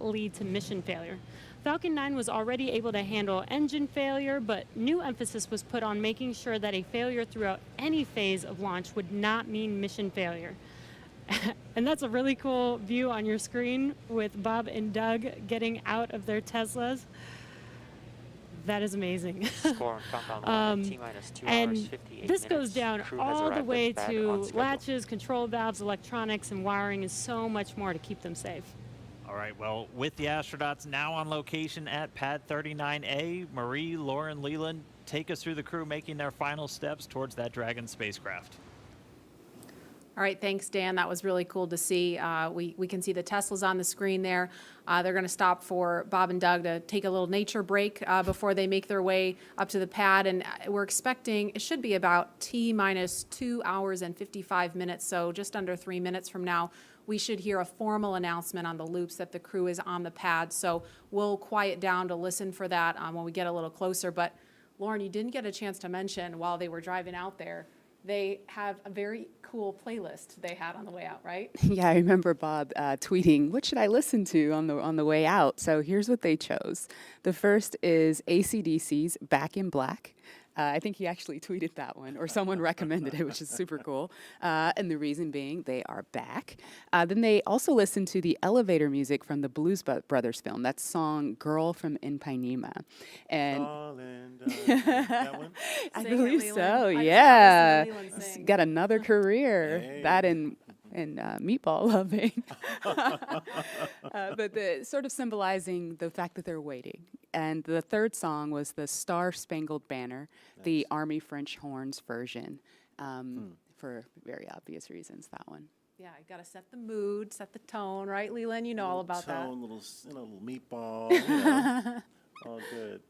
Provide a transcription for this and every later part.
lead to mission failure. Falcon 9 was already able to handle engine failure, but new emphasis was put on making sure that a failure throughout any phase of launch would not mean mission failure. And that's a really cool view on your screen with Bob and Doug getting out of their Teslas. That is amazing. Score on countdown 1 at T-minus 2 hours, And 58 this minutes. goes down Crew has all the arrived way at the pad on to schedule. latches, control valves, electronics, and wiring, and so much more to keep them safe. All right, well, with the astronauts now on location at Pad 39A, Marie, Lauren, Leland, take us through the crew making their final steps towards that Dragon spacecraft. All right, thanks, Dan. That was really cool to see. We can see the Teslas on the screen there. They're going to stop for Bob and Doug to take a little nature break before they make their way up to the pad. And we're expecting it should be about T-minus 2 hours and 55 minutes, so just under 3 minutes from now, we should hear a formal announcement on the loops that the crew is on the pad. So we'll quiet down to listen for that when we get a little closer. But Lauren, you didn't get a chance to mention while they were driving out there, they have a very cool playlist they had on the way out, right? Yeah, I remember Bob tweeting, "What should I listen to on the way out?" So here's what they chose. The first is AC/DC's "Back in Black." I think he actually tweeted that one, or someone recommended it, which is super cool. And the reason being, they are back. Then they also listened to the elevator music from the Blues Brothers film, that song "Girl from Ipanema." And that one? I Sing it, believe Leland. so, I just yeah. wanna listen to Leland sing. Got another career. Hey. That and meatball loving. But the sort of symbolizing the fact that they're waiting. And the third song was the Star Spangled Banner, the Army French horns version, for very obvious reasons, that one. Yeah, I got to set the mood, set the tone, right, Leland? You know all about that. Tone, little meatball, you know, all good.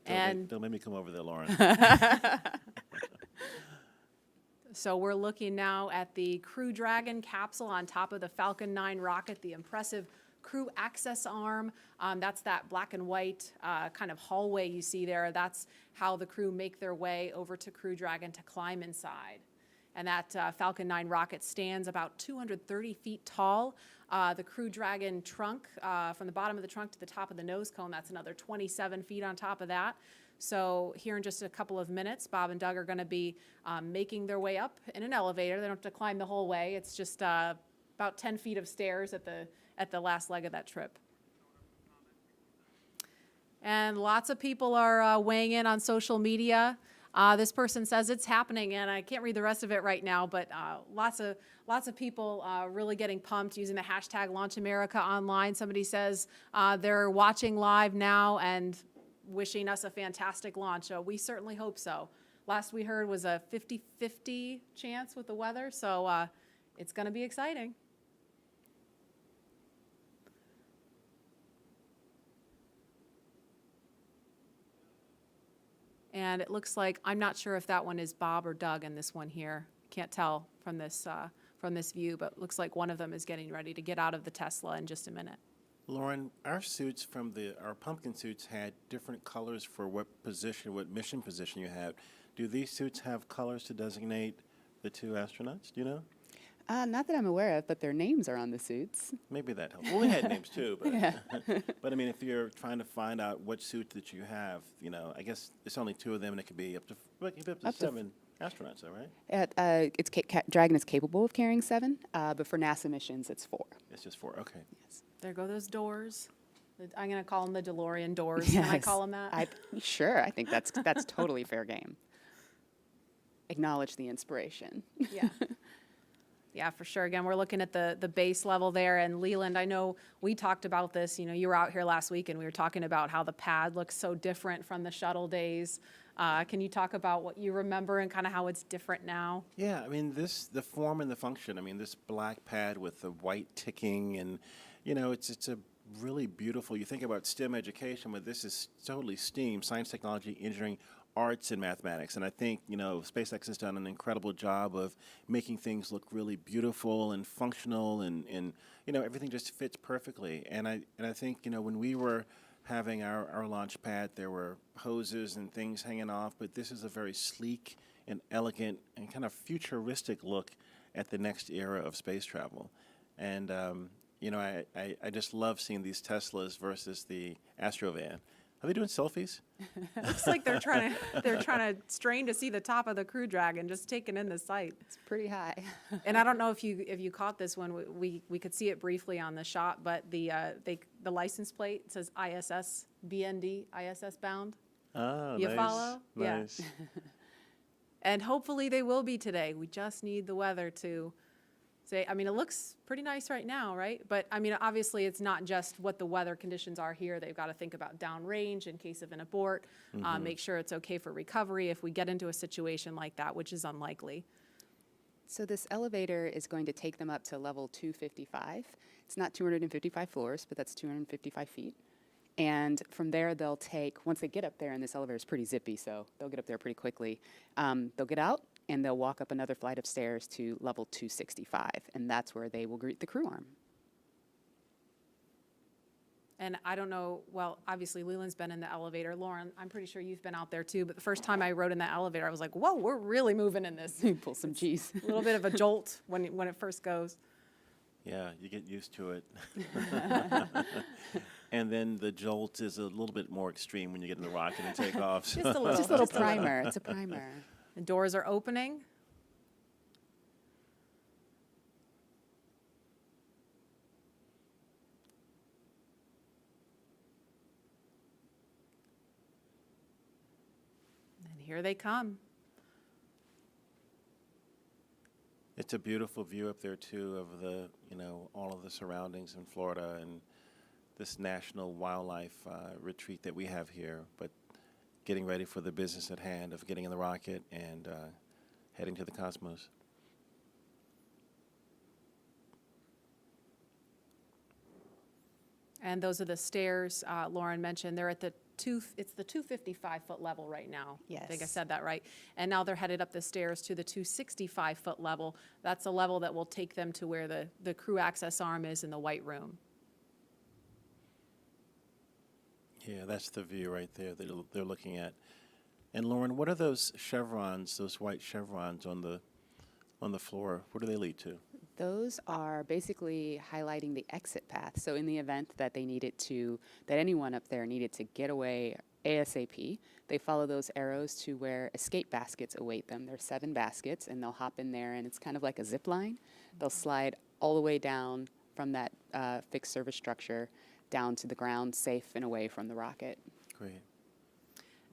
And Don't make me come over there, Lauren. so we're looking now at the Crew Dragon capsule on top of the Falcon 9 rocket, the impressive crew access arm. That's that black and white kind of hallway you see there. That's how the crew make their way over to Crew Dragon to climb inside. And that Falcon 9 rocket stands about 230 feet tall. The Crew Dragon trunk, from the bottom of the trunk to the top of the nose cone, that's another 27 feet on top of that. So here in just a couple of minutes, Bob and Doug are going to be making their way up in an elevator. They don't have to climb the whole way. It's just about 10 feet of stairs at the last leg of that trip. And lots of people are weighing in on social media. This person says it's happening, and I can't read the rest of it right now, but lots of people really getting pumped using the hashtag LaunchAmerica online. Somebody says they're watching live now and wishing us a fantastic launch. We certainly hope so. Last we heard was a 50-50 chance with the weather, so it's going to be exciting. And it looks like, I'm not sure if that one is Bob or Doug in this one here. Can't tell from this view, but looks like one of them is getting ready to get out of the Tesla in just a minute. Lauren, our suits our pumpkin suits had different colors for what mission position you had. Do these suits have colors to designate the two astronauts? Do you know? Not that I'm aware of, but their names are on the suits. Maybe that helps. Well, we had names too, but Yeah. but I mean, if you're trying to find out what suit that you have, I guess it's only two of them, and it could be up to Up to 7 astronauts, all right? Dragon is capable of carrying 7, but for NASA missions, it's 4. It's just 4. Okay. Yes. There go those doors. I'm going to call them the DeLorean doors. Can I call them that? Sure, I think that's totally fair game. Acknowledge the inspiration. Yeah. Yeah, for sure. Again, we're looking at the base level there. And Leland, I know we talked about this. You were out here last week, and we were talking about how the pad looks so different from the shuttle days. Can you talk about what you remember and kind of how it's different now? Yeah, I mean, the form and the function. I mean, this black pad with the white ticking, and it's a really beautiful. You think about STEM education, but this is totally STEAM: science, technology, engineering, arts, and mathematics. And I think SpaceX has done an incredible job of making things look really beautiful and functional, and everything just fits perfectly. And I think when we were having our launch pad, there were hoses and things hanging off, but this is a very sleek and elegant and kind of futuristic look at the next era of space travel. And you know, I just love seeing these Teslas versus the Astrovan. Are they doing selfies? Looks like they're trying to strain to see the top of the Crew Dragon, just taking in the sight. It's pretty high. And I don't know if you caught this one. We could see it briefly on the shot, but the license plate says ISS BND, ISS bound. Oh, You nice. follow? Yeah. Nice. And hopefully they will be today. We just need the weather to say, I mean, it looks pretty nice right now, right? But I mean, obviously it's not just what the weather conditions are here. They've got to think about downrange in case of an abort, make sure it's okay for recovery if we get into a situation like that, which is unlikely. So this elevator is going to take them up to level 255. It's not 255 floors, but that's 255 feet. And from there, they'll take, once they get up there, and this elevator is pretty zippy, so they'll get up there pretty quickly, they'll get out, and they'll walk up another flight of stairs to level 265, and that's where they will greet the crew arm. And I don't know, well, obviously Leland's been in the elevator. Lauren, I'm pretty sure you've been out there too, but the first time I rode in that elevator, I was like, whoa, we're really moving in this. Pull some cheese. A little bit of a jolt when it first goes. Yeah, you get used to it. And then the jolt is a little bit more extreme when you get in the rocket and take off. Just a little. Just a little primer. It's a primer. The doors are opening. And here they come. It's a beautiful view up there too of the, you know, all of the surroundings in Florida and this national wildlife retreat that we have here. But getting ready for the business at hand of getting in the rocket and heading to the cosmos. And those are the stairs Lauren mentioned. They're at it's the 255-foot level right now. I think I Yes. said that right. And now they're headed up the stairs to the 265-foot level. That's a level that will take them to where the crew access arm is in the white room. Yeah, that's the view right there that they're looking at. And Lauren, what are those chevrons, those white chevrons on the floor? What do they lead to? Those are basically highlighting the exit path. So in the event that that anyone up there needed to get away ASAP, they follow those arrows to where escape baskets await them. There's 7 baskets, and they'll hop in there, and it's kind of like a zip line. They'll slide all the way down from that fixed service structure down to the ground, safe and away from the rocket. Great.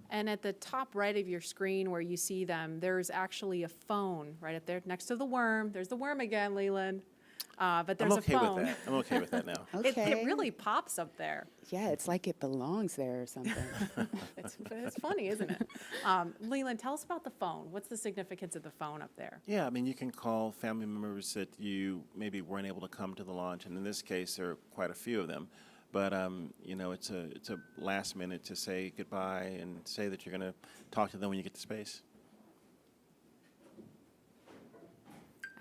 And at the top right of your screen where you see them, there's actually a phone right up there next to the worm. There's the worm again, Leland. But there's I'm okay a phone. with that. I'm okay with that now. Okay. It really pops up there. Yeah, it's like it belongs there or something. It's funny, isn't it? Leland, tell us about the phone. What's the significance of the phone up there? Yeah, I mean, you can call family members that you maybe weren't able to come to the launch, and in this case, there are quite a few of them. But you know, it's a last minute to say goodbye and say that you're going to talk to them when you get to space.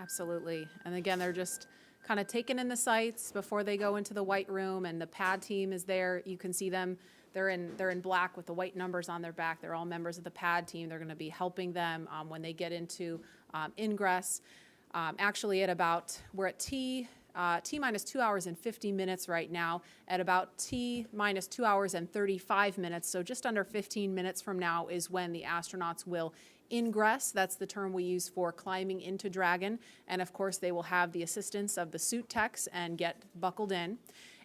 Absolutely. And again, they're just kind of taking in the sights before they go into the white room, and the pad team is there. You can see them. They're in black with the white numbers on their back. They're all members of the pad team. They're going to be helping them when they get into ingress. Actually, we're at T minus 2 hours and 50 minutes right now, at about T minus 2 hours and 35 minutes. So just under 15 minutes from now is when the astronauts will ingress. That's the term we use for climbing into Dragon. And of course, they will have the assistance of the suit techs and get buckled in.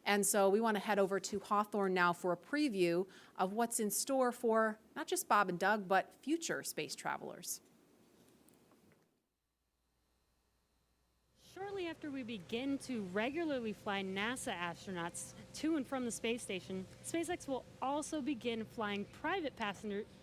And so we want to head over to Hawthorne now for a preview of what's in store for not just Bob and Doug, but future space travelers. Shortly after we begin to regularly fly NASA astronauts to and from the space station, SpaceX will also begin flying private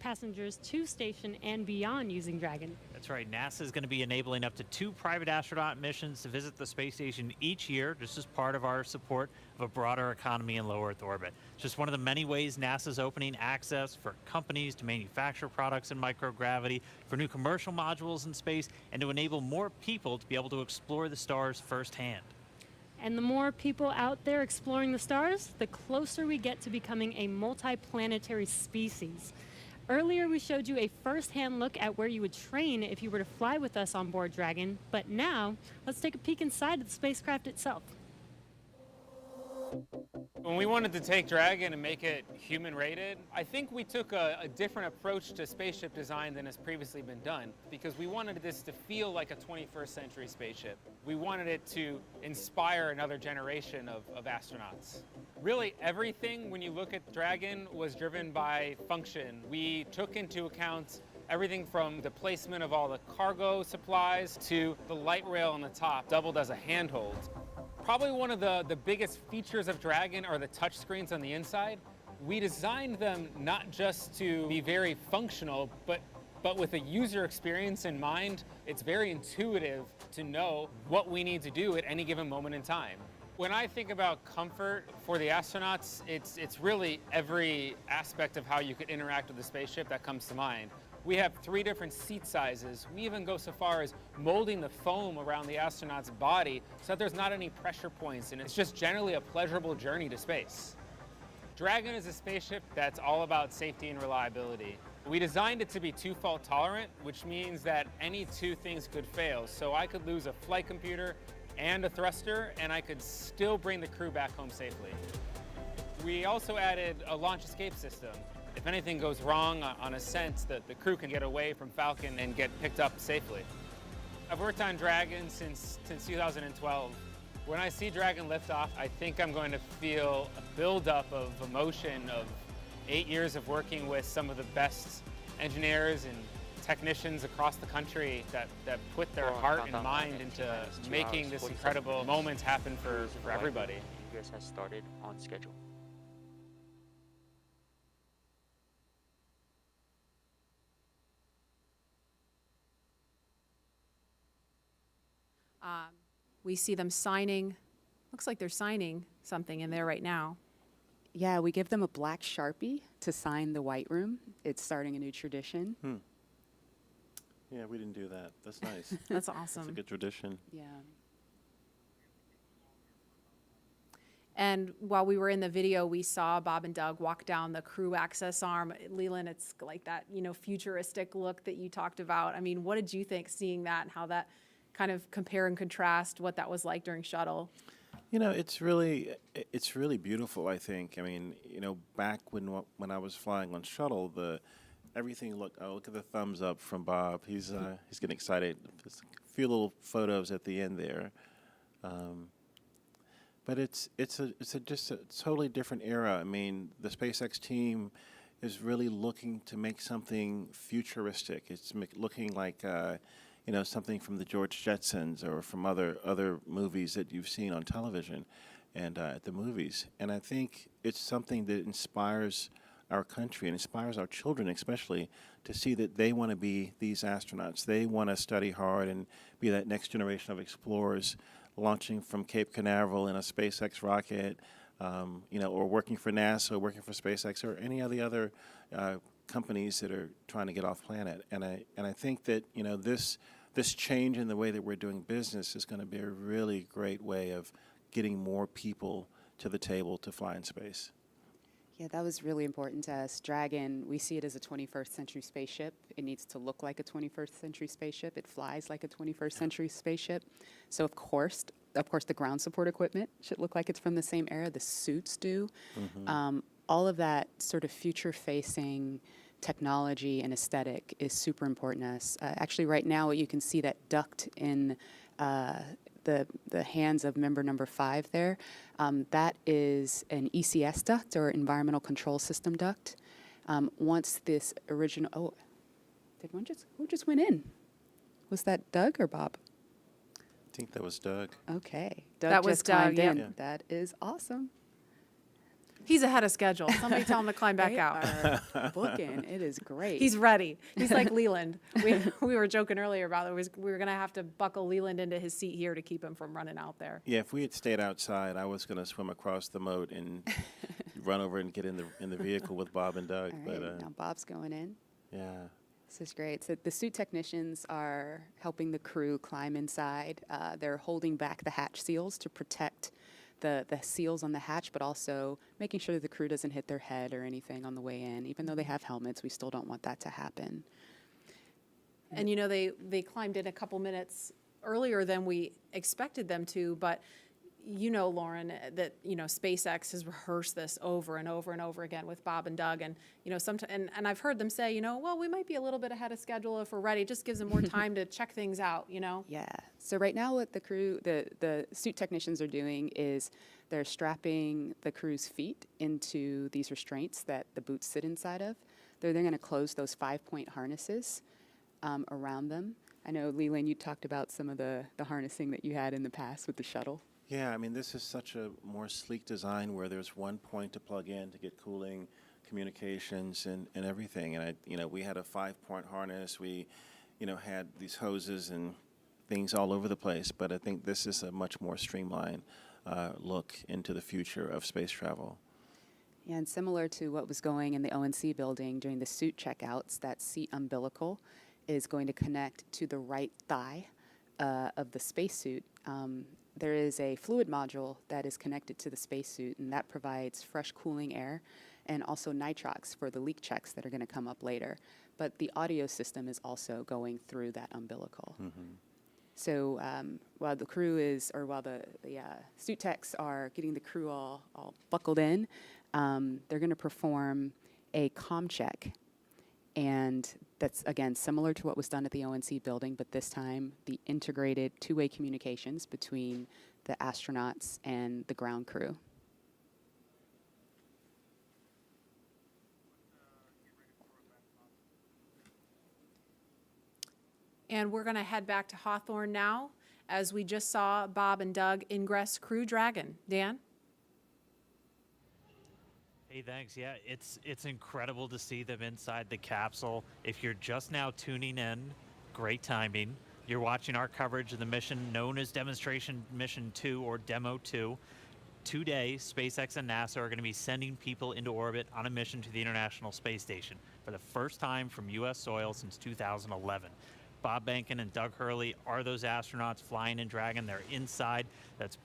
passengers to station and beyond using Dragon. That's right. NASA is going to be enabling up to 2 private astronaut missions to visit the space station each year, just as part of our support of a broader economy in low Earth orbit. It's just one of the many ways NASA's opening access for companies to manufacture products in microgravity, for new commercial modules in space, and to enable more people to be able to explore the stars firsthand. And the more people out there exploring the stars, the closer we get to becoming a multi-planetary species. Earlier, we showed you a first-hand look at where you would train if you were to fly with us on board Dragon, but now let's take a peek inside of the spacecraft itself. When we wanted to take Dragon and make it human-rated, I think we took a different approach to spaceship design than has previously been done, because we wanted this to feel like a 21st century spaceship. We wanted it to inspire another generation of astronauts. Really, everything, when you look at Dragon, was driven by function. We took into account everything from the placement of all the cargo supplies to the light rail on the top, doubled as a handhold. Probably one of the biggest features of Dragon are the touch screens on the inside. We designed them not just to be very functional, but with a user experience in mind. It's very intuitive to know what we need to do at any given moment in time. When I think about comfort for the astronauts, it's really every aspect of how you could interact with the spaceship that comes to mind. We have 3 different seat sizes. We even go so far as molding the foam around the astronaut's body so that there's not any pressure points, and it's just generally a pleasurable journey to space. Dragon is a spaceship that's all about safety and reliability. We designed it to be 2-fault tolerant, which means that any 2 things could fail. So I could lose a flight computer and a thruster, and I could still bring the crew back home safely. We also added a launch escape system. If anything goes wrong on ascent, the crew can get away from Falcon and get picked up safely. I've worked on Dragon since 2012. When I see Dragon lift off, I think I'm going to feel a buildup of emotion of 8 years of working with some of the best engineers and technicians across the country that put their heart and mind into making this incredible moment happen for everybody. Ingress has started on schedule. We see them signing, looks like they're signing something in there right now. Yeah, we give them a black Sharpie to sign the white room. It's starting a new tradition. Yeah, we didn't do that. That's nice. That's awesome. It's a good tradition. Yeah. And while we were in the video, we saw Bob and Doug walk down the crew access arm. Leland, it's like that, futuristic look that you talked about. I mean, what did you think seeing that and how that kind of compare and contrast what that was like during shuttle? It's really beautiful, I think. I mean, back when I was flying on shuttle, everything looked, look at the thumbs up from Bob. He's getting excited. Just a few little photos at the end there. But it's just a totally different era. I mean, the SpaceX team is really looking to make something futuristic. It's looking like something from the George Jetsons or from other movies that you've seen on television and at the movies. And I think it's something that inspires our country and inspires our children especially to see that they want to be these astronauts. They want to study hard and be that next generation of explorers launching from Cape Canaveral in a SpaceX rocket, or working for NASA, or working for SpaceX, or any of the other companies that are trying to get off planet. And I think that this change in the way that we're doing business is going to be a really great way of getting more people to the table to fly in space. Yeah, that was really important to us. Dragon, we see it as a 21st century spaceship. It needs to look like a 21st century spaceship. It flies like a 21st century spaceship. So of course, the ground support equipment should look like it's from the same era. The suits do. All of that sort of future-facing technology and aesthetic is super important to us. Actually, right now, you can see that duct in the hands of member number 5 there. That is an ECS duct, or Environmental Control System duct. Once this original, who just went in? Was that Doug or Bob? I think that was Doug. Okay. Doug That was just climbed Doug, in. yeah. That is awesome. He's ahead of schedule. Somebody tell him to climb back They out. are booking. It is great. He's ready. He's like Leland. We were joking earlier about it. We were going to have to buckle Leland into his seat here to keep him from running out there. Yeah, if we had stayed outside, I was going to swim across the moat and run over and get in the vehicle with Bob and Doug. All right, now Bob's going in. Yeah. This is great. So the suit technicians are helping the crew climb inside. They're holding back the hatch seals to protect the seals on the hatch, but also making sure that the crew doesn't hit their head or anything on the way in. Even though they have helmets, we still don't want that to happen. And they climbed in a couple minutes earlier than we expected them to, but you know, Lauren, that, you know, SpaceX has rehearsed this over and over and over again with Bob and Doug. And, you know, and I've heard them say, you know, well, we might be a little bit ahead of schedule if we're ready. It just gives them more time to check things out, you know? Yeah. So right now what the crew, the suit technicians are doing is they're strapping the crew's feet into these restraints that the boots sit inside of. They're then going to close those 5-point harnesses around them. I know, Leland, you talked about some of the harnessing that you had in the past with the shuttle. Yeah, I mean, this is such a more sleek design where there's one point to plug in to get cooling, communications, and everything. And we had a 5-point harness. We, had these hoses and things all over the place. But I think this is a much more streamlined look into the future of space travel. Yeah, and similar to what was going in the ONC building during the suit checkouts, that seat umbilical is going to connect to the right thigh of the spacesuit. There is a fluid module that is connected to the spacesuit, and that provides fresh cooling air and also nitrox for the leak checks that are going to come up later. But the audio system is also going through that umbilical. Mm-hmm. So while the crew is, or while the suit techs are getting the crew all buckled in, they're going to perform a comm check. And that's, again, similar to what was done at the ONC building, but this time the integrated two-way communications between the astronauts and the ground crew. And we're going to head back to Hawthorne now, as we just saw Bob and Doug ingress Crew Dragon. Dan? Hey, thanks. Yeah, it's incredible to see them inside the capsule. If you're just now tuning in, great timing. You're watching our coverage of the mission known as Demonstration Mission 2 or Demo 2. Today, SpaceX and NASA are going to be sending people into orbit on a mission to the International Space Station for the first time from U.S. soil since 2011. Bob Behnken and Doug Hurley are those astronauts flying in Dragon. They're inside. That's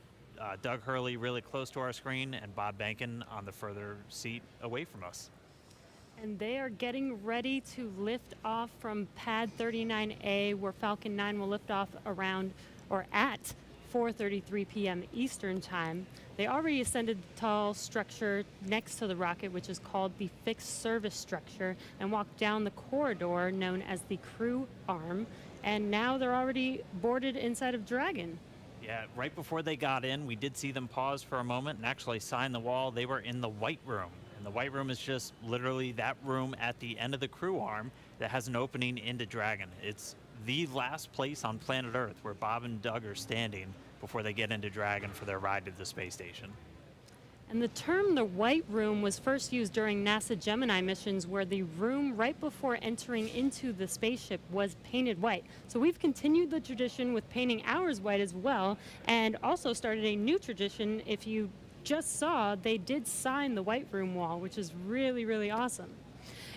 Doug Hurley really close to our screen and Bob Behnken on the further seat away from us. And they are getting ready to lift off from pad 39A, where Falcon 9 will lift off around or at 4:33 p.m. Eastern Time. They already ascended the tall structure next to the rocket, which is called the fixed service structure, and walked down the corridor known as the crew arm. And now they're already boarded inside of Dragon. Yeah, right before they got in, we did see them pause for a moment and actually sign the wall. They were in the white room. And the white room is just literally that room at the end of the crew arm that has an opening into Dragon. It's the last place on planet Earth where Bob and Doug are standing before they get into Dragon for their ride to the space station. And the term the white room was first used during NASA Gemini missions, where the room right before entering into the spaceship was painted white. So we've continued the tradition with painting ours white as well, and also started a new tradition. If you just saw, they did sign the white room wall, which is really, really awesome.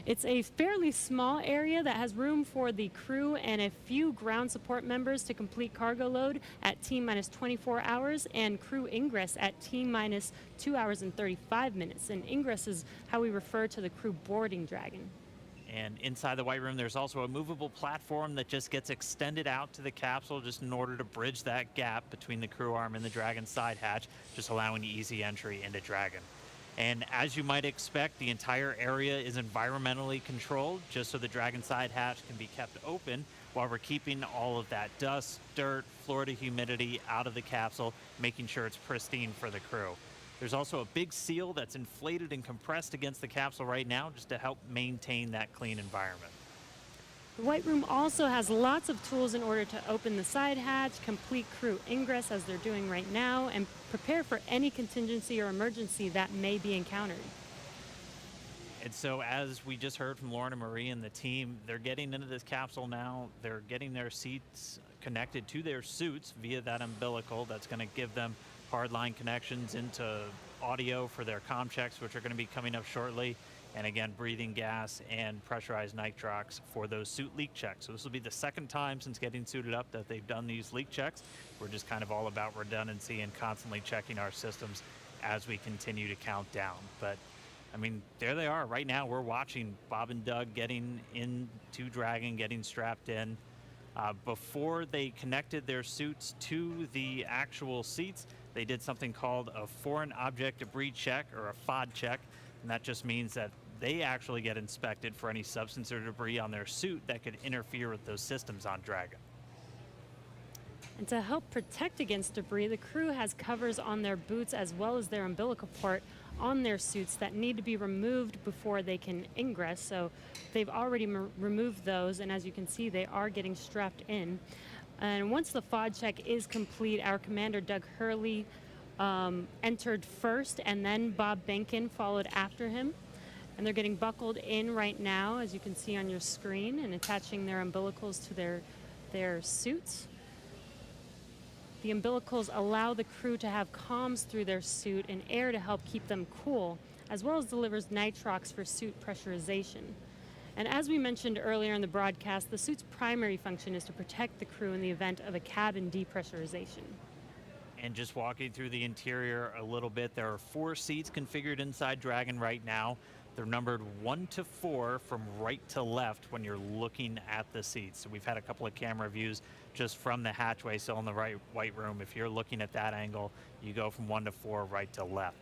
It's a fairly small area that has room for the crew and a few ground support members to complete cargo load at T-minus 24 hours and crew ingress at T-minus 2 hours and 35 minutes. And ingress is how we refer to the crew boarding Dragon. And inside the white room, there's also a movable platform that just gets extended out to the capsule just in order to bridge that gap between the crew arm and the Dragon side hatch, just allowing easy entry into Dragon. And as you might expect, the entire area is environmentally controlled just so the Dragon side hatch can be kept open while we're keeping all of that dust, dirt, Florida humidity out of the capsule, making sure it's pristine for the crew. There's also a big seal that's inflated and compressed against the capsule right now just to help maintain that clean environment. The white room also has lots of tools in order to open the side hatch, complete crew ingress as they're doing right now, and prepare for any contingency or emergency that may be encountered. And so as we just heard from Lauren and Marie and the team, they're getting into this capsule now. They're getting their seats connected to their suits via that umbilical that's going to give them hardline connections into audio for their comm checks, which are going to be coming up shortly. And again, breathing gas and pressurized nitrox for those suit leak checks. So this will be the second time since getting suited up that they've done these leak checks. We're just kind of all about redundancy and constantly checking our systems as we continue to count down. But I mean, there they are. Right now, we're watching Bob and Doug getting into Dragon, getting strapped in. Before they connected their suits to the actual seats, they did something called a foreign object debris check, or a FOD check, and that just means that they actually get inspected for any substance or debris on their suit that could interfere with those systems on Dragon. And to help protect against debris, the crew has covers on their boots as well as their umbilical port on their suits that need to be removed before they can ingress. So they've already removed those, and as you can see, they are getting strapped in. And once the FOD check is complete, our commander, Doug Hurley, entered first, and then Bob Benkin followed after him. And they're getting buckled in right now, as you can see on your screen, and attaching their umbilicals to their suits. The umbilicals allow the crew to have comms through their suit and air to help keep them cool, as well as delivers nitrox for suit pressurization. And as we mentioned earlier in the broadcast, the suit's primary function is to protect the crew in the event of a cabin depressurization. And just walking through the interior a little bit, there are 4 seats configured inside Dragon right now. They're numbered 1 to 4 from right to left when you're looking at the seats. So we've had a couple of camera views just from the hatchway, so in the white room. If you're looking at that angle, you go from 1 to 4, right to left.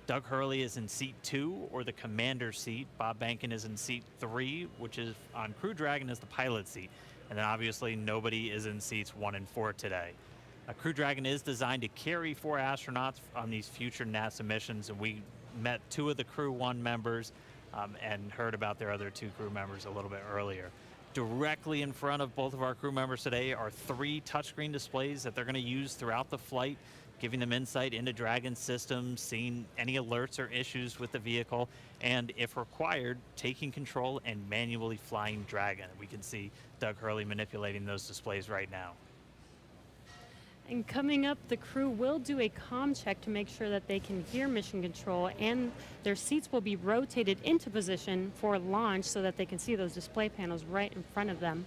Doug Hurley is in seat 2, or the commander seat. Bob Benkin is in seat 3, which is on Crew Dragon is the pilot seat. And then obviously nobody is in seats 1 and 4 today. Crew Dragon is designed to carry 4 astronauts on these future NASA missions, and we met 2 of the Crew 1 members and heard about their other 2 crew members a little bit earlier. Directly in front of both of our crew members today are 3 touchscreen displays that they're going to use throughout the flight, giving them insight into Dragon's systems, seeing any alerts or issues with the vehicle, and if required, taking control and manually flying Dragon. We can see Doug Hurley manipulating those displays right now. And coming up, the crew will do a comm check to make sure that they can hear mission control, and their seats will be rotated into position for launch so that they can see those display panels right in front of them.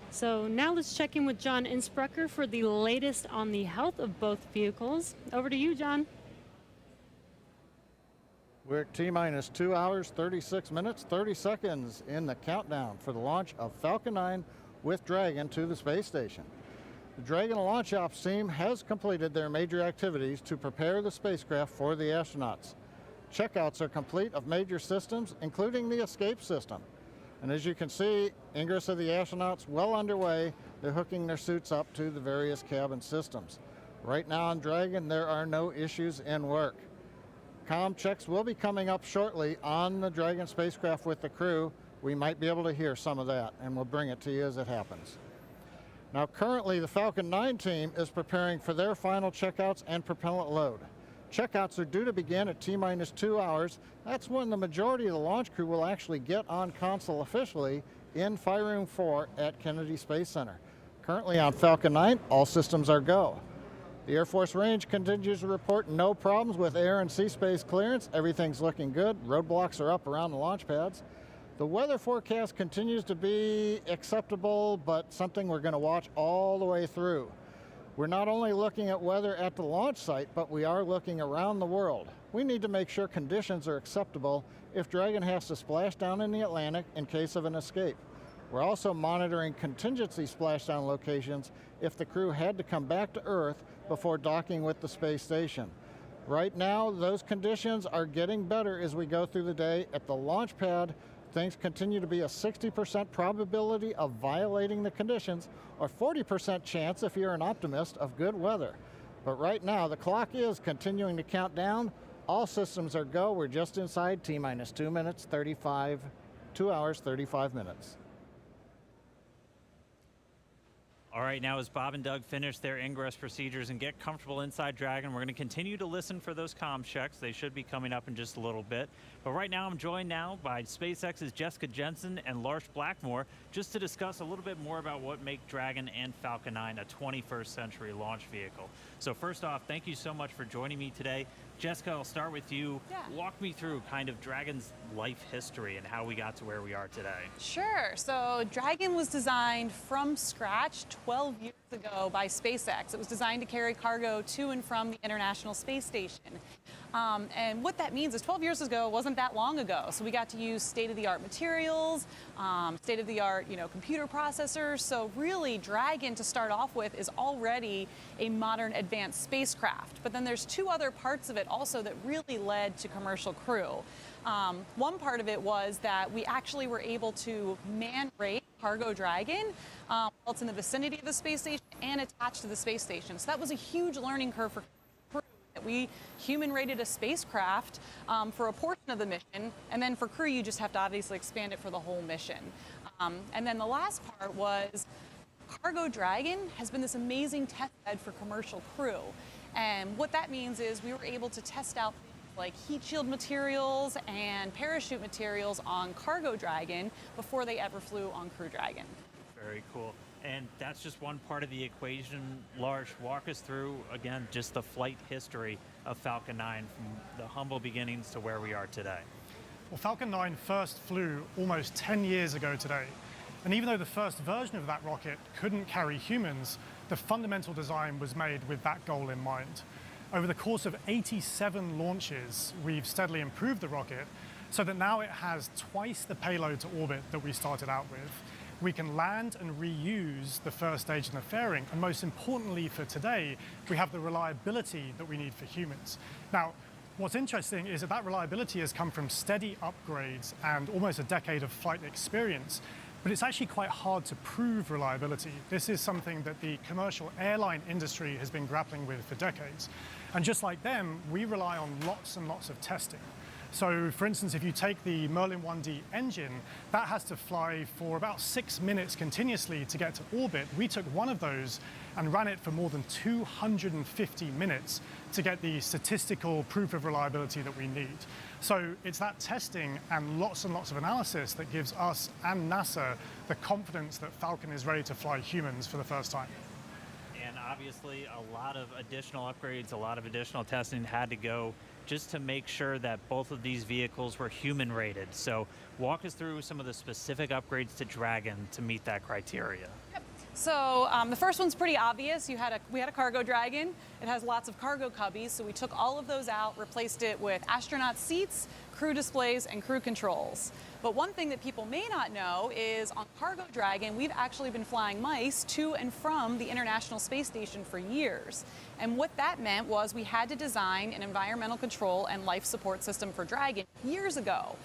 So now let's check in with John Insprucker for the latest on the health of both vehicles. Over to you, John. We're at T-minus 2 hours, 36 minutes, 30 seconds in the countdown for the launch of Falcon 9 with Dragon to the space station. The Dragon Launch Ops team has completed their major activities to prepare the spacecraft for the astronauts. Checkouts are complete of major systems, including the escape system. And as you can see, ingress of the astronauts well underway. They're hooking their suits up to the various cabin systems. Right now on Dragon, there are no issues in work. Comm checks will be coming up shortly on the Dragon spacecraft with the crew. We might be able to hear some of that, and we'll bring it to you as it happens. Now currently the Falcon 9 team is preparing for their final checkouts and propellant load. Checkouts are due to begin at T-minus 2 hours. That's when the majority of the launch crew will actually get on console officially in Fire Room 4 at Kennedy Space Center. Currently on Falcon 9, all systems are go. The Air Force Range continues to report no problems with air and sea space clearance. Everything's looking good. Roadblocks are up around the launch pads. The weather forecast continues to be acceptable, but something we're going to watch all the way through. We're not only looking at weather at the launch site, but we are looking around the world. We need to make sure conditions are acceptable if Dragon has to splash down in the Atlantic in case of an escape. We're also monitoring contingency splashdown locations if the crew had to come back to Earth before docking with the space station. Right now, those conditions are getting better as we go through the day. At the launch pad, things continue to be a 60% probability of violating the conditions, or 40% chance, if you're an optimist, of good weather. But right now, the clock is continuing to count down. All systems are go. We're just inside T-minus 2 hours, 35 minutes. All right, now as Bob and Doug finish their ingress procedures and get comfortable inside Dragon, we're going to continue to listen for those comm checks. They should be coming up in just a little bit. But right now, I'm joined now by SpaceX's Jessica Jensen and Lars Blackmore just to discuss a little bit more about what make Dragon and Falcon 9 a 21st century launch vehicle. So first off, thank you so much for joining me today. Jessica, I'll start with you. Yeah. Walk me through kind of Dragon's life history and how we got to where we are today. Sure. So Dragon was designed from scratch 12 years ago by Spacex. It was designed to carry cargo to and from the International Space Station. And what that means is 12 years ago wasn't that long ago. So we got to use state-of-the-art materials, state-of-the-art, computer processors. So really, Dragon, to start off with, is already a modern advanced spacecraft. But then there's two other parts of it also that really led to commercial crew. One part of it was that we actually were able to man-rate cargo Dragon while it's in the vicinity of the space station and attached to the space station. So that was a huge learning curve for crew. We human-rated a spacecraft for a portion of the mission, and then for crew, you just have to obviously expand it for the whole mission. And then the last part was Cargo Dragon has been this amazing test bed for commercial crew. And what that means is we were able to test out like heat shield materials and parachute materials on Cargo Dragon before they ever flew on Crew Dragon. Very cool. And that's just one part of the equation. Lars, walk us through, again, just the flight history of Falcon 9 from the humble beginnings to where we are today. Well, Falcon 9 first flew almost 10 years ago today. And even though the first version of that rocket couldn't carry humans, the fundamental design was made with that goal in mind. Over the course of 87 launches, we've steadily improved the rocket so that now it has twice the payload to orbit that we started out with. We can land and reuse the first stage in the fairing, and most importantly for today, we have the reliability that we need for humans. Now, what's interesting is that reliability has come from steady upgrades and almost a decade of flight experience, but it's actually quite hard to prove reliability. This is something that the commercial airline industry has been grappling with for decades. And just like them, we rely on lots and lots of testing. So for instance, if you take the Merlin 1D engine, that has to fly for about 6 minutes continuously to get to orbit. We took one of those and ran it for more than 250 minutes to get the statistical proof of reliability that we need. So it's that testing and lots of analysis that gives us and NASA the confidence that Falcon is ready to fly humans for the first time. And obviously a lot of additional upgrades, a lot of additional testing had to go just to make sure that both of these vehicles were human rated. So walk us through some of the specific upgrades to Dragon to meet that criteria. Yep. So the first one's pretty obvious. We had a Cargo Dragon. It has lots of cargo cubbies, so we took all of those out, replaced it with astronaut seats, crew displays, and crew controls. But one thing that people may not know is on Cargo Dragon, we've actually been flying mice to and from the International Space Station for years. And what that meant was we had to design an environmental control and life support system for Dragon years ago.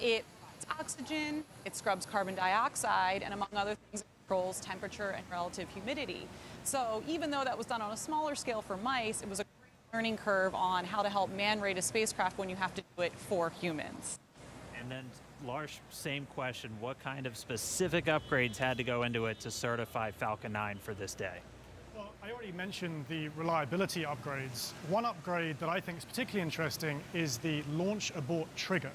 It provides oxygen, it scrubs carbon dioxide, and among other things, it controls temperature and relative humidity. So even though that was done on a smaller scale for mice, it was a great learning curve on how to help man-rate a spacecraft when you have to do it for humans. And then Lars, same question. What kind of specific upgrades had to go into it to certify Falcon 9 for this day? Well, I already mentioned the reliability upgrades. One upgrade that I think is particularly interesting is the launch abort trigger.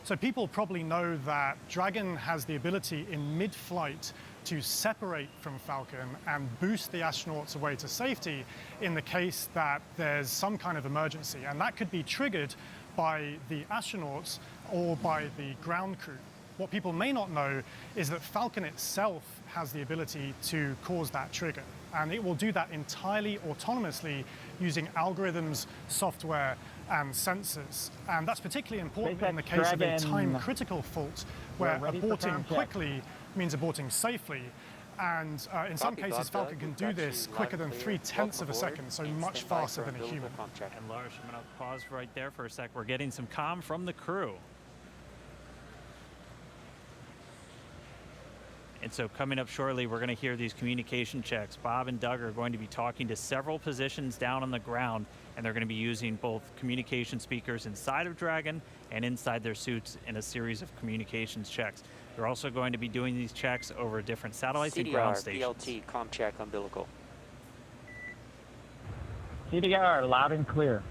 So people probably know that Dragon has the ability in mid-flight to separate from Falcon and boost the astronauts away to safety in the case that there's some kind of emergency. And that could be triggered by the astronauts or by the ground crew. What people may not know is that Falcon itself has the ability to cause that trigger. And it will do that entirely autonomously using algorithms, software, and sensors. And that's particularly important in the case of a time-critical fault where aborting quickly means aborting safely. And in some cases, Falcon can do this quicker than 3/10 of a second, so much faster than a human. And Lars, I'm going to pause right there for a sec. We're getting some comm from the crew. And so coming up shortly, we're going to hear these communication checks. Bob and Doug are going to be talking to several positions down on the ground, and they're going to be using both communication speakers inside of Dragon and inside their suits in a series of communications checks. They're also going to be doing these checks over different satellites and ground stations. PLT, comm check, umbilical. CDR, loud and clear.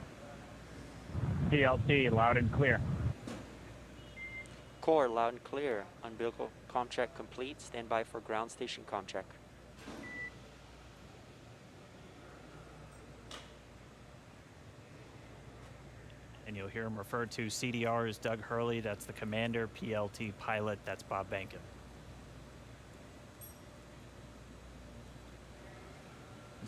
PLT, loud and clear. Core, loud and clear. Umbilical comm check complete. Stand by for ground station comm check. And you'll hear him referred to CDR as Doug Hurley, that's the commander, PLT pilot, that's Bob Bankin.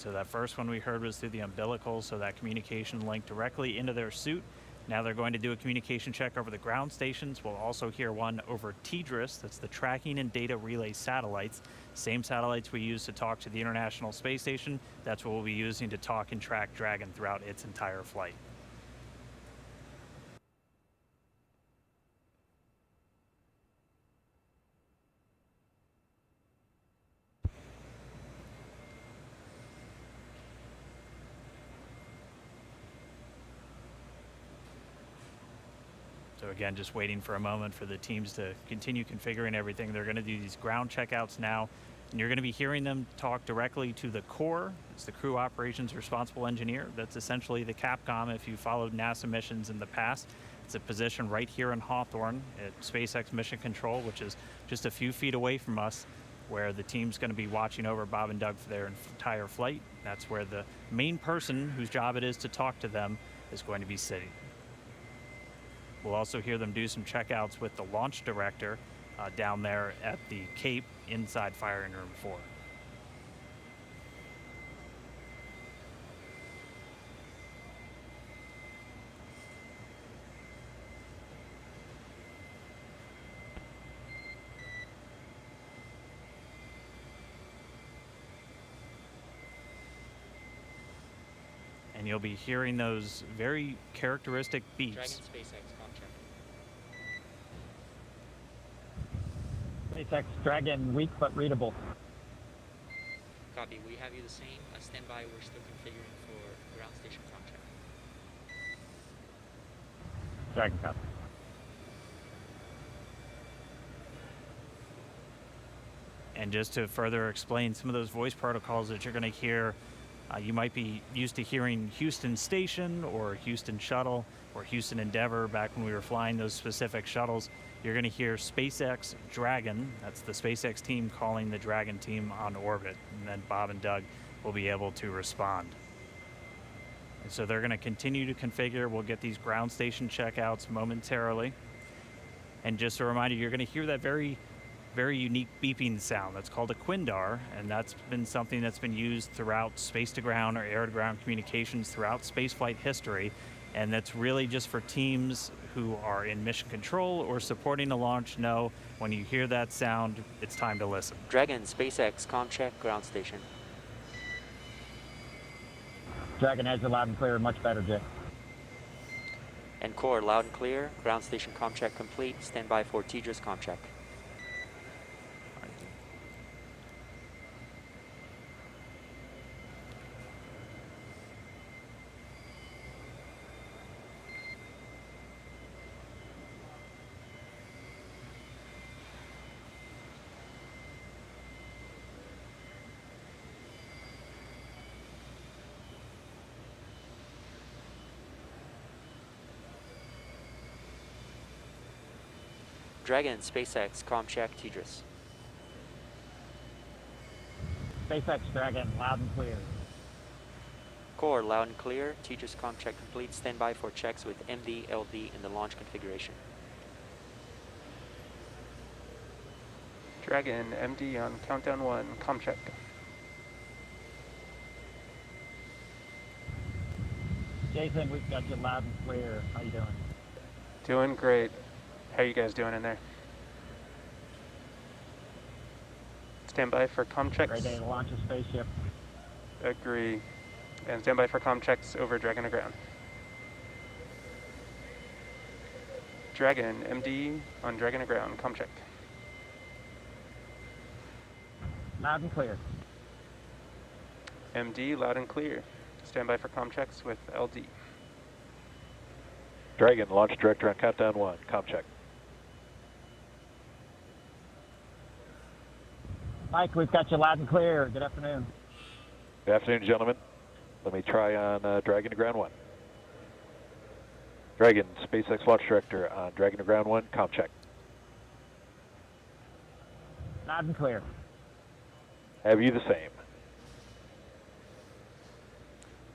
So that first one we heard was through the umbilical, so that communication linked directly into their suit. Now they're going to do a communication check over the ground stations. We'll also hear one over TDRS, that's the Tracking and Data Relay Satellites. Same satellites we use to talk to the International Space Station, that's what we'll be using to talk and track Dragon throughout its entire flight. So again, just waiting for a moment for the teams to continue configuring everything. They're going to do these ground checkouts now, and you're going to be hearing them talk directly to the core. It's the Crew Operations Responsible Engineer. That's essentially the Capcom if you followed NASA missions in the past. It's a position right here in Hawthorne at SpaceX Mission Control, which is just a few feet away from us, where the team's going to be watching over Bob and Doug for their entire flight. That's where the main person whose job it is to talk to them is going to be sitting. We'll also hear them do some checkouts with the launch director down there at the Cape inside firing room 4. And you'll be hearing those very characteristic beeps. Dragon SpaceX contract. SpaceX Dragon, weak but readable. Copy. We have you the same. Stand by. We're still configuring for ground station contract. Dragon copy. And just to further explain some of those voice protocols that you're going to hear, you might be used to hearing Houston Station or Houston Shuttle or Houston Endeavor back when we were flying those specific shuttles. You're going to hear SpaceX Dragon. That's the SpaceX team calling the Dragon team on orbit. And then Bob and Doug will be able to respond. And so they're going to continue to configure. We'll get these ground station checkouts momentarily. And just a reminder, you're going to hear that very unique beeping sound. That's called a quindar, and that's been something that's been used throughout space-to-ground or air-to-ground communications throughout spaceflight history, and that's really just for teams who are in mission control or supporting a launch know when you hear that sound, it's time to listen. Dragon SpaceX check ground station. Dragon has you loud and clear, much better, Jay. And core loud and clear. Ground station check complete. Stand by for TDRS check. Dragon SpaceX check TDRS. SpaceX Dragon, loud and clear. Core loud and clear. TDRS check complete. Stand by for checks with MD, LD in the launch configuration. Dragon, MD on countdown 1, check. Jason, we've got you loud and clear. How you doing? Doing great. How you guys doing in there? Stand by for checks. Great day to launch a spaceship. Agree. And stand by for checks over Dragon to ground. Dragon, MD on Dragon to ground, check. Loud and clear. MD, loud and clear. Stand by for checks with LD. Dragon, launch director on countdown 1, check. Mike, we've got you loud and clear. Good afternoon. Good afternoon, gentlemen. Let me try on Dragon to ground 1. Dragon, SpaceX launch director on Dragon to ground 1, check. Loud and clear. Have you the same.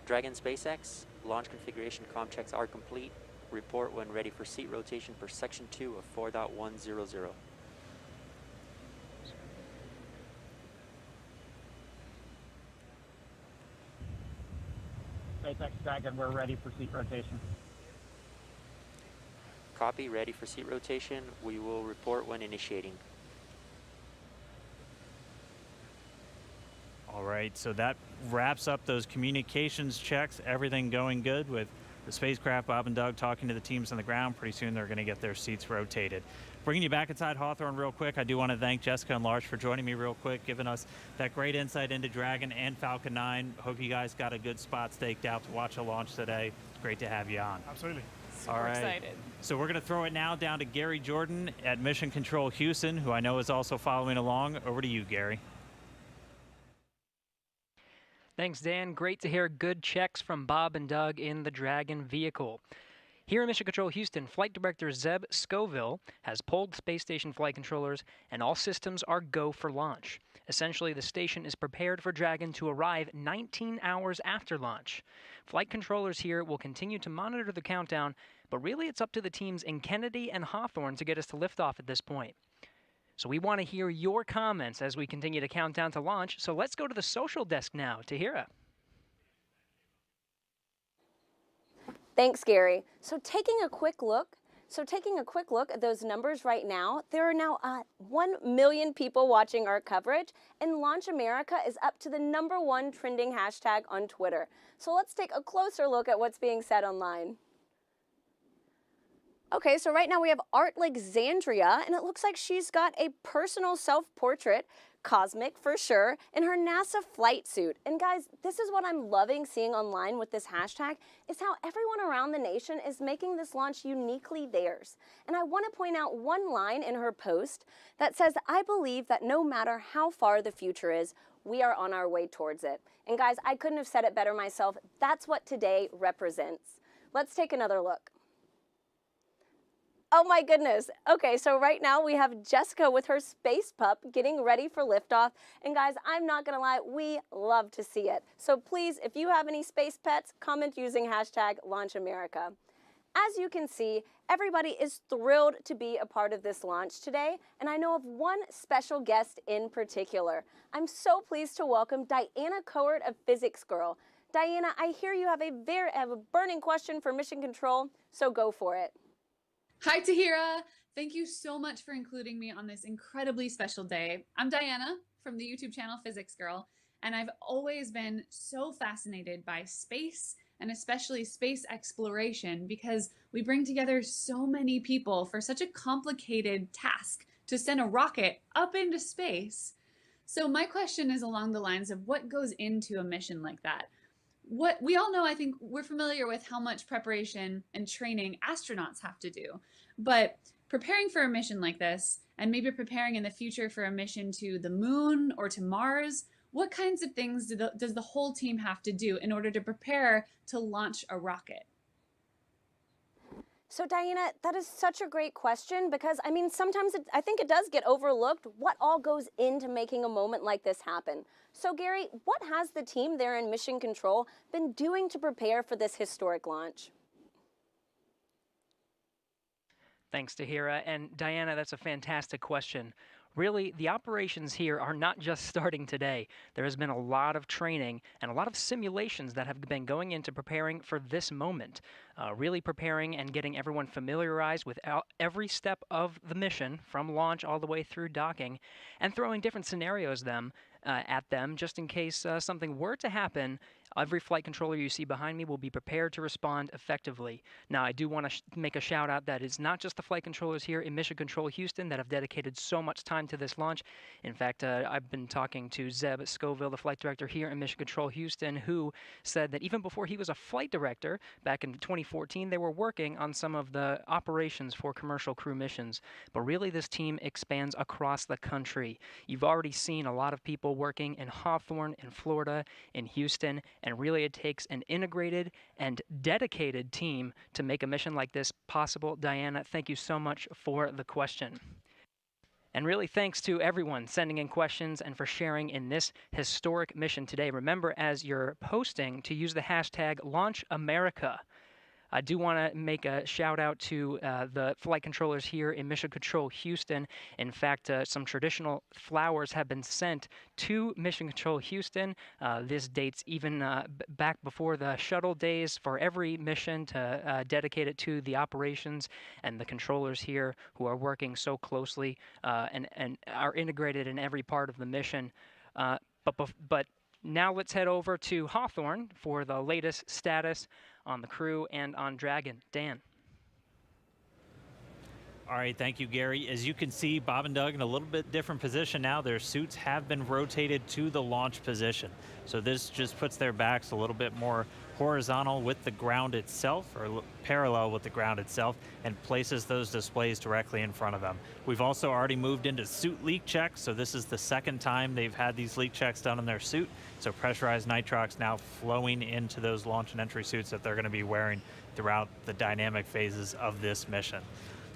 Dragon SpaceX launch configuration checks are complete. Report when ready for seat rotation for section 2 of 4.100. Dragon, we're ready for seat rotation. Copy, ready for seat rotation. We will report when initiating. All right, so that wraps up those communications checks. Everything going good with the spacecraft. Bob and Doug talking to the teams on the ground. Pretty soon they're going to get their seats rotated. Bringing you back inside Hawthorne real quick, I do want to thank Jessica and Lars for joining me real quick, giving us that great insight into Dragon and Falcon 9. Hope you guys got a good spot staked out to watch a launch today. Great to have you on. Absolutely. All right. Excited. So we're going to throw it now down to Gary Jordan at Mission Control Houston, who I know is also following along. Over to you, Gary. Thanks, Dan. Great to hear good checks from Bob and Doug in the Dragon vehicle. Here in Mission Control Houston, Flight Director Zeb Scoville has pulled space station flight controllers, and all systems are go for launch. Essentially, the station is prepared for Dragon to arrive 19 hours after launch. Flight controllers here will continue to monitor the countdown, but really it's up to the teams in Kennedy and Hawthorne to get us to liftoff at this point. So we want to hear your comments as we continue to count down to launch. So let's go to the social desk now. Tahira. Thanks, Gary. So taking a quick look at those numbers right now, there are now 1 million people watching our coverage, and Launch America is up to the #1 trending hashtag on Twitter. So let's take a closer look at what's being said online. Okay, so right now we have Art Alexandria, and it looks like she's got a personal self-portrait, cosmic for sure, in her NASA flight suit. And guys, this is what I'm loving seeing online with this hashtag, is how everyone around the nation is making this launch uniquely theirs. And I want to point out one line in her post that says, "I believe that no matter how far the future is, we are on our way towards it." And guys, I couldn't have said it better myself. That's what today represents. Let's take another look. Oh my goodness. Okay, so right now we have Jessica with her space pup getting ready for liftoff. And guys, I'm not gonna lie, we love to see it. So please, if you have any space pets, comment using hashtag LaunchAmerica. As you can see, everybody is thrilled to be a part of this launch today, and I know of one special guest in particular. I'm so pleased to welcome Diana Cohort of Physics Girl. Diana, I hear you have a burning question for Mission Control, so go for it. Hi, Tahira. Thank you so much for including me on this incredibly special day. I'm Diana from the YouTube channel Physics Girl, and I've always been so fascinated by space and especially space exploration because we bring together so many people for such a complicated task to send a rocket up into space. So my question is along the lines of what goes into a mission like that? What we all know, I think we're familiar with how much preparation and training astronauts have to do, but preparing for a mission like this and maybe preparing in the future for a mission to the moon or to Mars, what kinds of things does the whole team have to do in order to prepare to launch a rocket? So Diana, that is such a great question because, I mean, sometimes I think it does get overlooked what all goes into making a moment like this happen. So Gary, what has the team there in Mission Control been doing to prepare for this historic launch? Thanks, Tahira. And Diana, that's a fantastic question. Really, the operations here are not just starting today. There has been a lot of training and a lot of simulations that have been going into preparing for this moment. Really preparing and getting everyone familiarized with every step of the mission, from launch all the way through docking, and throwing different scenarios at them just in case something were to happen. Every flight controller you see behind me will be prepared to respond effectively. Now, I do want to make a shout out that it's not just the flight controllers here in Mission Control Houston that have dedicated so much time to this launch. In fact, I've been talking to Zeb Scoville, the flight director here in Mission Control Houston, who said that even before he was a flight director back in 2014, they were working on some of the operations for commercial crew missions. But really, this team expands across the country. You've already seen a lot of people working in Hawthorne, in Florida, in Houston, and really it takes an integrated and dedicated team to make a mission like this possible. Diana, thank you so much for the question. And really thanks to everyone sending in questions and for sharing in this historic mission today. Remember, as you're posting, to use the hashtag LaunchAmerica. I do want to make a shout out to the flight controllers here in Mission Control Houston. In fact, some traditional flowers have been sent to Mission Control Houston. This dates even back before the shuttle days for every mission to dedicate it to the operations and the controllers here who are working so closely and are integrated in every part of the mission. But now let's head over to Hawthorne for the latest status on the crew and on Dragon. Dan. All right, thank you, Gary. As you can see, Bob and Doug in a little bit different position now. Their suits have been rotated to the launch position. So this just puts their backs a little bit more horizontal with the ground itself, or parallel with the ground itself, and places those displays directly in front of them. We've also already moved into suit leak checks, so this is the second time they've had these leak checks done in their suit. So pressurized nitrox now flowing into those launch and entry suits that they're going to be wearing throughout the dynamic phases of this mission.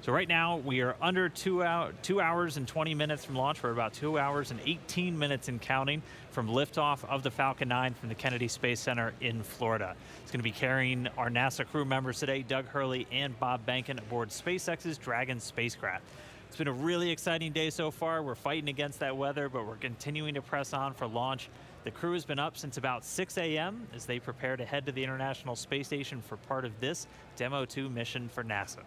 So right now we are under 2 hours and 20 minutes from launch. We're about 2 hours and 18 minutes and counting from liftoff of the Falcon 9 from the Kennedy Space Center in Florida. It's going to be carrying our NASA crew members today, Doug Hurley and Bob Behnken, aboard SpaceX's Dragon spacecraft. It's been a really exciting day so far. We're fighting against that weather, but we're continuing to press on for launch. The crew has been up since about 6 a.m. as they prepare to head to the International Space Station for part of this Demo 2 mission for NASA.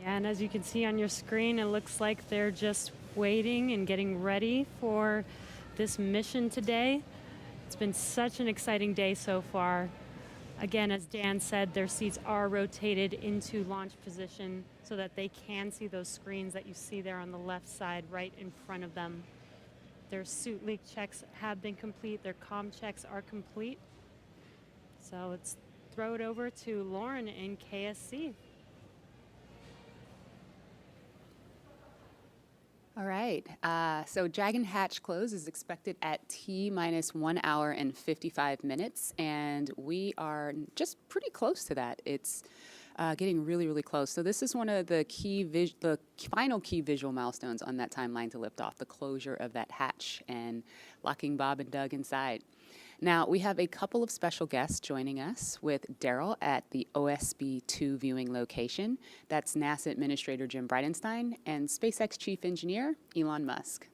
Yeah, and as you can see on your screen, it looks like they're just waiting and getting ready for this mission today. It's been such an exciting day so far. Again, as Dan said, their seats are rotated into launch position so that they can see those screens that you see there on the left side right in front of them. Their suit leak checks have been complete. Their comm checks are complete. So let's throw it over to Lauren in KSC. All right, so Dragon hatch close is expected at T-minus 1 hour and 55 minutes, and we are just pretty close to that. It's getting really, really close. So this is one of the the final key visual milestones on that timeline to lift off, the closure of that hatch and locking Bob and Doug inside. Now, we have a couple of special guests joining us with Daryl at the OSB-2 viewing location. That's NASA Administrator Jim Bridenstine and SpaceX Chief Engineer Elon Musk.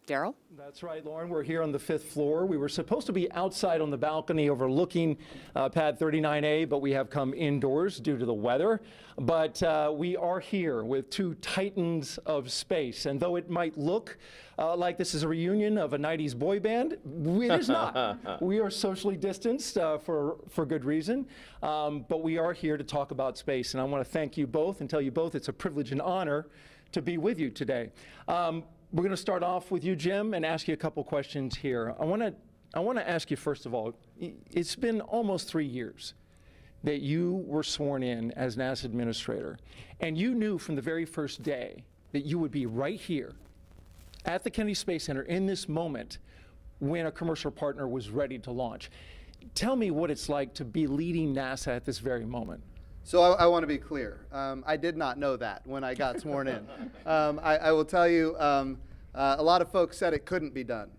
Daryl? That's right, Lauren. We're here on the 5th floor. We were supposed to be outside on the balcony overlooking pad 39A, but we have come indoors due to the weather. But we are here with two titans of space. And though it might look like this is a reunion of a 90s boy band, it is not. We are socially distanced for good reason. But we are here to talk about space. And I want to thank you both and tell you both it's a privilege and honor to be with you today. We're going to start off with you, Jim, and ask you a couple questions here. I want to ask you, first of all, it's been almost 3 years that you were sworn in as NASA Administrator, and you knew from the very first day that you would be right here at the Kennedy Space Center in this moment when a commercial partner was ready to launch. Tell me what it's like to be leading NASA at this very moment. So I want to be clear. I did not know that when I got sworn in. I will tell you, a lot of folks said it couldn't be done.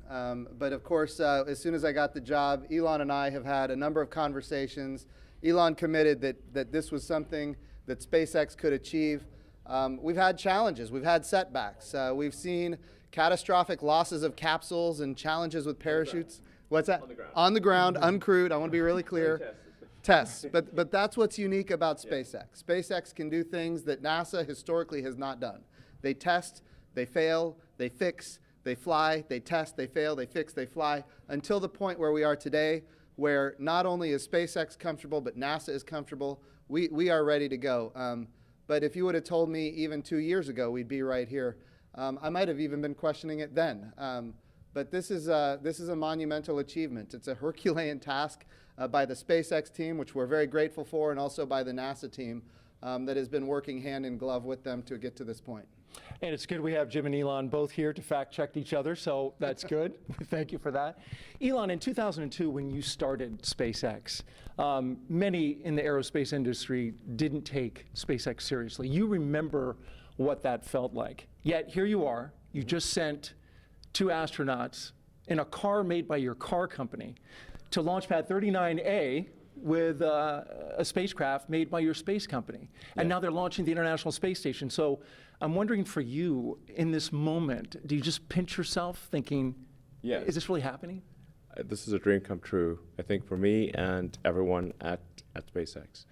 But of course, as soon as I got the job, Elon and I have had a number of conversations. Elon committed that this was something that SpaceX could achieve. We've had challenges. We've had setbacks. We've seen catastrophic losses of capsules and challenges with parachutes. What's that? On the ground. On the ground, uncrewed. I want to be really clear. Tests. But that's what's unique about SpaceX. SpaceX can do things that NASA historically has not done. They test, they fail, they fix, they fly, they test, they fail, they fix, they fly, until the point where we are today, where not only is SpaceX comfortable, but NASA is comfortable. We are ready to go. But if you would have told me even 2 years ago we'd be right here, I might have even been questioning it then. But this is a monumental achievement. It's a Herculean task by the SpaceX team, which we're very grateful for, and also by the NASA team that has been working hand in glove with them to get to this point. And it's good we have Jim and Elon both here to fact check each other, so that's good. Thank you for that. Elon, in 2002, when you started SpaceX, many in the aerospace industry didn't take SpaceX seriously. You remember what that felt like. Yet here you are, you just sent 2 astronauts in a car made by your car company to launch pad 39A, with a spacecraft made by your space company. And now they're launching the International Space Station. So I'm wondering for you, in this moment, do you just pinch yourself thinking, is this really happening? This is a dream come true, I think, for me and everyone at SpaceX.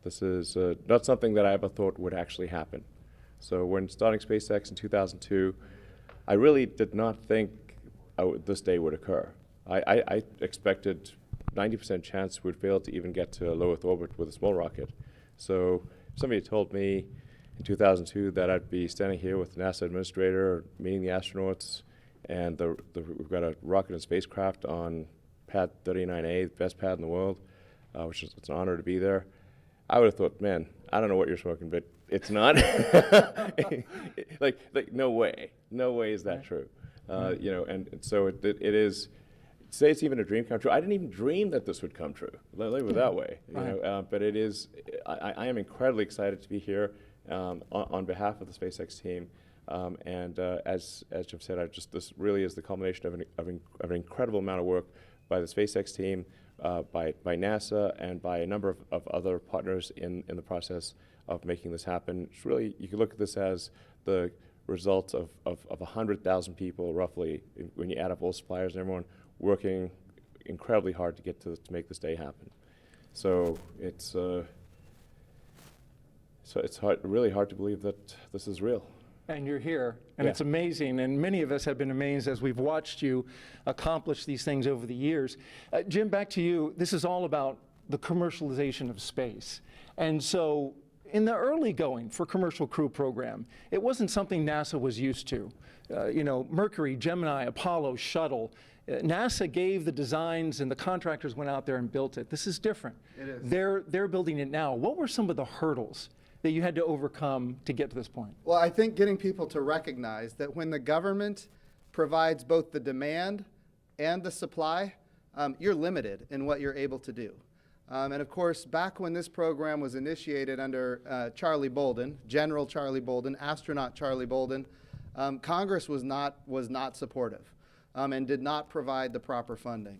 This is not something that I ever thought would actually happen. So when starting SpaceX in 2002, I really did not think this day would occur. I expected 90% chance we'd fail to even get to low Earth orbit with a small rocket. So if somebody told me in 2002 that I'd be standing here with the NASA administrator, meeting the astronauts, and we've got a rocket and spacecraft on pad 39A, the best pad in the world, which is it's an honor to be there. I would have thought, man, I don't know what you're smoking, but it's not. like no way is that true. You know, and so it is. Say it's even a dream come true. I didn't even dream that this would come true. Let it that way, you know. But it is. I am incredibly excited to be here on behalf of the SpaceX team. And as Jim said, this really is the culmination of an incredible amount of work by the SpaceX team, by NASA, and by a number of other partners in the process of making this happen. It's really, you can look at this as the result of 100,000 people, roughly, when you add up all suppliers and everyone, working incredibly hard to make this day happen. So it's really hard to believe that this is real. And you're here, and it's amazing, and many of us have been amazed as we've watched you accomplish these things over the years. Jim, back to you. This is all about the commercialization of space. And so in the early going for Commercial Crew Program, it wasn't something NASA was used to. You know, Mercury, Gemini, Apollo, Shuttle, NASA gave the designs and the contractors went out there and built it. This is different. It is. They're building it now. What were some of the hurdles that you had to overcome to get to this point? Well, I think getting people to recognize that when the government provides both the demand and the supply, you're limited in what you're able to do. And of course, back when this program was initiated under Charlie Bolden, General Charlie Bolden, astronaut Charlie Bolden, Congress was not supportive and did not provide the proper funding.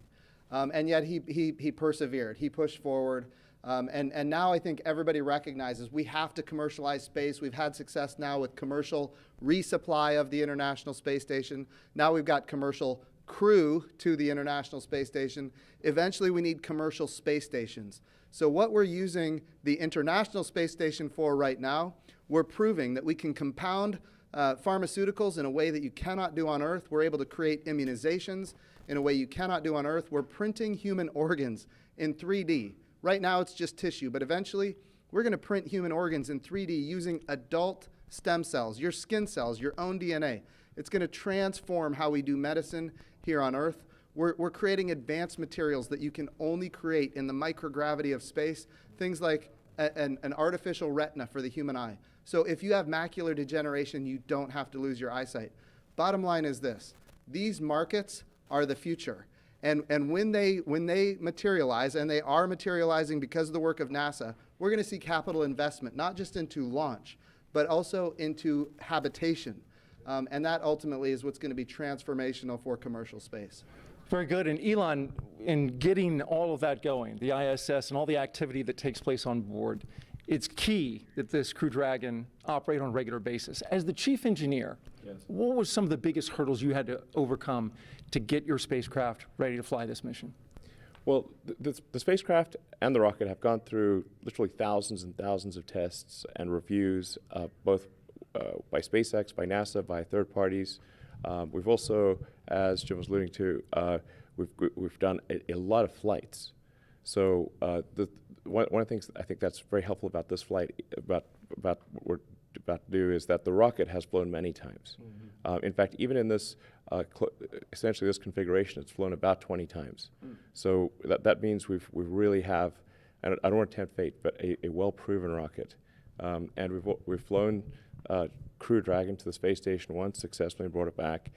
And yet he persevered, he pushed forward. And now I think everybody recognizes we have to commercialize space. We've had success now with commercial resupply of the International Space Station. Now we've got commercial crew to the International Space Station. Eventually we need commercial space stations. So what we're using the International Space Station for right now, we're proving that we can compound pharmaceuticals in a way that you cannot do on Earth. We're able to create immunizations in a way you cannot do on Earth. We're printing human organs in 3D. Right now it's just tissue, but eventually we're going to print human organs in 3D using adult stem cells, your skin cells, your own DNA. It's going to transform how we do medicine here on Earth. We're creating advanced materials that you can only create in the microgravity of space, things like an artificial retina for the human eye. So if you have macular degeneration, you don't have to lose your eyesight. Bottom line is this: these markets are the future. And when they materialize, and they are materializing because of the work of NASA, we're going to see capital investment, not just into launch, but also into habitation. And that ultimately is what's going to be transformational for commercial space. Very good. And Elon, in getting all of that going, the ISS and all the activity that takes place on board, it's key that this Crew Dragon operate on a regular basis. As the chief engineer, what were some of the biggest hurdles you had to overcome to get your spacecraft ready to fly this mission? Well, the spacecraft and the rocket have gone through literally thousands and thousands of tests and reviews, both by SpaceX, by NASA, by third parties. We've also, as Jim was alluding to, we've done a lot of flights. So one of the things I think that's very helpful about this flight, about what we're about to do, is that the rocket has flown many times. In fact, even in this, essentially this configuration, it's flown about 20 times. So that means we really have, I don't want to tempt fate, but a well-proven rocket. And we've flown Crew Dragon to the space station once successfully and brought it back.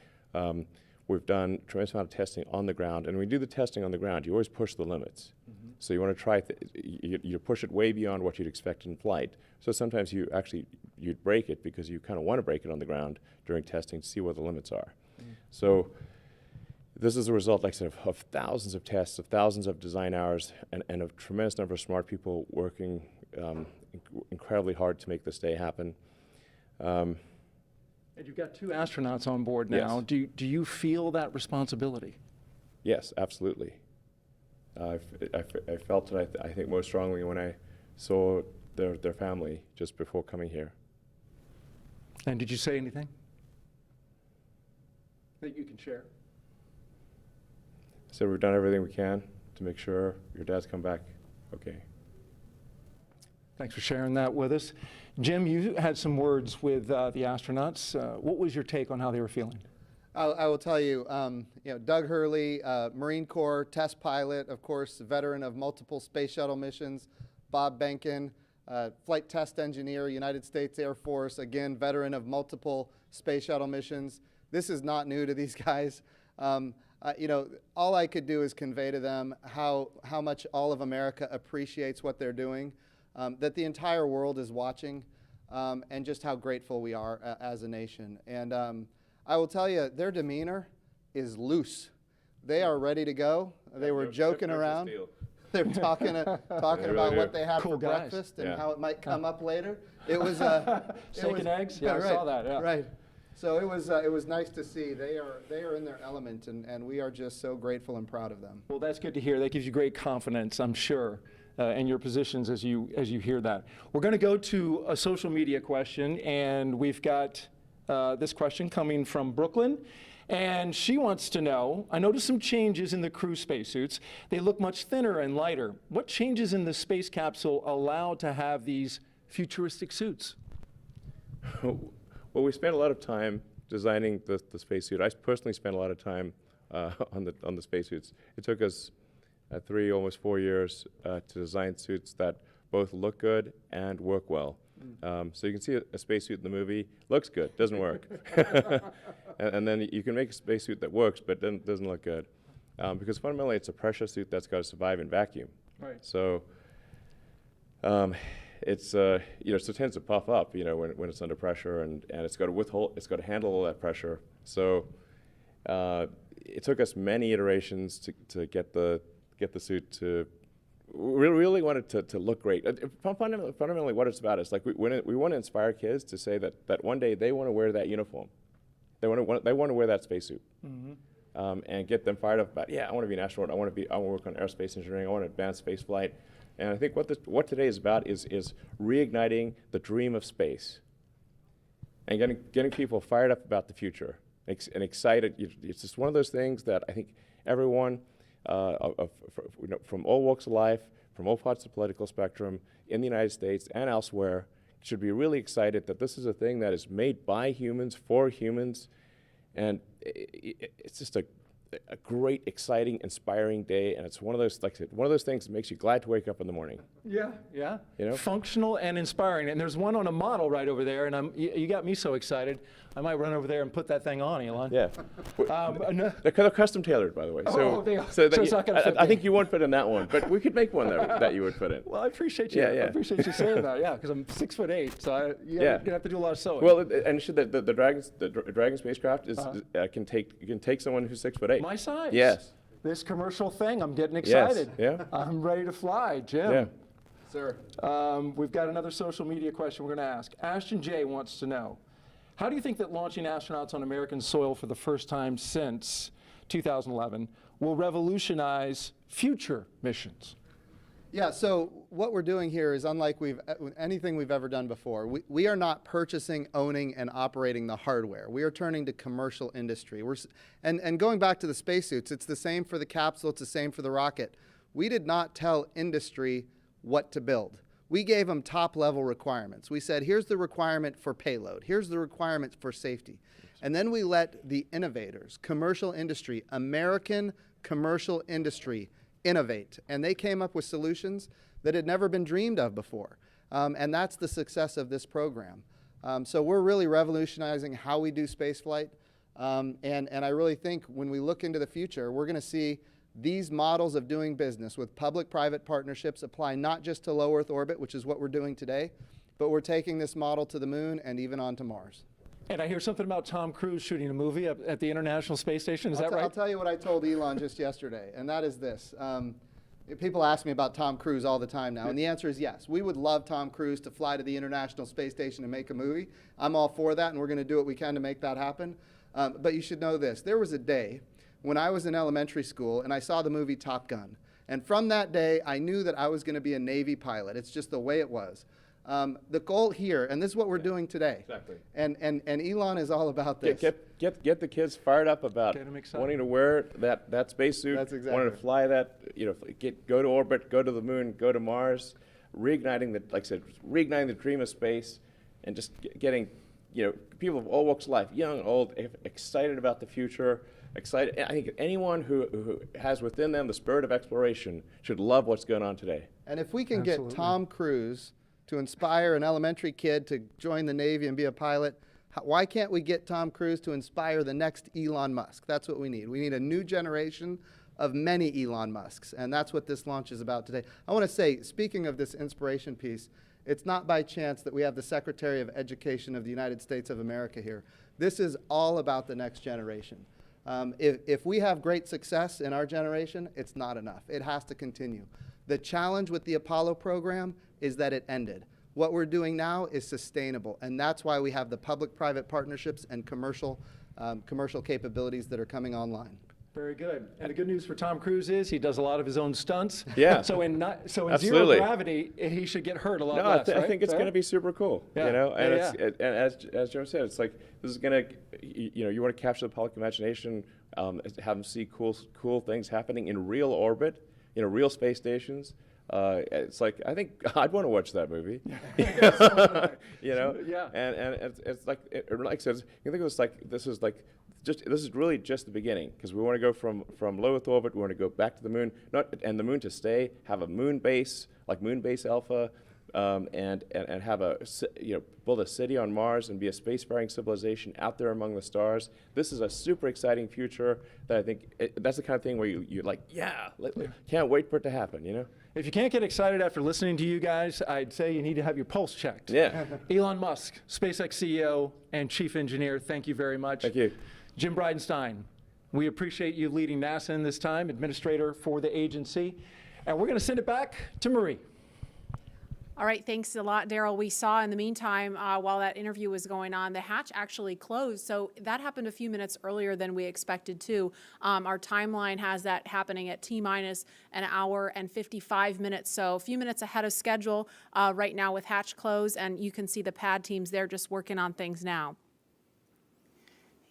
We've done a tremendous amount of testing on the ground, and when we do the testing on the ground, you always push the limits. So you want to try, you push it way beyond what you'd expect in flight. So sometimes you'd break it because you kind of want to break it on the ground during testing to see what the limits are. So This is a result, like I said, of thousands of tests, of thousands of design hours, and a tremendous number of smart people working incredibly hard to make this day happen. And you've got 2 astronauts on board now. Yes. Do you feel that responsibility? Yes, absolutely. I felt it, I think, most strongly when I saw their family just before coming here. And did you say anything that you can share? So we've done everything we can to make sure your dad's come back okay. Thanks for sharing that with us. Jim, you had some words with the astronauts. What was your take on how they were feeling? I will tell you, Doug Hurley, Marine Corps test pilot, of course, veteran of multiple space shuttle missions. Bob Benkin, flight test engineer, United States Air Force, again, veteran of multiple space shuttle missions. This is not new to these guys. All I could do is convey to them how much all of America appreciates what they're doing, that the entire world is watching, and just how grateful we are as a nation. And I will tell you, their demeanor is loose. They are ready to go. They were joking around. They were talking about what they had for breakfast and how it might come up later. It was steak and eggs. Yeah, I saw that. Yeah. Right. So it was nice to see. They are in their element, and we are just so grateful and proud of them. Well, that's good to hear. That gives you great confidence, I'm sure, in your positions as you hear that. We're going to go to a social media question, and we've got this question coming from Brooklyn. And she wants to know, I noticed some changes in the crew spacesuits. They look much thinner and lighter. What changes in the space capsule allow to have these futuristic suits? Well, we spent a lot of time designing the spacesuit. I personally spent a lot of time on the spacesuits. It took us 3, almost 4 years to design suits that both look good and work well. So you can see a spacesuit in the movie, looks good, doesn't work. and then you can make a spacesuit that works but doesn't look good. Because fundamentally it's a pressure suit that's got to survive in vacuum. Right. So it's so it tends to puff up, when it's under pressure, and it's got to withhold, it's got to handle all that pressure. So it took us many iterations to get the suit to. We really wanted to look great. Fundamentally, what it's about is like we want to inspire kids to say that one day they want to wear that uniform, they want to wear that spacesuit, and get them fired up about, I want to be an astronaut. I want to work on aerospace engineering. I want to advance space flight. And I think what today is about is reigniting the dream of space, and getting people fired up about the future and excited. It's just one of those things that I think everyone. From all walks of life, from all parts of the political spectrum, in the United States and elsewhere, should be really excited that this is a thing that is made by humans, for humans, and it's just a great, exciting, inspiring day, and it's one of those things that makes you glad to wake up in the morning. Yeah. Functional and inspiring. And there's one on a model right over there, and you got me so excited. I might run over there and put that thing on, Elon. Yeah. They're custom tailored, by the way. I think you won't fit in that one, but we could make one that you would fit in. Well, I appreciate you. I appreciate you saying that. Yeah, because I'm 6'8", so you're gonna have to do a lot of sewing. Well, and the Dragon spacecraft can take someone who's 6'8". My size. Yes. This commercial thing, I'm getting excited. Yes. Yeah. I'm ready to fly, Jim. Yeah. Sir. We've got another social media question we're going to ask. Ashton J wants to know, how do you think that launching astronauts on American soil for the first time since 2011 will revolutionize future missions? Yeah, so what we're doing here is unlike anything we've ever done before. We are not purchasing, owning, and operating the hardware. We are turning to commercial industry. And going back to the spacesuits, it's the same for the capsule, it's the same for the rocket. We did not tell industry what to build. We gave them top-level requirements. We said, here's the requirement for payload. Here's the requirement for safety. And then we let the innovators, commercial industry, American commercial industry, innovate. And they came up with solutions that had never been dreamed of before. And that's the success of this program. So we're really revolutionizing how we do spaceflight. And I really think when we look into the future, we're going to see these models of doing business with public-private partnerships apply not just to low Earth orbit, which is what we're doing today, but we're taking this model to the moon and even onto Mars. And I hear something about Tom Cruise shooting a movie at the International Space Station. Is that right? I'll tell you what I told Elon just yesterday, and that is this. People ask me about Tom Cruise all the time now, and the answer is yes. We would love Tom Cruise to fly to the International Space Station and make a movie. I'm all for that, and we're going to do what we can to make that happen. But you should know this. There was a day when I was in elementary school, and I saw the movie Top Gun. And from that day, I knew that I was going to be a Navy pilot. It's just the way it was. The goal here, and this is what we're doing today. Exactly. And Elon is all about this. Get the kids fired up about wanting to wear that spacesuit. That's exactly wanting to fly that, go to orbit, go to the moon, go to Mars, reigniting the dream of space, and just getting, people of all walks of life, young, old, excited about the future. Excited. I think anyone who has within them the spirit of exploration should love what's going on today. And if we can get Tom Cruise to inspire an elementary kid to join the Navy and be a pilot, why can't we get Tom Cruise to inspire the next Elon Musk? That's what we need. We need a new generation of many Elon Musks, and that's what this launch is about today. I want to say, speaking of this inspiration piece, it's not by chance that we have the Secretary of Education of the United States of America here. This is all about the next generation. If we have great success in our generation, it's not enough. It has to continue. The challenge with the Apollo program is that it ended. What we're doing now is sustainable, and that's why we have the public-private partnerships and commercial capabilities that are coming online. Very good. And the good news for Tom Cruise is he does a lot of his own stunts. Yeah. So in zero gravity, he should get hurt a lot less. I think it's going to be super cool. Yeah. And as Joe said, it's like this is going to, you want to capture the public imagination, have them see cool things happening in real orbit, real space stations. It's like, I think I'd want to watch that movie. Yeah. And it's like I said, you think this is really just the beginning, because we want to go from low Earth orbit, we want to go back to the moon, and the moon to stay, have a moon base like Moon Base Alpha, and have build a city on Mars and be a spacefaring civilization out there among the stars. This is a super exciting future that I think that's the kind of thing where you're like, can't wait for it to happen, If you can't get excited after listening to you guys, I'd say you need to have your pulse checked. Yeah. Elon Musk, SpaceX CEO and Chief Engineer, thank you very much. Thank you. Jim Bridenstine, we appreciate you leading NASA in this time, Administrator for the agency. And we're going to send it back to Marie. All right, thanks a lot, Daryl. We saw in the meantime, while that interview was going on, the hatch actually closed. So that happened a few minutes earlier than we expected to. Our timeline has that happening at T-minus an hour and 55 minutes. So a few minutes ahead of schedule right now with hatch closed. And you can see the pad teams there just working on things now.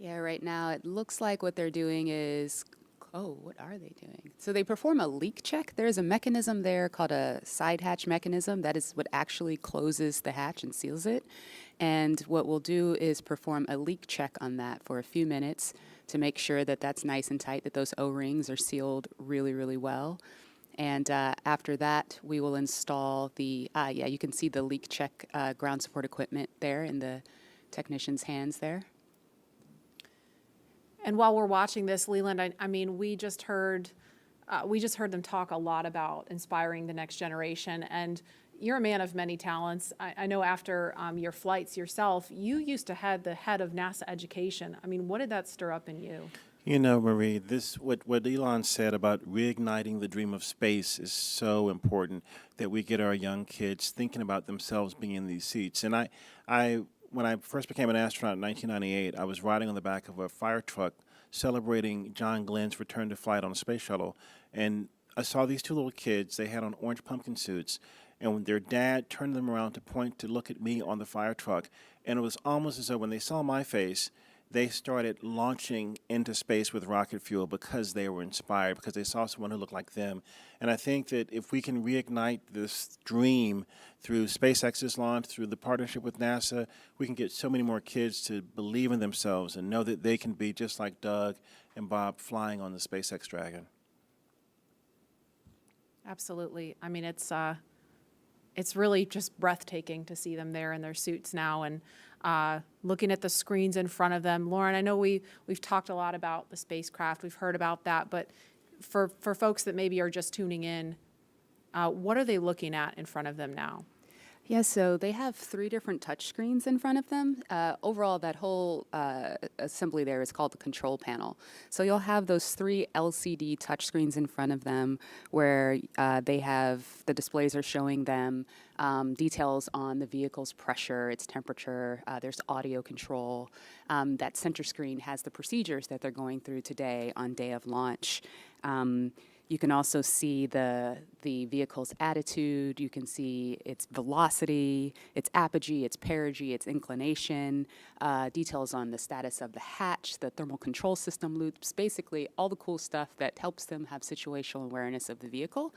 Yeah, right now it looks like what they're doing is, what are they doing? So they perform a leak check. There's a mechanism there called a side hatch mechanism. That is what actually closes the hatch and seals it. And what we'll do is perform a leak check on that for a few minutes to make sure that that's nice and tight, that those O-rings are sealed really, really well. And after that, we will install the, you can see the leak check ground support equipment there in the technician's hands there. And while we're watching this, Leland, I mean, we just heard them talk a lot about inspiring the next generation. And you're a man of many talents. I know after your flights yourself, you used to head the head of NASA education. I mean, what did that stir up in you? Marie, what Elon said about reigniting the dream of space is so important, that we get our young kids thinking about themselves being in these seats. And when I first became an astronaut in 1998, I was riding on the back of a fire truck celebrating John Glenn's return to flight on a space shuttle. And I saw these two little kids. They had on orange pumpkin suits. And when their dad turned them around to look at me on the fire truck, and it was almost as though when they saw my face, they started launching into space with rocket fuel because they were inspired, because they saw someone who looked like them. And I think that if we can reignite this dream through SpaceX's launch, through the partnership with NASA, we can get so many more kids to believe in themselves and know that they can be just like Doug and Bob flying on the SpaceX Dragon. Absolutely. I mean, it's really just breathtaking to see them there in their suits now and looking at the screens in front of them. Lauren, I know we've talked a lot about the spacecraft. We've heard about that. But for folks that maybe are just tuning in, what are they looking at in front of them now? Yeah, so they have 3 different touch screens in front of them. Overall, that whole assembly there is called the control panel. So you'll have those 3 LCD touch screens in front of them where they have, the displays are showing them details on the vehicle's pressure, its temperature, there's audio control. That center screen has the procedures that they're going through today on day of launch. You can also see the vehicle's attitude. You can see its velocity, its apogee, its perigee, its inclination, details on the status of the hatch, the thermal control system loops, basically all the cool stuff that helps them have situational awareness of the vehicle.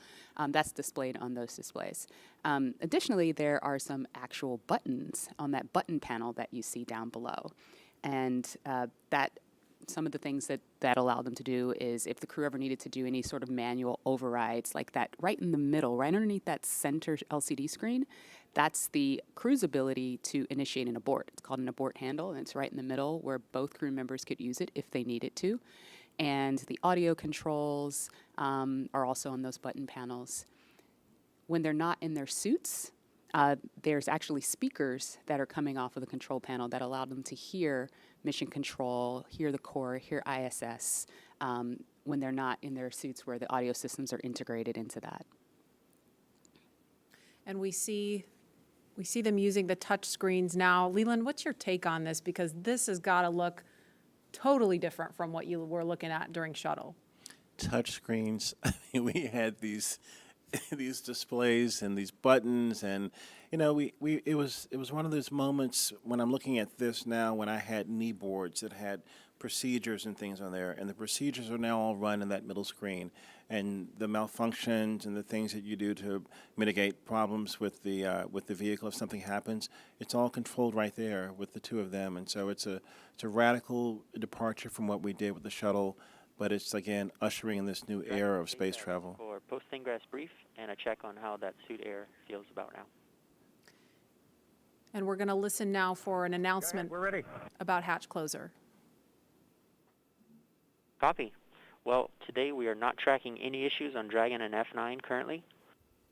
That's displayed on those displays. Additionally, there are some actual buttons on that button panel that you see down below. And some of the things that allow them to do is if the crew ever needed to do any sort of manual overrides like that right in the middle, right underneath that center LCD screen, that's the crew's ability to initiate an abort. It's called an abort handle, and it's right in the middle where both crew members could use it if they needed to. And the audio controls are also on those button panels. When they're not in their suits, there's actually speakers that are coming off of the control panel that allow them to hear mission control, hear the core, hear ISS, when they're not in their suits where the audio systems are integrated into that. And we see them using the touch screens now. Leland, what's your take on this? Because this has got to look totally different from what you were looking at during shuttle. Touch screens. I mean, we had these displays and these buttons, and you know, it was one of those moments when I'm looking at this now when I had knee boards that had procedures and things on there, and the procedures are now all run in that middle screen, and the malfunctions and the things that you do to mitigate problems with the vehicle if something happens, it's all controlled right there with the 2 of them. And so it's a radical departure from what we did with the shuttle, but it's again ushering in this new era of space travel. For post-ingress brief and a check on how that suit air feels about now. And we're going to listen now for an announcement about hatch closer. Copy. Well, today we are not tracking any issues on Dragon and F9 currently.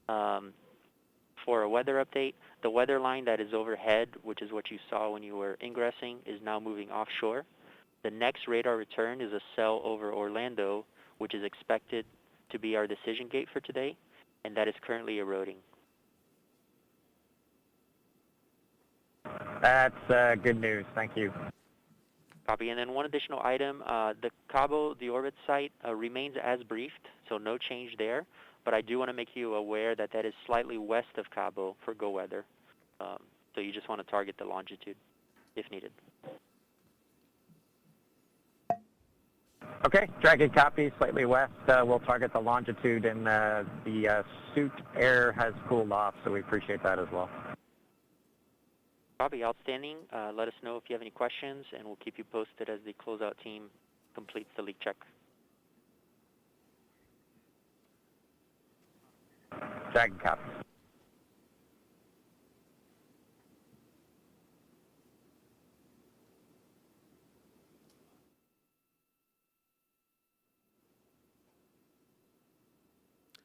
For a weather update, the weather line that is overhead, which is what you saw when you were ingressing, is now moving offshore. The next radar return is a cell over Orlando, which is expected to be our decision gate for today, and that is currently eroding. That's good news. Thank you. Copy. And then one additional item, the Cabo, the orbit site, remains as briefed, so no change there. But I do want to make you aware that that is slightly west of Cabo for go weather. So you just want to target the longitude if needed. Okay, Dragon copy, slightly west. We'll target the longitude, and the suit air has cooled off, so we appreciate that as well. Copy, outstanding. Let us know if you have any questions, and we'll keep you posted as the closeout team completes the leak check. Dragon copy.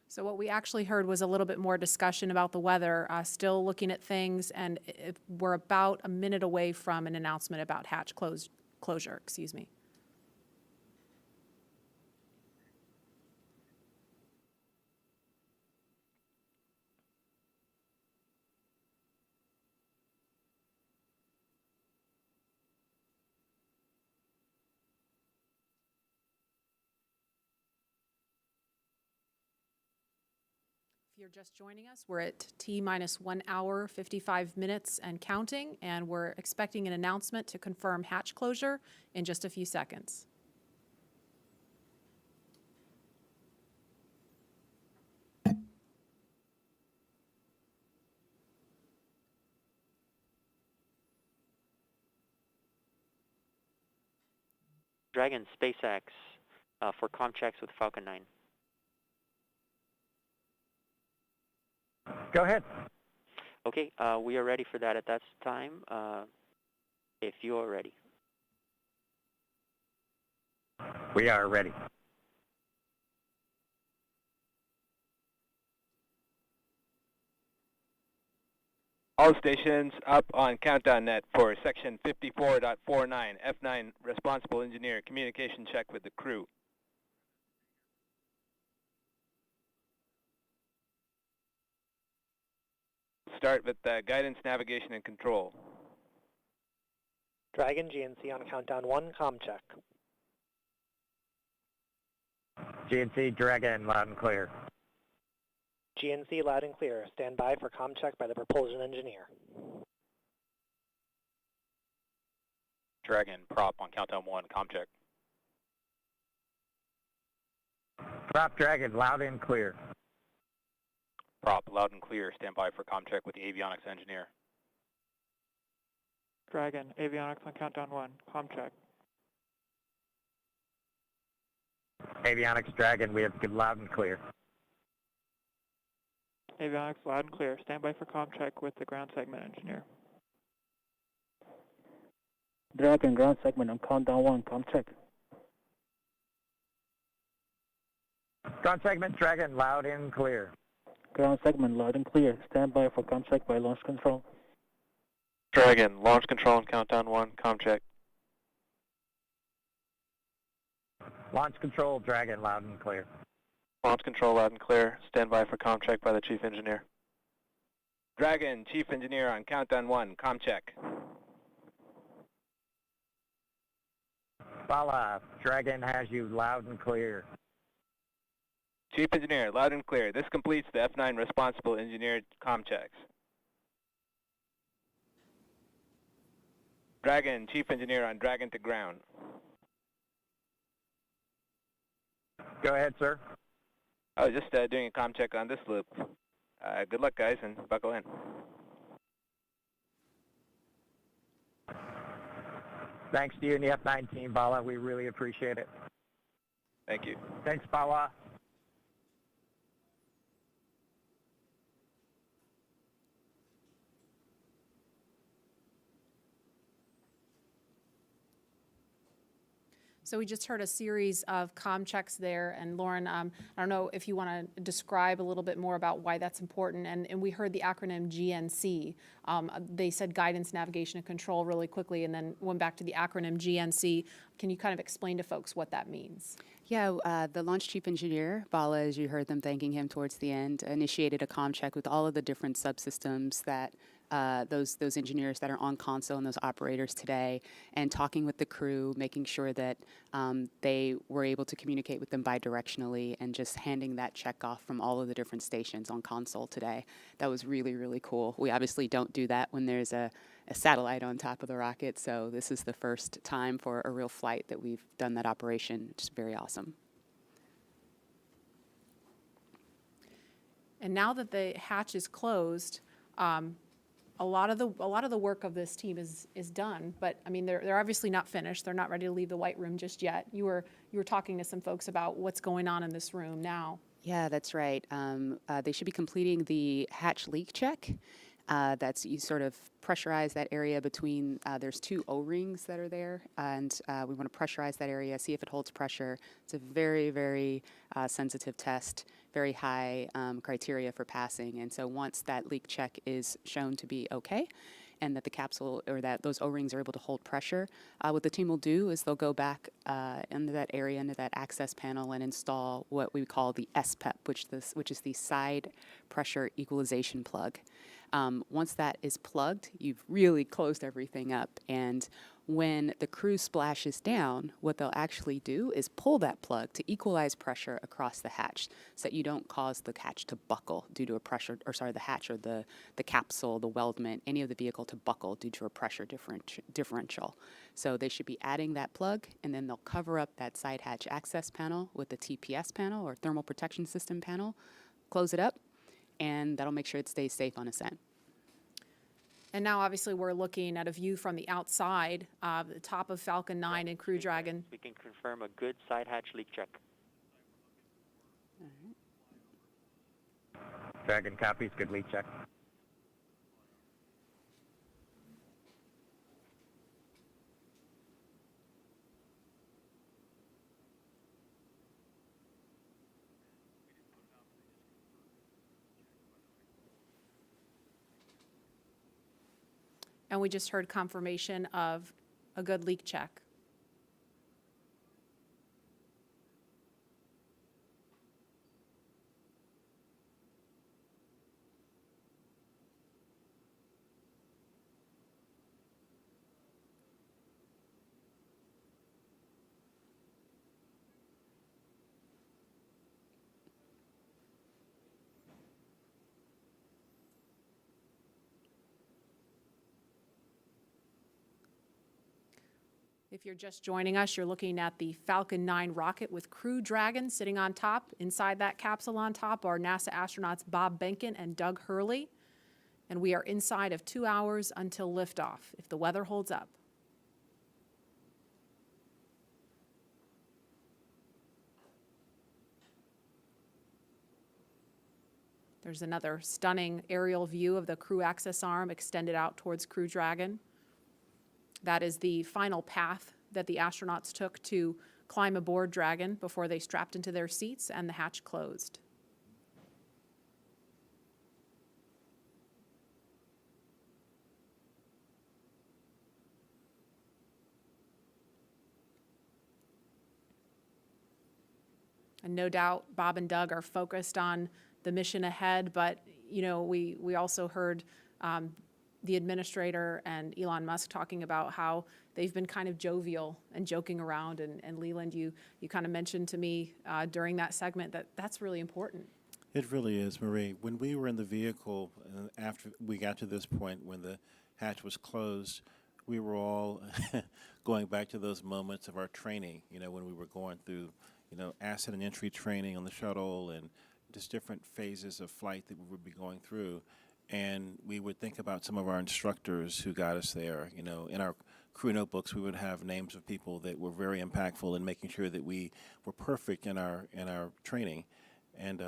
So what we actually heard was a little bit more discussion about the weather, still looking at things, and we're about a minute away from an announcement about hatch closure. Excuse me. If you're just joining us, we're at T-minus 1 hour, 55 minutes and counting, and we're expecting an announcement to confirm hatch closure in just a few seconds. Dragon, SpaceX, for comm checks with Falcon 9. Go ahead. Okay, we are ready for that at that time, if you are ready. We are ready. All stations up on countdown net for section 54.49. F9 responsible engineer communication check with the crew. Start with guidance, navigation, and control. Dragon GNC on countdown 1, comm check. GNC Dragon, loud and clear. GNC loud and clear. Stand by for comm check by the propulsion engineer. Dragon, prop on countdown 1, comm check. Prop Dragon, loud and clear. Prop, loud and clear. Stand by for comm check with the avionics engineer. Dragon, avionics on countdown 1, comm check. Avionics Dragon, we have good loud and clear. Avionics loud and clear. Stand by for comm check with the ground segment engineer. Dragon, ground segment on countdown 1, comm check. Ground segment Dragon, loud and clear. Ground segment loud and clear. Stand by for comm check by launch control. Dragon, launch control on countdown 1, comm check. Launch control Dragon, loud and clear. Launch control loud and clear. Stand by for comm check by the chief engineer. Dragon, chief engineer on countdown 1, comm check. Bala, Dragon has you loud and clear. Chief engineer, loud and clear. This completes the F9 responsible engineer comm checks. Dragon, chief engineer on Dragon to ground. Go ahead, sir. I was just doing a comm check on this loop. Good luck, guys, and buckle in. Thanks to you and the F9 team, Bala. We really appreciate it. Thank you. Thanks, Bala. So we just heard a series of comm checks there, and Lauren, I don't know if you want to describe a little bit more about why that's important, and we heard the acronym GNC. They said guidance, navigation, and control really quickly, and then went back to the acronym GNC. Can you kind of explain to folks what that means? Yeah, the launch chief engineer, Bala, as you heard them thanking him towards the end, initiated a comm check with all of the different subsystems that those engineers that are on console and those operators today, and talking with the crew, making sure that they were able to communicate with them bidirectionally, and just handing that check off from all of the different stations on console today. That was really, really cool. We obviously don't do that when there's a satellite on top of the rocket, so this is the first time for a real flight that we've done that operation. Just very awesome. And now that the hatch is closed, a lot of the work of this team is done, but I mean they're obviously not finished. They're not ready to leave the white room just yet. You were talking to some folks about what's going on in this room now. Yeah, that's right. They should be completing the hatch leak check. That's you sort of pressurize that area between, there's two O-rings that are there, and we want to pressurize that area, see if it holds pressure. It's a very, very sensitive test, very high criteria for passing. And so once that leak check is shown to be okay, and that the capsule or that those O-rings are able to hold pressure, what the team will do is they'll go back into that area, into that access panel, and install what we call the SPEP, which is the side pressure equalization plug. Once that is plugged, you've really closed everything up, and when the crew splashes down, what they'll actually do is pull that plug to equalize pressure across the hatch so that you don't cause the hatch to buckle due to a pressure, or sorry, the hatch or the capsule, the weldment, any of the vehicle to buckle due to a pressure differential. So they should be adding that plug, and then they'll cover up that side hatch access panel with the TPS panel or thermal protection system panel, close it up, and that'll make sure it stays safe on ascent. And now, obviously, we're looking at a view from the outside, the top of Falcon 9 and Crew Dragon. We can confirm a good side hatch leak check. Dragon copies, good leak check. And we just heard confirmation of a good leak check. If you're just joining us, you're looking at the Falcon 9 rocket with Crew Dragon sitting on top. Inside that capsule on top are NASA astronauts Bob Behnken and Doug Hurley. And we are inside of 2 hours until liftoff, if the weather holds up. There's another stunning aerial view of the crew access arm extended out towards Crew Dragon. That is the final path that the astronauts took to climb aboard Dragon before they strapped into their seats and the hatch closed. And no doubt Bob and Doug are focused on the mission ahead, but you know, we also heard the administrator and Elon Musk talking about how they've been kind of jovial and joking around. And Leland, you kind of mentioned to me during that segment that that's really important. It really is, Marie. When we were in the vehicle, after we got to this point when the hatch was closed, we were all going back to those moments of our training, you know, when we were going through, you know, ascent and entry training on the shuttle and just different phases of flight that we would be going through. And we would think about some of our instructors who got us there. You know, in our crew notebooks, we would have names of people that were very impactful in making sure that we were perfect in our training. And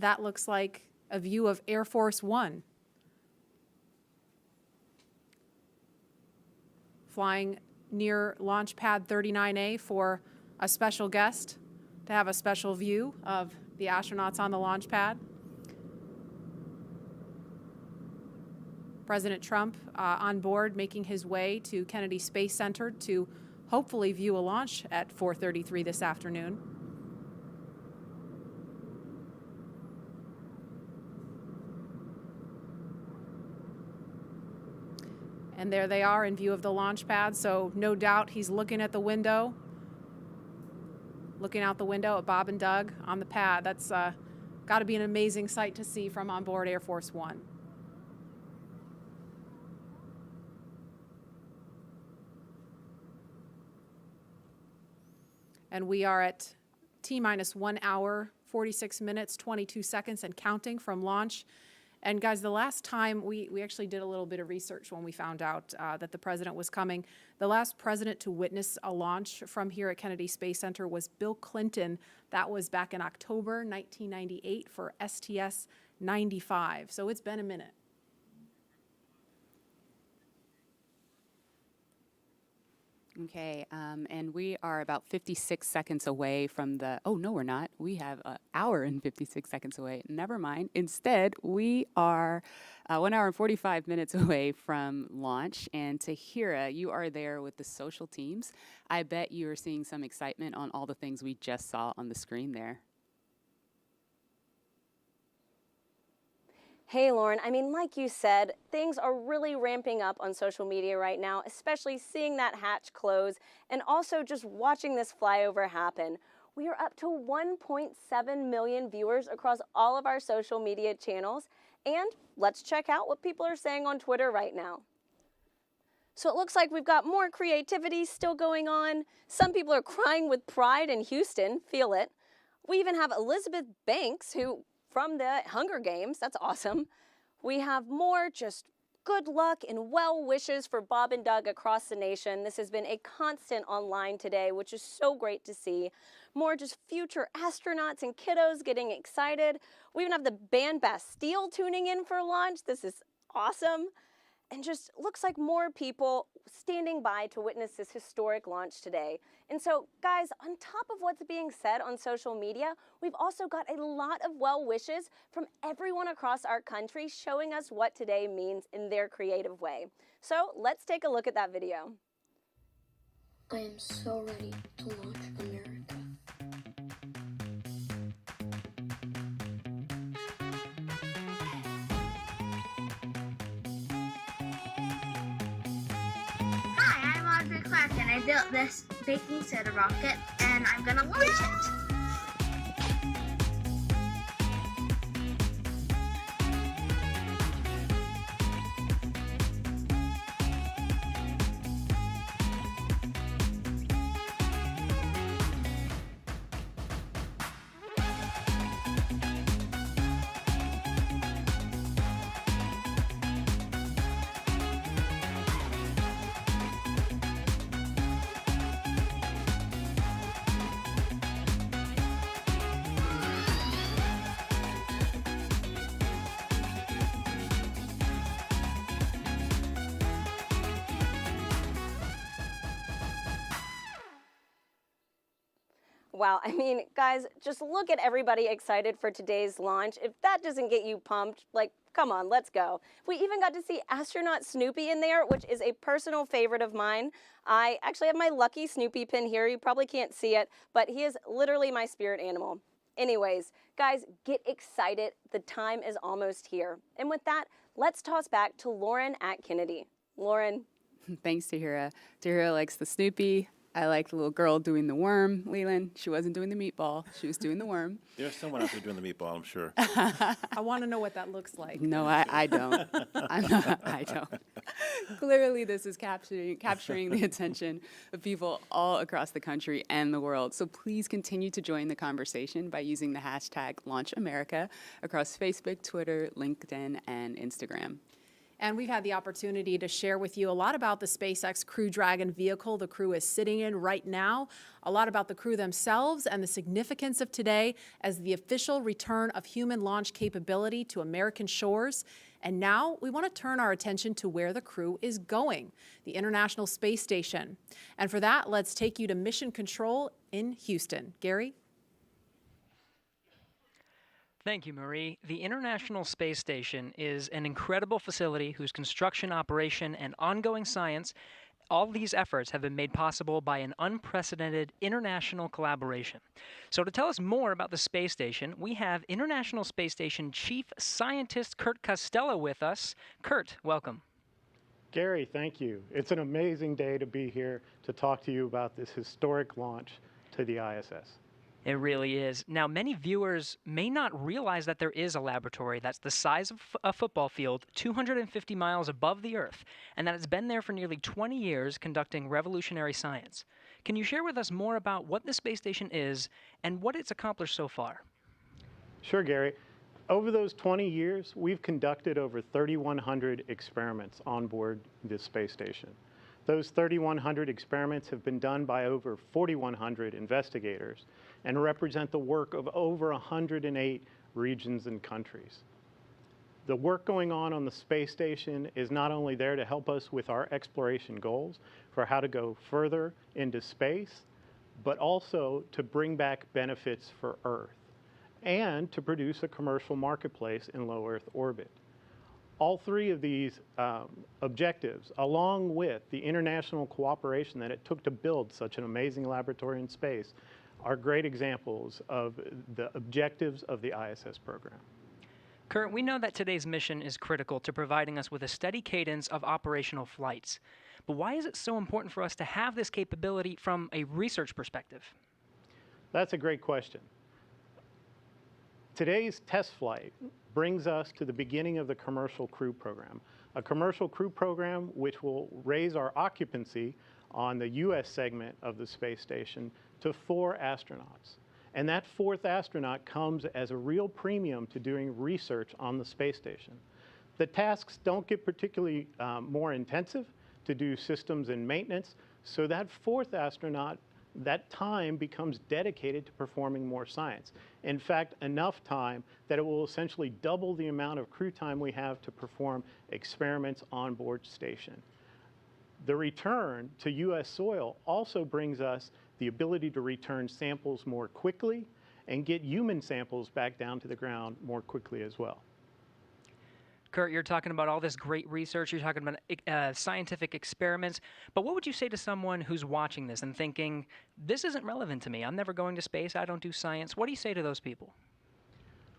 that looks like a view of Air Force One, flying near Launch Pad 39A for a special guest to have a special view of the astronauts on the launch pad. President Trump on board, making his way to Kennedy Space Center to hopefully view a launch at 4:33 this afternoon. And there they are in view of the launch pad, so no doubt he's looking at the window, looking out the window at Bob and Doug on the pad. That's got to be an amazing sight to see from on board Air Force One. And we are at T-minus 1 hour, 46 minutes, 22 seconds and counting from launch. And guys, the last time we actually did a little bit of research when we found out that the president was coming. The last president to witness a launch from here at Kennedy Space Center was Bill Clinton. That was back in October 1998 for STS-95. So it's been a minute. Okay, and we are about 56 seconds away from the, oh, no, we're not. We have an hour and 56 seconds away. Never mind. Instead, we are 1 hour and 45 minutes away from launch. And Tahira, you are there with the social teams. I bet you are seeing some excitement on all the things we just saw on the screen there. Hey, Lauren, I mean, like you said, things are really ramping up on social media right now, especially seeing that hatch close and also just watching this flyover happen. We are up to 1.7 million viewers across all of our social media channels. And let's check out what people are saying on Twitter right now. So it looks like we've got more creativity still going on. Some people are crying with pride in Houston, feel it. We even have Elizabeth Banks, who from the Hunger Games, that's awesome. We have more just good luck and well wishes for Bob and Doug across the nation. This has been a constant online today, which is so great to see. More just future astronauts and kiddos getting excited. We even have the band Bastille tuning in for launch. This is awesome. and just looks like more people standing by to witness this historic launch today. And so, guys, on top of what's being said on social media, we've also got a lot of well wishes from everyone across our country showing us what today means in their creative way. So let's take a look at that video. I am so ready to launch America. Hi, I'm Audrey Clark and I built this baking soda rocket and I'm gonna launch it. Wow, I mean, guys, just look at everybody excited for today's launch. If that doesn't get you pumped, like, come on, let's go. We even got to see astronaut Snoopy in there, which is a personal favorite of mine. I actually have my lucky Snoopy pin here. You probably can't see it, but he is literally my spirit animal. Anyways, guys, get excited. The time is almost here. And with that, let's toss back to Lauren at Kennedy. Lauren. Thanks, Tahira. Tahira likes the Snoopy. I like the little girl doing the worm. Leland, she wasn't doing the meatball. She was doing the worm. There's someone out there doing the meatball, I'm sure. I want to know what that looks like. No, I don't. I don't. Clearly, this is capturing the attention of people all across the country and the world. So please continue to join the conversation by using the hashtag #LaunchAmerica across Facebook, Twitter, LinkedIn, and Instagram. And we've had the opportunity to share with you a lot about the SpaceX Crew Dragon vehicle the crew is sitting in right now, a lot about the crew themselves and the significance of today as the official return of human launch capability to American shores. And now we want to turn our attention to where the crew is going, the International Space Station. And for that, let's take you to Mission Control in Houston. Gary? Thank you, Marie. The International Space Station is an incredible facility whose construction, operation, and ongoing science, all these efforts have been made possible by an unprecedented international collaboration. So to tell us more about the space station, we have International Space Station Chief Scientist Kurt Costello with us. Kurt, welcome. Gary, thank you. It's an amazing day to be here to talk to you about this historic launch to the ISS. It really is. Now, many viewers may not realize that there is a laboratory that's the size of a football field, 250 miles above the Earth, and that it's been there for nearly 20 years conducting revolutionary science. Can you share with us more about what the space station is and what it's accomplished so far? Sure, Gary. Over those 20 years, we've conducted over 3,100 experiments on board this space station. Those 3,100 experiments have been done by over 4,100 investigators and represent the work of over 108 regions and countries. The work going on the space station is not only there to help us with our exploration goals for how to go further into space, but also to bring back benefits for Earth and to produce a commercial marketplace in low Earth orbit. All three of these objectives, along with the international cooperation that it took to build such an amazing laboratory in space, are great examples of the objectives of the ISS program. Kurt, we know that today's mission is critical to providing us with a steady cadence of operational flights. But why is it so important for us to have this capability from a research perspective? That's a great question. Today's test flight brings us to the beginning of the commercial crew program, a commercial crew program which will raise our occupancy on the U.S. segment of the space station to 4 astronauts. And that 4th astronaut comes as a real premium to doing research on the space station. The tasks don't get particularly more intensive to do systems and maintenance, so that 4th astronaut that time becomes dedicated to performing more science. In fact, enough time that it will essentially double the amount of crew time we have to perform experiments on board station. The return to U.S. soil also brings us the ability to return samples more quickly and get human samples back down to the ground more quickly as well. Kurt, you're talking about all this great research, you're talking about scientific experiments, but what would you say to someone who's watching this and thinking, this isn't relevant to me, I'm never going to space, I don't do science? What do you say to those people?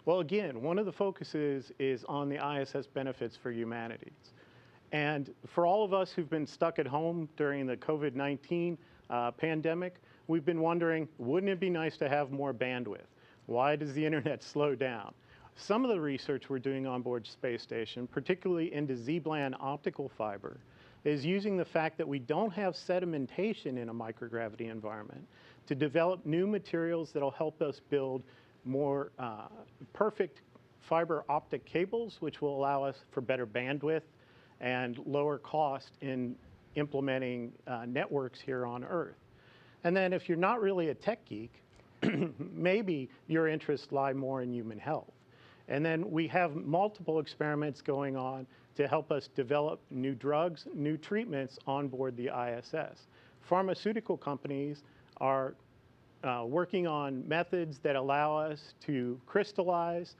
Well, again, one of the focuses is on the ISS benefits for humanities. And for all of us who've been stuck at home during the COVID-19 pandemic, we've been wondering, wouldn't it be nice to have more bandwidth? Why does the internet slow down? Some of the research we're doing on board space station, particularly into Z-band optical fiber, is using the fact that we don't have sedimentation in a microgravity environment to develop new materials that'll help us build more perfect fiber optic cables, which will allow us for better bandwidth and lower cost in implementing networks here on Earth. And then if you're not really a tech geek, maybe your interests lie more in human health. And then we have multiple experiments going on to help us develop new drugs, new treatments on board the ISS. Pharmaceutical companies are working on methods that allow us to crystallize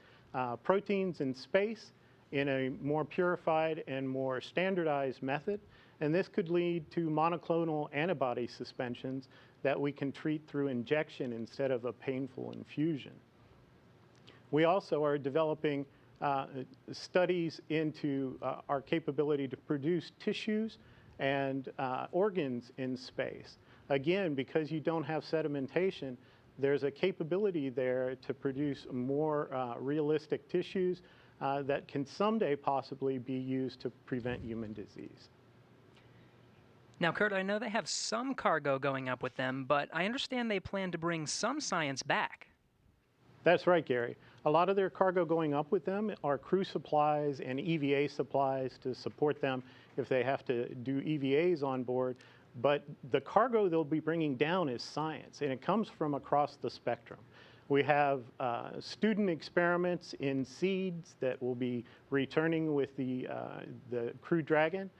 proteins in space in a more purified and more standardized method. And this could lead to monoclonal antibody suspensions that we can treat through injection instead of a painful infusion. We also are developing studies into our capability to produce tissues and organs in space. Again, because you don't have sedimentation, there's a capability there to produce more realistic tissues that can someday possibly be used to prevent human disease. Now, Kurt, I know they have some cargo going up with them, but I understand they plan to bring some science back. That's right, Gary. A lot of their cargo going up with them are crew supplies and EVA supplies to support them if they have to do EVAs on board. But the cargo they'll be bringing down is science, and it comes from across the spectrum. We have student experiments in seeds that will be returning with the Crew Dragon.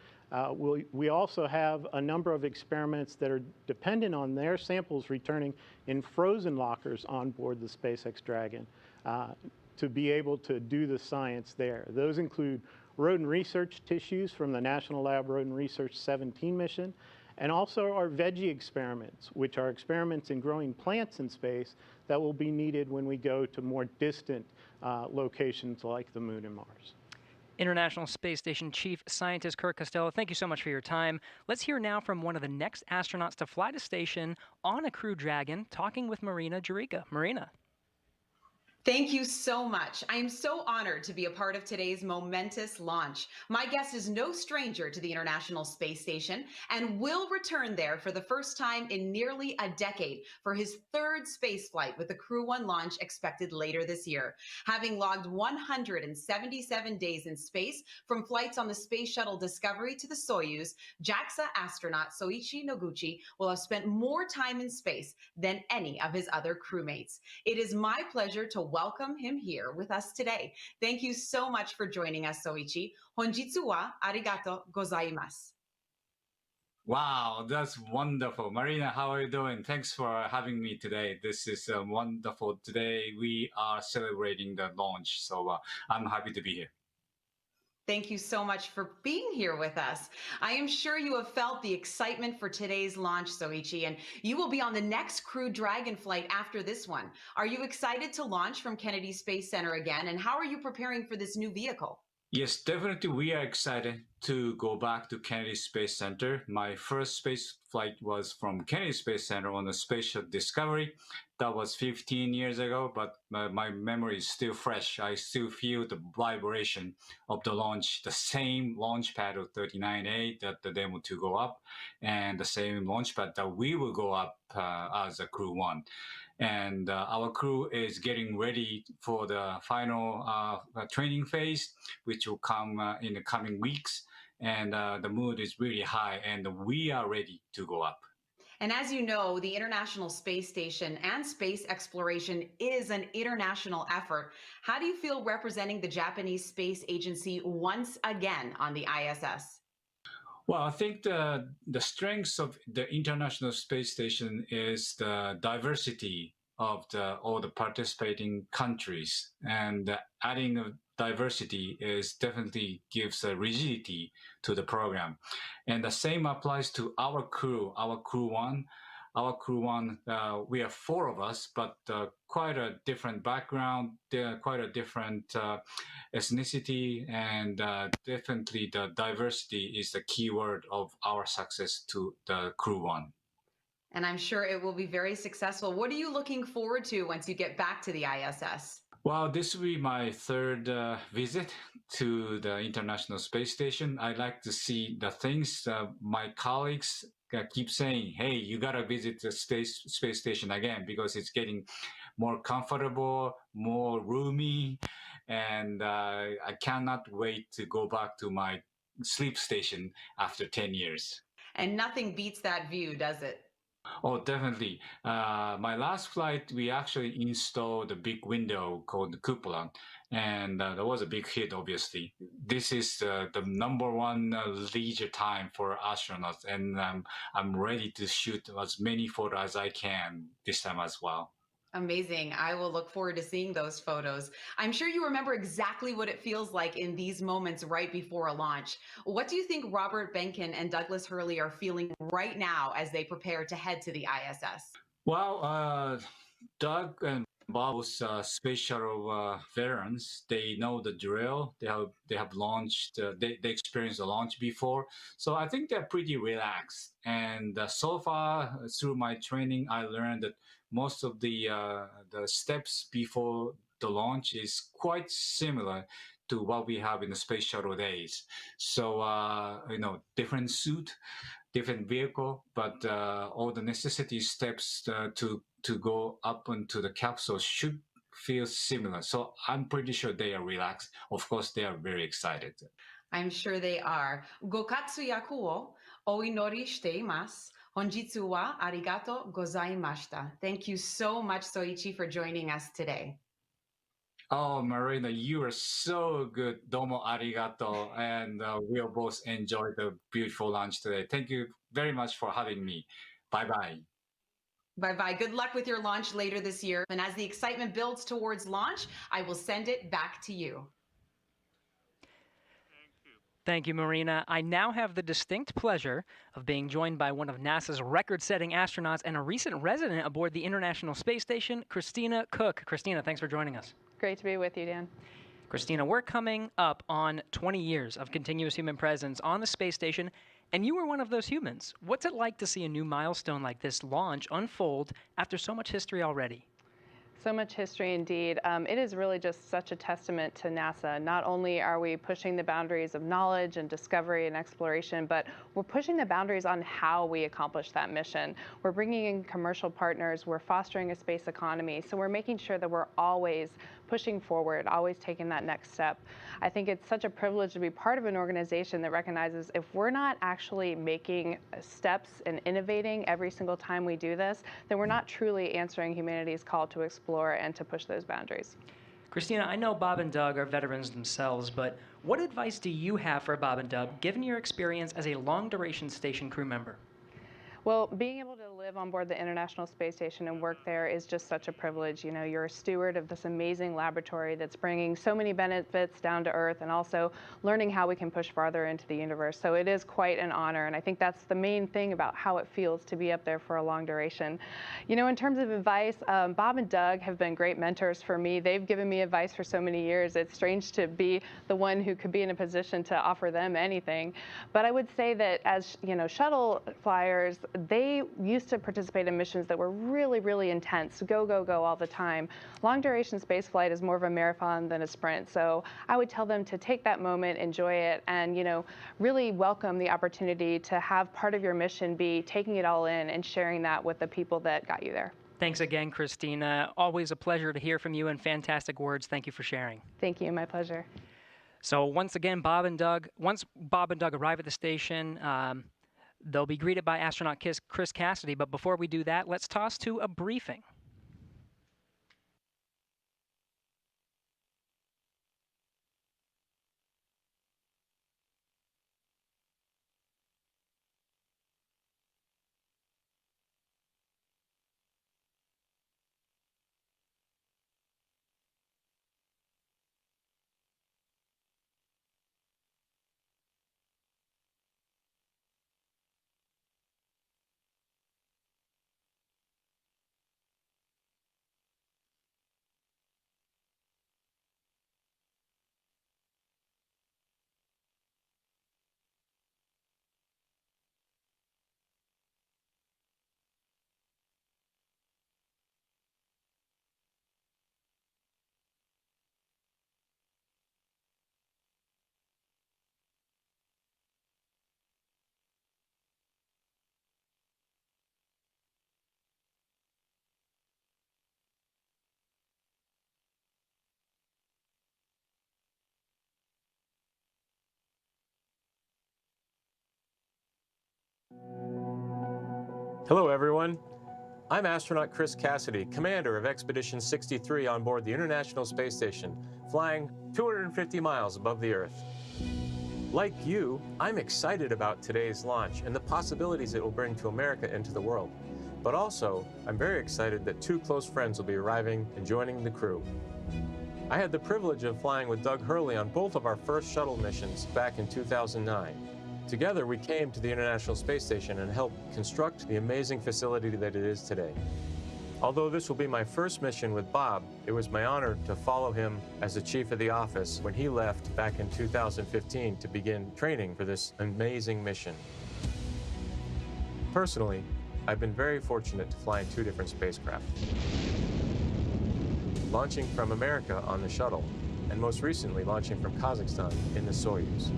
We also have a number of experiments that are dependent on their samples returning in frozen lockers on board the SpaceX Dragon to be able to do the science there. Those include rodent research tissues from the National Lab Rodent Research 17 mission, and also our veggie experiments, which are experiments in growing plants in space that will be needed when we go to more distant locations like the Moon and Mars. International Space Station Chief Scientist Kurt Costello, thank you so much for your time. Let's hear now from one of the next astronauts to fly to station on a Crew Dragon, talking with Marina Jurica. Marina. Thank you so much. I am so honored to be a part of today's momentous launch. My guest is no stranger to the International Space Station and will return there for the first time in nearly a decade for his third space flight with the Crew 1 launch expected later this year. Having logged 177 days in space from flights on the Space Shuttle Discovery to the Soyuz, JAXA astronaut Soichi Noguchi will have spent more time in space than any of his other crewmates. It is my pleasure to welcome him here with us today. Thank you so much for joining us, Soichi. Honjitsu wa arigato gozaimasu. Wow, that's wonderful. Marina, how are you doing? Thanks for having me today. This is wonderful. Today we are celebrating the launch, so I'm happy to be here. Thank you so much for being here with us. I am sure you have felt the excitement for today's launch, Soichi, and you will be on the next Crew Dragon flight after this one. Are you excited to launch from Kennedy Space Center again, and how are you preparing for this new vehicle? Yes, definitely we are excited to go back to Kennedy Space Center. My first space flight was from Kennedy Space Center on the Space Shuttle Discovery. That was 15 years ago, but my memory is still fresh. I still feel the vibration of the launch, the same launch pad of 39A that the demo to go up, and the same launch pad that we will go up as a Crew 1. And our crew is getting ready for the final training phase, which will come in the coming weeks. And the mood is really high, and we are ready to go up. And as you know, the International Space Station and space exploration is an international effort. How do you feel representing the Japanese Space Agency once again on the ISS? Well, I think the strengths of the International Space Station is the diversity of all the participating countries, and adding a diversity is definitely gives a rigidity to the program, and the same applies to our crew. Our crew one, we are four of us, but quite a different background, quite a different ethnicity, and definitely the diversity is the key word of our success to the crew one. And I'm sure it will be very successful. What are you looking forward to once you get back to the ISS? Well, this will be my third visit to the International Space Station. I like to see the things my colleagues keep saying, hey, you got to visit the space station again because it's getting more comfortable, more roomy, and I cannot wait to go back to my sleep station after 10 years. And nothing beats that view, does it? Oh, definitely. My last flight, we actually installed a big window called the cupola, and that was a big hit, obviously. This is the number one leisure time for astronauts, and I'm ready to shoot as many photos as I can this time as well. Amazing. I will look forward to seeing those photos. I'm sure you remember exactly what it feels like in these moments right before a launch. What do you think Robert Behnken and Douglas Hurley are feeling right now as they prepare to head to the ISS? Well, Doug and Bob, space shuttle veterans, they know the drill. They have launched. They experienced the launch before, so I think they're pretty relaxed. And so far through my training, I learned that most of the steps before the launch is quite similar to what we have in the space shuttle days. So different suit, different vehicle, but all the necessity steps to go up into the capsule should feel similar. So I'm pretty sure they are relaxed. Of course, they are very excited. I'm sure they are. Gokatsu yaku wo oinori shite imasu. Honjitsu wa arigato gozaimashita. Thank you so much, Soichi, for joining us today. Oh, Marina, you are so good. Domo arigato. And we'll both enjoy the beautiful lunch today. Thank you very much for having me. Bye-bye. Bye-bye. Good luck with your launch later this year. And as the excitement builds towards launch, I will send it back to you. Thank you, Marina. I now have the distinct pleasure of being joined by one of NASA's record-setting astronauts and a recent resident aboard the International Space Station, Christina Cook. Christina, thanks for joining us. Great to be with you, Dan. Christina, we're coming up on 20 years of continuous human presence on the space station, and you were one of those humans. What's it like to see a new milestone like this launch unfold after so much history already? So much history indeed. It is really just such a testament to NASA. Not only are we pushing the boundaries of knowledge and discovery and exploration, but we're pushing the boundaries on how we accomplish that mission. We're bringing in commercial partners, we're fostering a space economy, so we're making sure that we're always pushing forward, always taking that next step. I think it's such a privilege to be part of an organization that recognizes if we're not actually making steps and innovating every single time we do this, then we're not truly answering humanity's call to explore and to push those boundaries. Christina, I know Bob and Doug are veterans themselves, but what advice do you have for Bob and Doug, given your experience as a long-duration station crew member? Well, being able to live on board the International Space Station and work there is just such a privilege. You know, you're a steward of this amazing laboratory that's bringing so many benefits down to Earth and also learning how we can push farther into the universe. So it is quite an honor, and I think that's the main thing about how it feels to be up there for a long duration. You know, in terms of advice, Bob and Doug have been great mentors for me. They've given me advice for so many years. It's strange to be the one who could be in a position to offer them anything. But I would say that as, you know, shuttle flyers, they used to participate in missions that were really, really intense, go, go, go all the time. Long duration space flight is more of a marathon than a sprint. So I would tell them to take that moment, enjoy it, and, you know, really welcome the opportunity to have part of your mission be taking it all in and sharing that with the people that got you there. Thanks again, Christina. Always a pleasure to hear from you and fantastic words. Thank you for sharing. Thank you. My pleasure. So once again, once Bob and Doug arrive at the station, They'll be greeted by astronaut Chris Cassidy, but before we do that, let's toss to a briefing. Hello, everyone. I'm astronaut Chris Cassidy, commander of Expedition 63 on board the International Space Station, flying 250 miles above the Earth. Like you, I'm excited about today's launch and the possibilities it will bring to America and to the world. But also, I'm very excited that two close friends will be arriving and joining the crew. I had the privilege of flying with Doug Hurley on both of our first shuttle missions back in 2009. Together, we came to the International Space Station and helped construct the amazing facility that it is today. Although this will be my first mission with Bob, it was my honor to follow him as the chief of the office when he left back in 2015 to begin training for this amazing mission. Personally, I've been very fortunate to fly in two different spacecraft. Launching from America on the shuttle, and most recently launching from Kazakhstan in the Soyuz.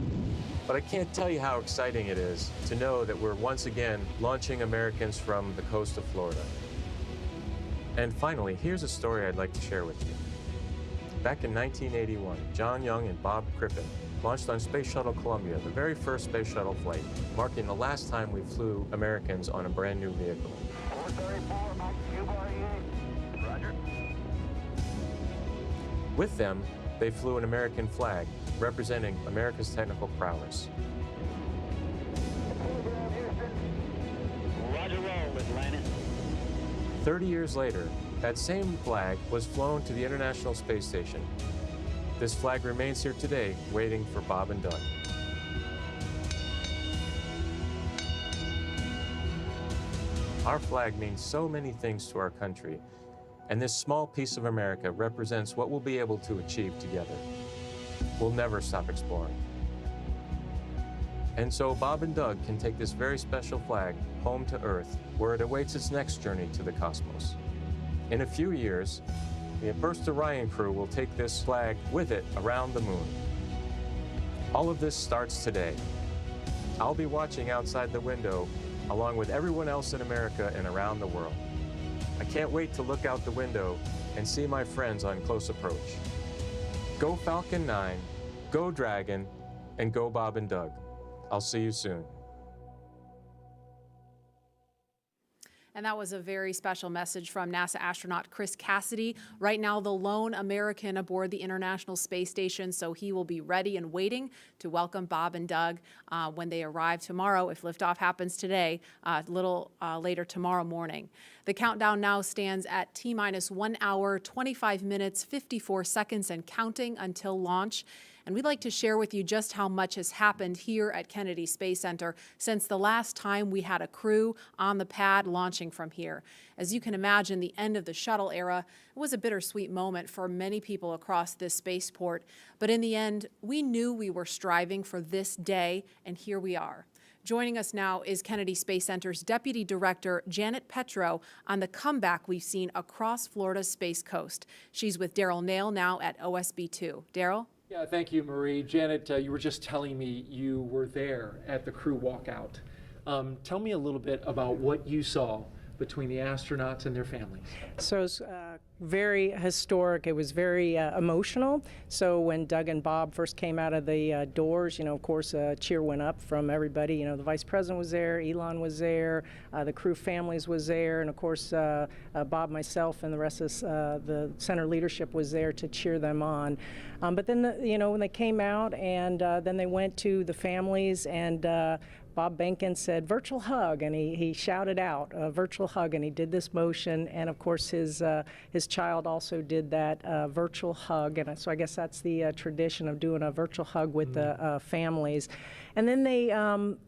But I can't tell you how exciting it is to know that we're once again launching Americans from the coast of Florida. And finally, here's a story I'd like to share with you. Back in 1981, John Young and Bob Crippen launched on Space Shuttle Columbia, the very first space shuttle flight, marking the last time we flew Americans on a brand new vehicle. 434, Mike, Cuba, Roger. With them, they flew an American flag, representing America's technical prowess. Roger, roll, Atlanta. 30 years later, that same flag was flown to the International Space Station. This flag remains here today, waiting for Bob and Doug. Our flag means so many things to our country, and this small piece of America represents what we'll be able to achieve together. We'll never stop exploring. And so Bob and Doug can take this very special flag home to Earth, where it awaits its next journey to the cosmos. In a few years, the first Orion crew will take this flag with it around the moon. All of this starts today. I'll be watching outside the window, along with everyone else in America and around the world. I can't wait to look out the window and see my friends on close approach. Go Falcon 9, go Dragon, and go Bob and Doug. I'll see you soon. And that was a very special message from NASA astronaut Chris Cassidy. Right now, the lone American aboard the International Space Station, so he will be ready and waiting to welcome Bob and Doug when they arrive tomorrow, if liftoff happens today, a little later tomorrow morning. The countdown now stands at T-minus 1 hour, 25 minutes, 54 seconds, and counting until launch. And we'd like to share with you just how much has happened here at Kennedy Space Center since the last time we had a crew on the pad launching from here. As you can imagine, the end of the shuttle era was a bittersweet moment for many people across this spaceport. But in the end, we knew we were striving for this day, and here we are. Joining us now is Kennedy Space Center's Deputy Director, Janet Petro, on the comeback we've seen across Florida's Space Coast. She's with Daryl Nail now at OSB-2. Daryl? Yeah, thank you, Marie. Janet, you were just telling me you were there at the crew walkout. Tell me a little bit about what you saw between the astronauts and their families? So it's very historic. It was very emotional. So when Doug and Bob first came out of the doors, of course, a cheer went up from everybody. The Vice President was there, Elon was there, the crew families was there, and of course, Bob, myself, and the rest of the center leadership was there to cheer them on. But then, when they came out and then they went to the families, and Bob Behnken said, virtual hug, and he shouted out, virtual hug, and he did this motion, and of course his child also did that virtual hug, and so I guess that's the tradition of doing a virtual hug with the families. And then they,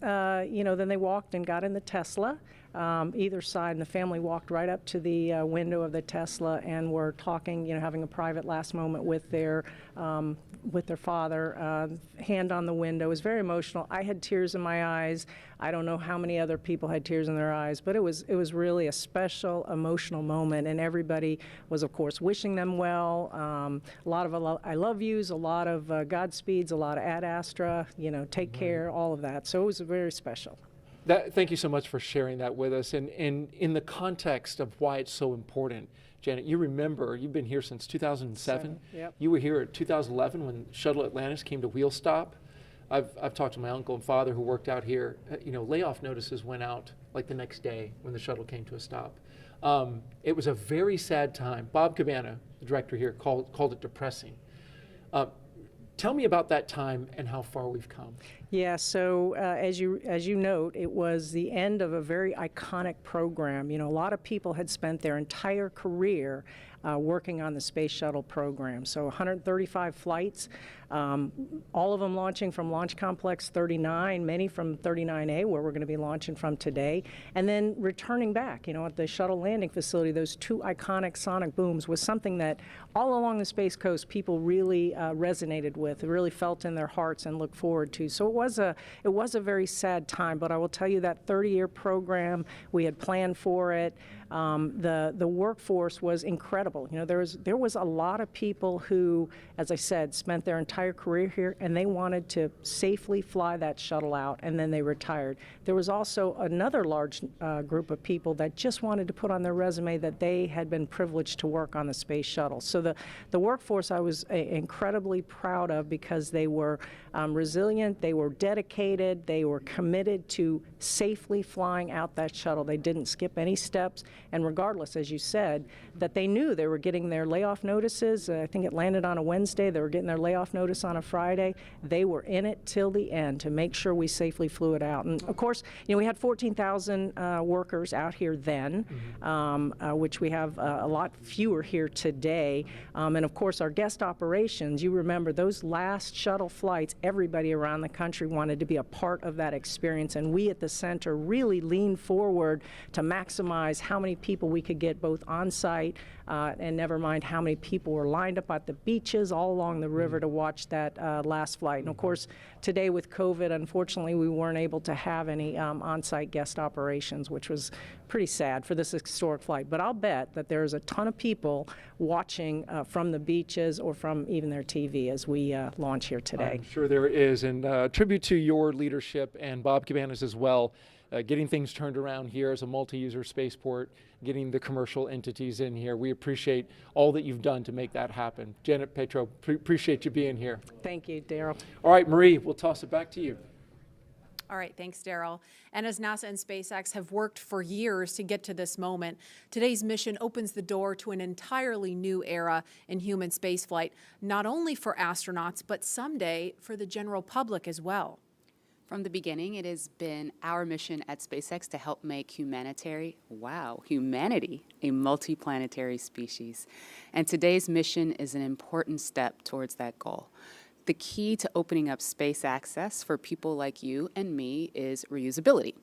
then they walked and got in the Tesla, either side, and the family walked right up to the window of the Tesla and were talking, having a private last moment with their father, hand on the window. It was very emotional. I had tears in my eyes. I don't know how many other people had tears in their eyes, but it was really a special, emotional moment, and everybody was, of course, wishing them well. A lot of I love yous, a lot of Godspeeds, a lot of Ad Astra, take care, all of that. So it was very special. Thank you so much for sharing that with us. And in the context of why it's so important, Janet, you remember, you've been here since 2007. Yep. You were here at 2011 when Shuttle Atlantis came to wheel stop. I've talked to my uncle and father who worked out here. Layoff notices went out like the next day when the shuttle came to a stop. It was a very sad time. Bob Cabana, the director here, called it depressing. Tell me about that time and how far we've come. Yeah, so as you note, it was the end of a very iconic program. A lot of people had spent their entire career working on the Space Shuttle program. So 135 flights, all of them launching from Launch Complex 39, many from 39A, where we're going to be launching from today, and then returning back, at the shuttle landing facility. Those two iconic sonic booms was something that all along the Space Coast people really resonated with, really felt in their hearts and looked forward to. So it was a very sad time, but I will tell you that 30-year program, we had planned for it. The workforce was incredible. There was a lot of people who, as I said, spent their entire career here, and they wanted to safely fly that shuttle out, and then they retired. There was also another large group of people that just wanted to put on their resume that they had been privileged to work on the space shuttle. So the workforce I was incredibly proud of, because they were resilient, they were dedicated, they were committed to safely flying out that shuttle. They didn't skip any steps, and regardless, as you said, that they knew they were getting their layoff notices. I think it landed on a Wednesday. They were getting their layoff notice on a Friday. They were in it till the end to make sure we safely flew it out. And of course, we had 14,000 workers out here then, which we have a lot fewer here today. And of course, our guest operations, you remember those last shuttle flights, everybody around the country wanted to be a part of that experience, and we at the center really leaned forward to maximize how many people we could get both on site and never mind how many people were lined up at the beaches all along the river to watch that last flight. And of course, today with COVID, unfortunately, we weren't able to have any on-site guest operations, which was pretty sad for this historic flight. But I'll bet that there's a ton of people watching from the beaches or from even their TV as we launch here today. I'm sure there is, and tribute to your leadership and Bob Cabana's as well. Getting things turned around here as a multi-user spaceport, getting the commercial entities in here. We appreciate all that you've done to make that happen. Janet Petro, appreciate you being here. Thank you, Daryl. All right, Marie, we'll toss it back to you. All right, thanks, Daryl. And as NASA and SpaceX have worked for years to get to this moment, today's mission opens the door to an entirely new era in human spaceflight, not only for astronauts, but someday for the general public as well. From the beginning, it has been our mission at SpaceX to help make humanity a multiplanetary species. And today's mission is an important step towards that goal. The key to opening up space access for people like you and me is reusability.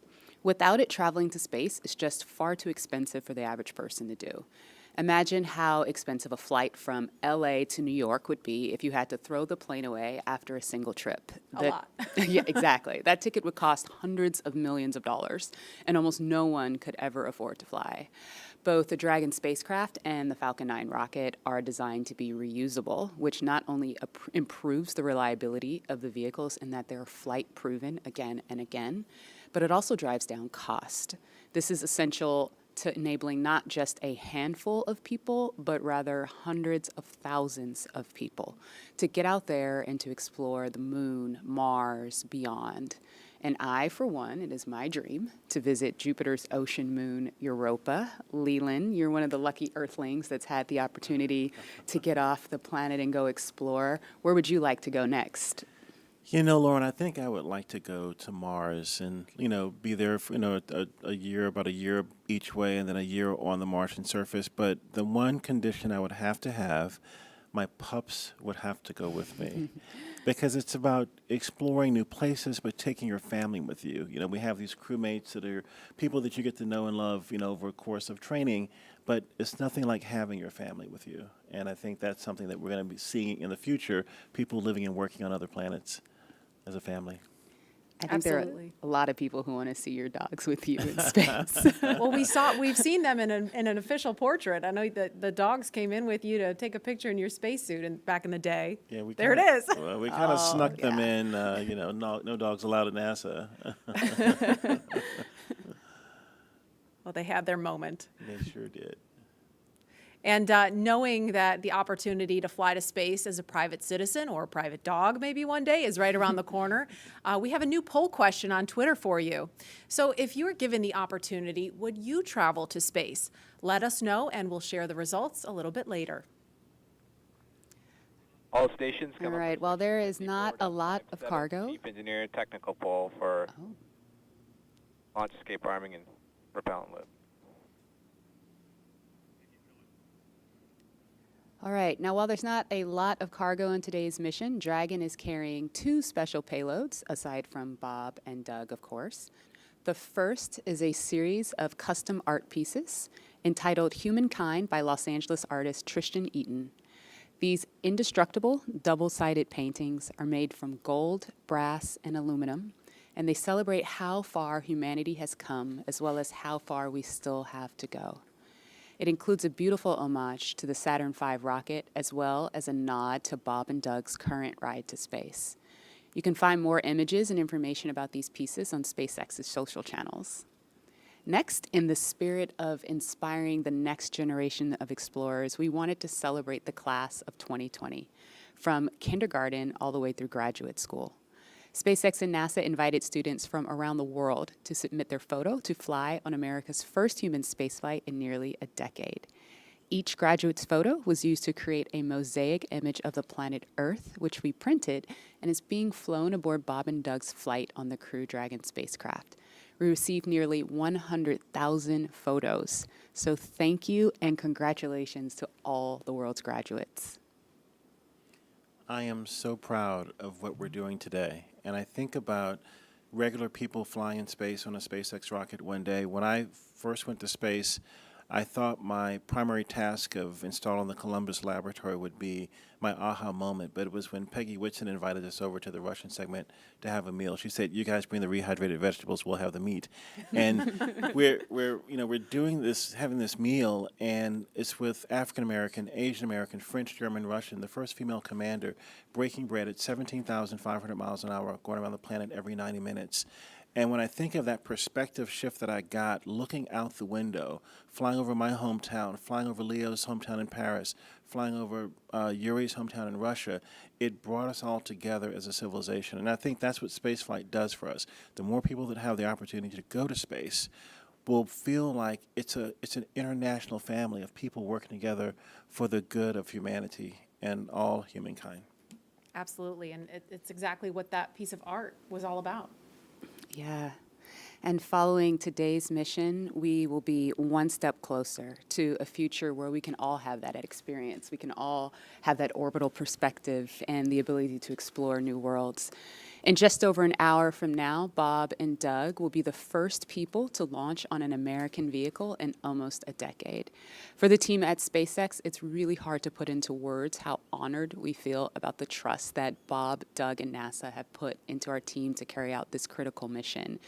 Without it, traveling to space is just far too expensive for the average person to do. Imagine how expensive a flight from LA to New York would be if you had to throw the plane away after a single trip. A lot. Yeah, exactly. That ticket would cost hundreds of millions of dollars, and almost no one could ever afford to fly. Both the Dragon spacecraft and the Falcon 9 rocket are designed to be reusable, which not only improves the reliability of the vehicles in that they're flight proven again and again, but it also drives down cost. This is essential to enabling not just a handful of people, but rather hundreds of thousands of people to get out there and to explore the moon, Mars, beyond. And I, for one, it is my dream to visit Jupiter's ocean moon, Europa. Leland, you're one of the lucky Earthlings that's had the opportunity to get off the planet and go explore. Where would you like to go next? You know, Lauren, I think I would like to go to Mars and, be there for, about a year each way and then a year on the Martian surface. But the one condition I would have to have, my pups would have to go with me. Because it's about exploring new places, but taking your family with you. We have these crewmates that are people that you get to know and love, over a course of training, but it's nothing like having your family with you. And I think that's something that we're going to be seeing in the future, people living and working on other planets as a family. I think there are a lot of people who want to see your dogs with you in space. Well, we've seen them in an official portrait. I know that the dogs came in with you to take a picture in your spacesuit back in the day. Yeah, there it is. Well, we kind of snuck them in. No dogs allowed at NASA. Well, they had their moment. They sure did. And knowing that the opportunity to fly to space as a private citizen or a private dog maybe one day is right around the corner, we have a new poll question on Twitter for you. So if you were given the opportunity, would you travel to space? Let us know, and we'll share the results a little bit later. All stations come All right, well, there is not a lot of cargo. Chief engineer technical poll for launch escape arming and propellant loop. All right, now while there's not a lot of cargo in today's mission, Dragon is carrying 2 special payloads, aside from Bob and Doug, of course. The first is a series of custom art pieces entitled Humankind by Los Angeles artist Tristan Eaton. These indestructible, double-sided paintings are made from gold, brass, and aluminum, and they celebrate how far humanity has come, as well as how far we still have to go. It includes a beautiful homage to the Saturn V rocket, as well as a nod to Bob and Doug's current ride to space. You can find more images and information about these pieces on SpaceX's social channels. Next, in the spirit of inspiring the next generation of explorers, we wanted to celebrate the class of 2020, from kindergarten all the way through graduate school. SpaceX and NASA invited students from around the world to submit their photo to fly on America's first human spaceflight in nearly a decade. Each graduate's photo was used to create a mosaic image of the planet Earth, which we printed, and is being flown aboard Bob and Doug's flight on the Crew Dragon spacecraft. We received nearly 100,000 photos. So thank you and congratulations to all the world's graduates. I am so proud of what we're doing today. And I think about regular people flying in space on a SpaceX rocket one day. When I first went to space, I thought my primary task of installing the Columbus laboratory would be my aha moment, but it was when Peggy Whitson invited us over to the Russian segment to have a meal. She said, "You guys bring the rehydrated vegetables, we'll have the meat." And we're doing this, having this meal, and it's with African American, Asian American, French, German, Russian, the first female commander breaking bread at 17,500 miles an hour, going around the planet every 90 minutes. And when I think of that perspective shift that I got looking out the window, flying over my hometown, flying over Leo's hometown in Paris, flying over Yuri's hometown in Russia, it brought us all together as a civilization. And I think that's what spaceflight does for us. The more people that have the opportunity to go to space will feel like it's an international family of people working together for the good of humanity and all humankind. Absolutely, and it's exactly what that piece of art was all about. Yeah. And following today's mission, we will be one step closer to a future where we can all have that experience. We can all have that orbital perspective and the ability to explore new worlds. In just over an hour from now, Bob and Doug will be the first people to launch on an American vehicle in almost a decade. For the team at SpaceX, it's really hard to put into words how honored we feel about the trust that Bob, Doug, and NASA have put into our team to carry out this critical mission.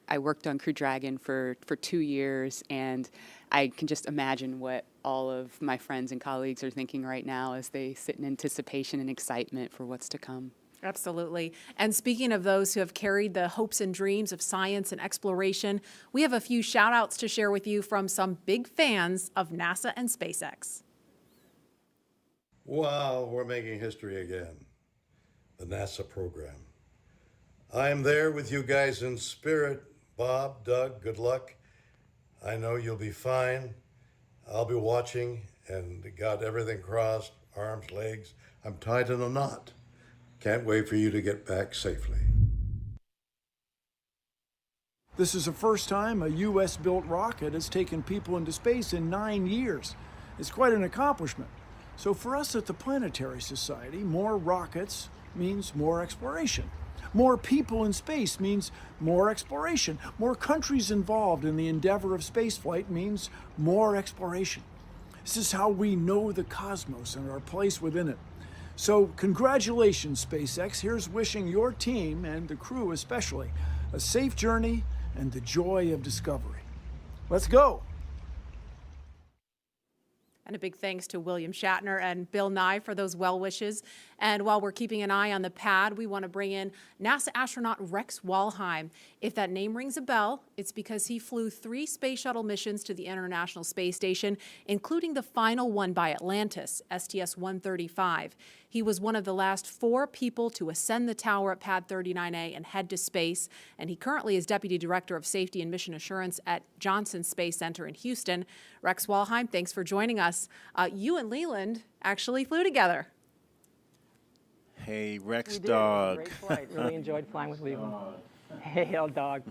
I worked on Crew Dragon for 2 years, and I can just imagine what all of my friends and colleagues are thinking right now as they sit in anticipation and excitement for what's to come. Absolutely. And speaking of those who have carried the hopes and dreams of science and exploration, we have a few shout outs to share with you from some big fans of NASA and SpaceX. Wow, we're making history again. The NASA program. I am there with you guys in spirit. Bob, Doug, good luck. I know you'll be fine. I'll be watching and got everything crossed, arms, legs. I'm tied in a knot. Can't wait for you to get back safely. This is the first time a U.S.-built rocket has taken people into space in 9 years. It's quite an accomplishment. So for us at the Planetary Society, more rockets means more exploration. More people in space means more exploration. More countries involved in the endeavor of spaceflight means more exploration. This is how we know the cosmos and our place within it. So congratulations, SpaceX. Here's wishing your team, and the crew especially, a safe journey and the joy of discovery. Let's go. And a big thanks to William Shatner and Bill Nye for those well wishes. And while we're keeping an eye on the pad, we want to bring in NASA astronaut Rex Walheim. If that name rings a bell, it's because he flew 3 space shuttle missions to the International Space Station, including the final one by Atlantis, STS-135. He was one of the last 4 people to ascend the tower at Pad 39A and head to space. And he currently is Deputy Director of Safety and Mission Assurance at Johnson Space Center in Houston. Rex Walheim, thanks for joining us. You and Leland actually flew together. Hey, Rex We did. Dog. Great flight. Really enjoyed flying with Leland. Hey, old dog.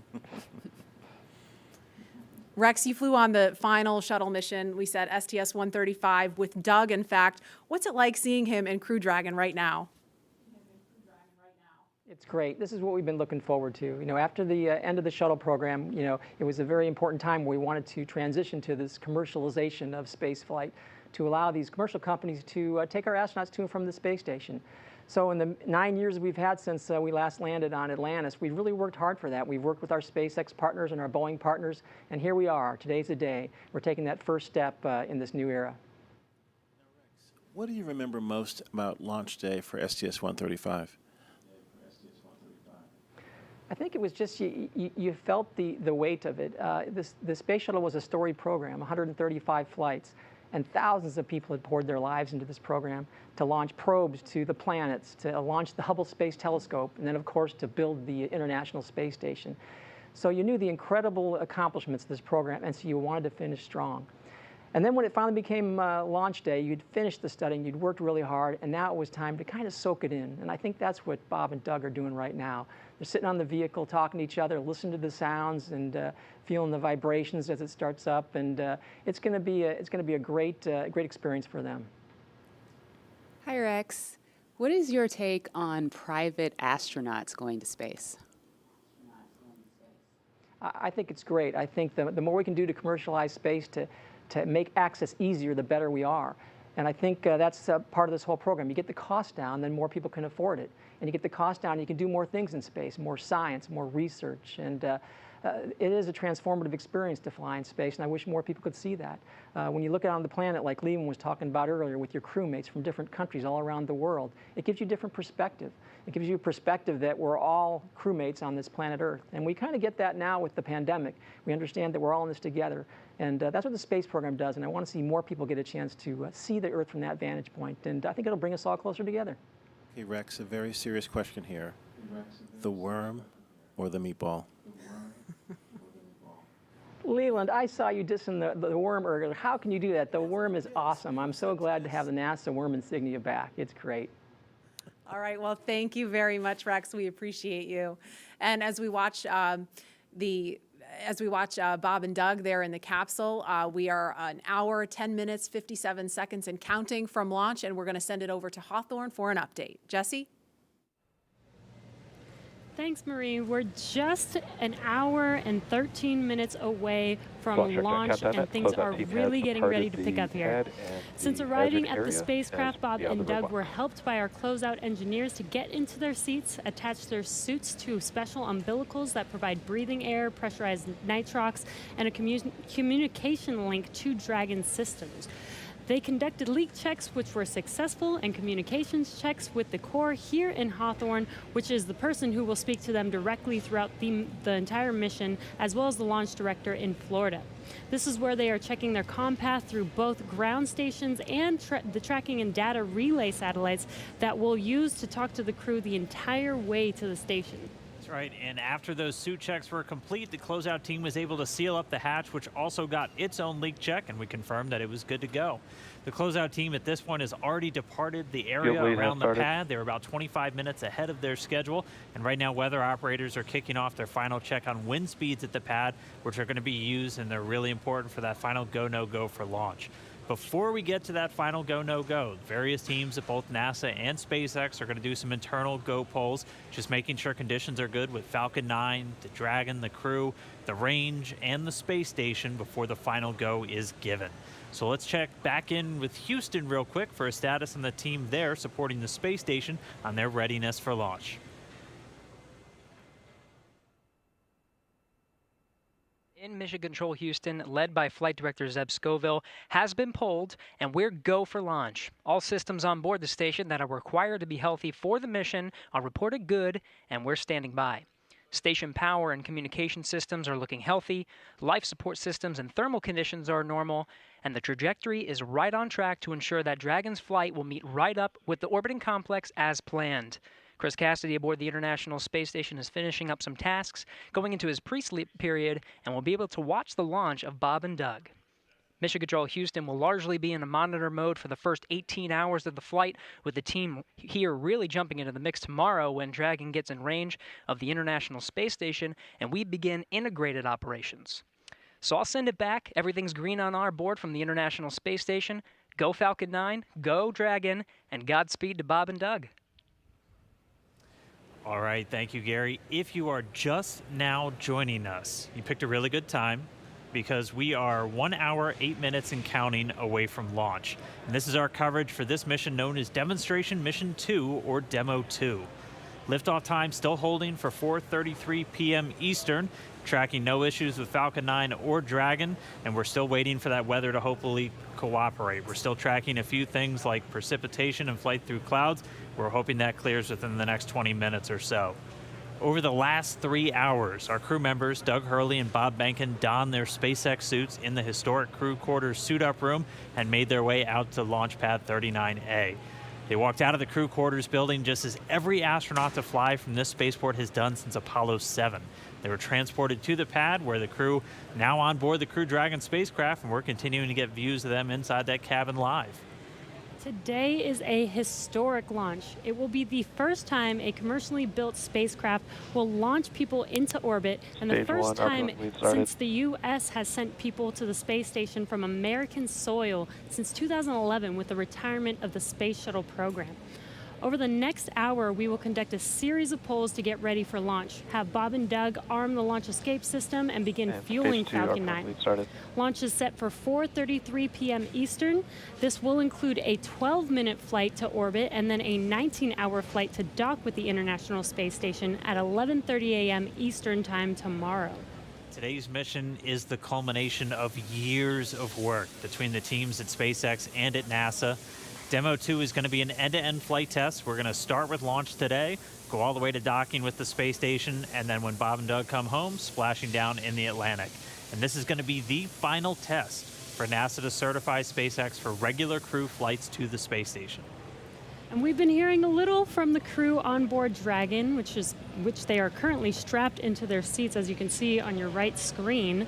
Rex, you flew on the final shuttle mission, we said STS-135 with Doug, in fact. What's it like seeing him in Crew Dragon right now? It's great. This is what we've been looking forward to. You know, after the end of the shuttle program, you know, it was a very important time where we wanted to transition to this commercialization of space flight to allow these commercial companies to take our astronauts to and from the space station. So in the 9 years we've had since we last landed on Atlantis, we've really worked hard for that. We've worked with our SpaceX partners and our Boeing partners, and here we are. Today's the day. We're taking that first step in this new era. What do you remember most about launch day for STS-135? I think it was just you felt the weight of it. The space shuttle was a storied program, 135 flights, and thousands of people had poured their lives into this program to launch probes to the planets, to launch the Hubble Space Telescope, and then, of course, to build the International Space Station. So you knew the incredible accomplishments of this program, and so you wanted to finish strong. And then when it finally became launch day, you'd finished the studying, you'd worked really hard, and now it was time to kind of soak it in. And I think that's what Bob and Doug are doing right now. They're sitting on the vehicle, talking to each other, listening to the sounds, and feeling the vibrations as it starts up. And it's going to be a great experience for them. Hi, Rex. What is your take on private astronauts going to space? I think it's great. I think the more we can do to commercialize space, to make access easier, the better we are. And I think that's part of this whole program. You get the cost down, then more people can afford it. And you get the cost down, you can do more things in space, more science, more research. And it is a transformative experience to fly in space, and I wish more people could see that. When you look out on the planet, like Leland was talking about earlier, with your crewmates from different countries all around the world, it gives you a different perspective. It gives you a perspective that we're all crewmates on this planet Earth. And we kind of get that now with the pandemic. We understand that we're all in this together. And that's what the space program does, and I want to see more people get a chance to see the Earth from that vantage point. And I think it'll bring us all closer together. Hey, Rex, a very serious question here. The worm or the meatball? Leland, I saw you dissing the worm earlier. How can you do that? The worm is awesome. I'm so glad to have the NASA worm insignia back. It's great. All right, well, thank you very much, Rex. We appreciate you. And as we watch Bob and Doug there in the capsule, we are an hour, 10 minutes, 57 seconds and counting from launch, and we're going to send it over to Hawthorne for an update. Jesse? Thanks, Marie. We're just an hour and 13 minutes away from launch, and things are really getting ready to pick up here. Since arriving at the spacecraft, Bob and Doug were helped by our closeout engineers to get into their seats, attach their suits to special umbilicals that provide breathing air, pressurized nitrox, and a communication link to Dragon systems. They conducted leak checks, which were successful, and communications checks with the Corps here in Hawthorne, which is the person who will speak to them directly throughout the entire mission, as well as the launch director in Florida. This is where they are checking their comm path through both ground stations and the tracking and data relay satellites that we'll use to talk to the crew the entire way to the station. That's right, and after those suit checks were complete, the closeout team was able to seal up the hatch, which also got its own leak check, and we confirmed that it was good to go. The closeout team at this point has already departed the area around the pad. They were about 25 minutes ahead of their schedule, and right now weather operators are kicking off their final check on wind speeds at the pad, which are going to be used, and they're really important for that final go, no-go for launch. Before we get to that final go, no-go, various teams at both NASA and SpaceX are going to do some internal go polls, just making sure conditions are good with Falcon 9, the Dragon, the crew, the range, and the space station before the final go is given. So let's check back in with Houston real quick for a status on the team there supporting the space station on their readiness for launch. In Mission Control Houston, led by Flight Director Zeb Scoville, has been polled, and we're go for launch. All systems on board the station that are required to be healthy for the mission are reported good, and we're standing by. Station power and communication systems are looking healthy, life support systems and thermal conditions are normal, and the trajectory is right on track to ensure that Dragon's flight will meet right up with the orbiting complex as planned. Chris Cassidy aboard the International Space Station is finishing up some tasks, going into his pre-sleep period, and will be able to watch the launch of Bob and Doug. Mission Control Houston will largely be in a monitor mode for the first 18 hours of the flight, with the team here really jumping into the mix tomorrow when Dragon gets in range of the International Space Station and we begin integrated operations. So I'll send it back. Everything's green on our board from the International Space Station. Go Falcon 9, go Dragon, and Godspeed to Bob and Doug. All right, thank you, Gary. If you are just now joining us, you picked a really good time because we are 1 hour, 8 minutes and counting away from launch. And this is our coverage for this mission known as Demonstration Mission 2 or Demo 2. Liftoff time still holding for 4:33 p.m. Eastern, tracking no issues with Falcon 9 or Dragon, and we're still waiting for that weather to hopefully cooperate. We're still tracking a few things like precipitation and flight through clouds. We're hoping that clears within the next 20 minutes or so. Over the last 3 hours, our crew members, Doug Hurley and Bob Benkin, donned their SpaceX suits in the historic crew quarters suit-up room and made their way out to Launch Pad 39A. They walked out of the crew quarters building just as every astronaut to fly from this spaceport has done since Apollo 7. They were transported to the pad where the crew now on board the Crew Dragon spacecraft, and we're continuing to get views of them inside that cabin live. Today is a historic launch. It will be the first time a commercially built spacecraft will launch people into orbit, and the first time since the U.S. has sent people to the space station from American soil since 2011 with the retirement of the Space Shuttle program. Over the next hour, we will conduct a series of polls to get ready for launch, have Bob and Doug arm the launch escape system, and begin fueling Falcon 9. Launch is set for 4:33 p.m. Eastern. This will include a 12-minute flight to orbit and then a 19-hour flight to dock with the International Space Station at 11:30 a.m. Eastern Time tomorrow. Today's mission is the culmination of years of work between the teams at SpaceX and at NASA. Demo 2 is going to be an end-to-end flight test. We're going to start with launch today, go all the way to docking with the space station, and then when Bob and Doug come home, splashing down in the Atlantic. And this is going to be the final test for NASA to certify SpaceX for regular crew flights to the space station. And we've been hearing a little from the crew on board Dragon, which they are currently strapped into their seats, as you can see on your right screen.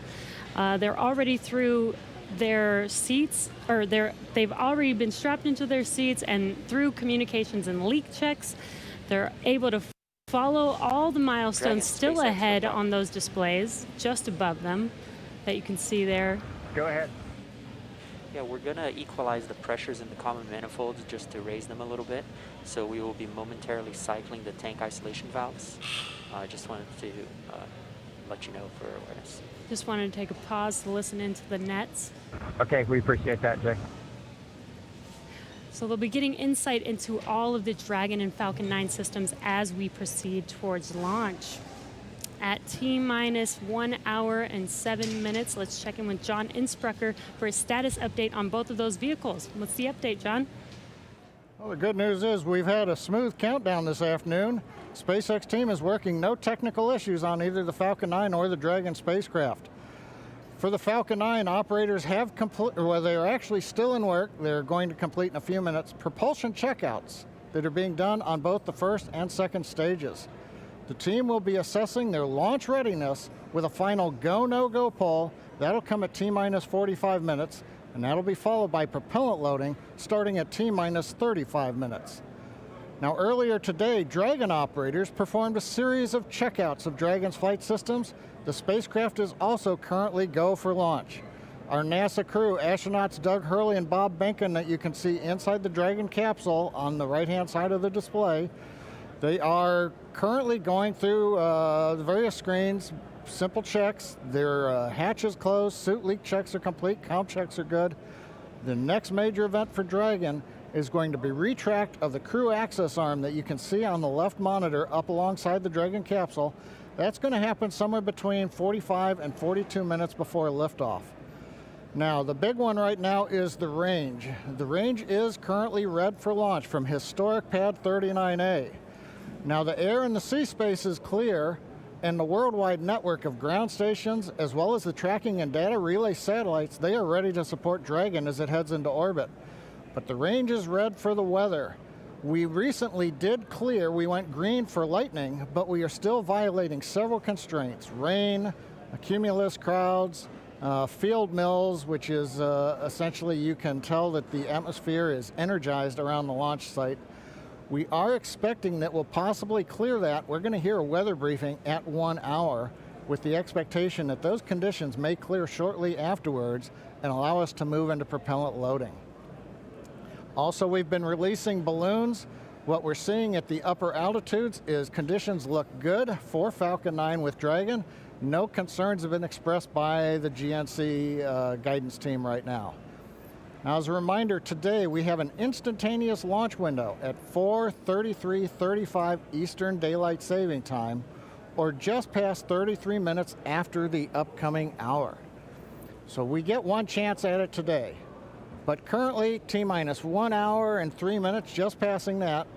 They're already through their seats, or they've already been strapped into their seats, and through communications and leak checks, they're able to follow all the milestones still ahead on those displays just above them that you can see there. Go ahead. Yeah, we're going to equalize the pressures in the common manifolds just to raise them a little bit. So we will be momentarily cycling the tank isolation valves. I just wanted to let you know for awareness. Just wanted to take a pause to listen into the nets. Okay, we appreciate that, Jay. So they'll be getting insight into all of the Dragon and Falcon 9 systems as we proceed towards launch. at T-minus 1 hour and 7 minutes. Let's check in with John Insprucker for a status update on both of those vehicles. What's the update, John? Well, the good news is we've had a smooth countdown this afternoon. SpaceX team is working no technical issues on either the Falcon 9 or the Dragon spacecraft. For the Falcon 9, operators have they're actually still in work. They're going to complete in a few minutes propulsion checkouts that are being done on both the first and second stages. The team will be assessing their launch readiness with a final go, no-go poll. That'll come at T-minus 45 minutes, and that'll be followed by propellant loading starting at T-minus 35 minutes. Now, earlier today, Dragon operators performed a series of checkouts of Dragon's flight systems. The spacecraft is also currently go for launch. Our NASA crew, astronauts Doug Hurley and Bob Behnken, that you can see inside the Dragon capsule on the right-hand side of the display, they are currently going through the various screens, simple checks. Their hatch is closed, suit leak checks are complete, comp checks are good. The next major event for Dragon is going to be retract of the crew access arm that you can see on the left monitor up alongside the Dragon capsule. That's going to happen somewhere between 45 and 42 minutes before liftoff. Now, the big one right now is the range. The range is currently red for launch from historic pad 39A. Now, the air and the sea space is clear, and the worldwide network of ground stations, as well as the tracking and data relay satellites, they are ready to support Dragon as it heads into orbit. But the range is red for the weather. We recently did clear, we went green for lightning, but we are still violating several constraints. Rain, cumulus clouds, field mills, which is essentially you can tell that the atmosphere is energized around the launch site. We are expecting that we'll possibly clear that. We're going to hear a weather briefing at 1 hour with the expectation that those conditions may clear shortly afterwards and allow us to move into propellant loading. Also, we've been releasing balloons. What we're seeing at the upper altitudes is conditions look good for Falcon 9 with Dragon. No concerns have been expressed by the GNC guidance team right now. Now, as a reminder, today we have an instantaneous launch window at 4:33:35 Eastern Daylight Saving Time, or just past 33 minutes after the upcoming hour. So we get one chance at it today. But currently, T-minus 1 hour and 3 minutes, just passing that.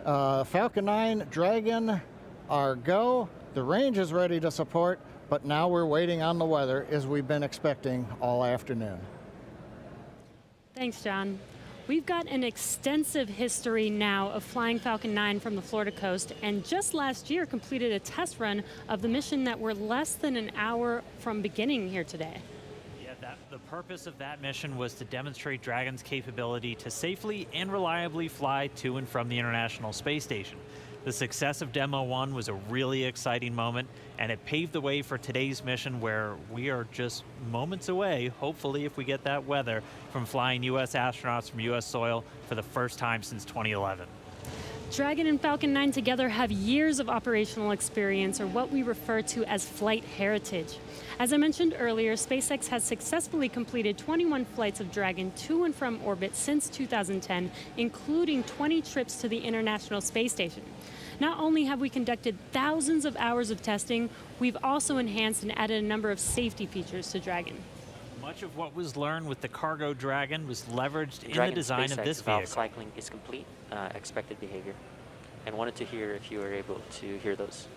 Falcon 9, Dragon are go. The range is ready to support, but now we're waiting on the weather as we've been expecting all afternoon. Thanks, John. We've got an extensive history now of flying Falcon 9 from the Florida coast, and just last year completed a test run of the mission that we're less than an hour from beginning here today. The purpose of that mission was to demonstrate Dragon's capability to safely and reliably fly to and from the International Space Station. The success of Demo 1 was a really exciting moment, and it paved the way for today's mission, where we are just moments away, hopefully if we get that weather, from flying U.S. astronauts from U.S. soil for the first time since 2011. Dragon and Falcon 9 together have years of operational experience, or what we refer to as flight heritage. As I mentioned earlier, SpaceX has successfully completed 21 flights of Dragon to and from orbit since 2010, including 20 trips to the International Space Station. Not only have we conducted thousands of hours of testing, we've also enhanced and added a number of safety features to Dragon. Much of what was learned with the cargo Dragon was leveraged in the design of this valve vehicle. cycling is complete, expected behavior, and wanted to hear if you were able to hear those.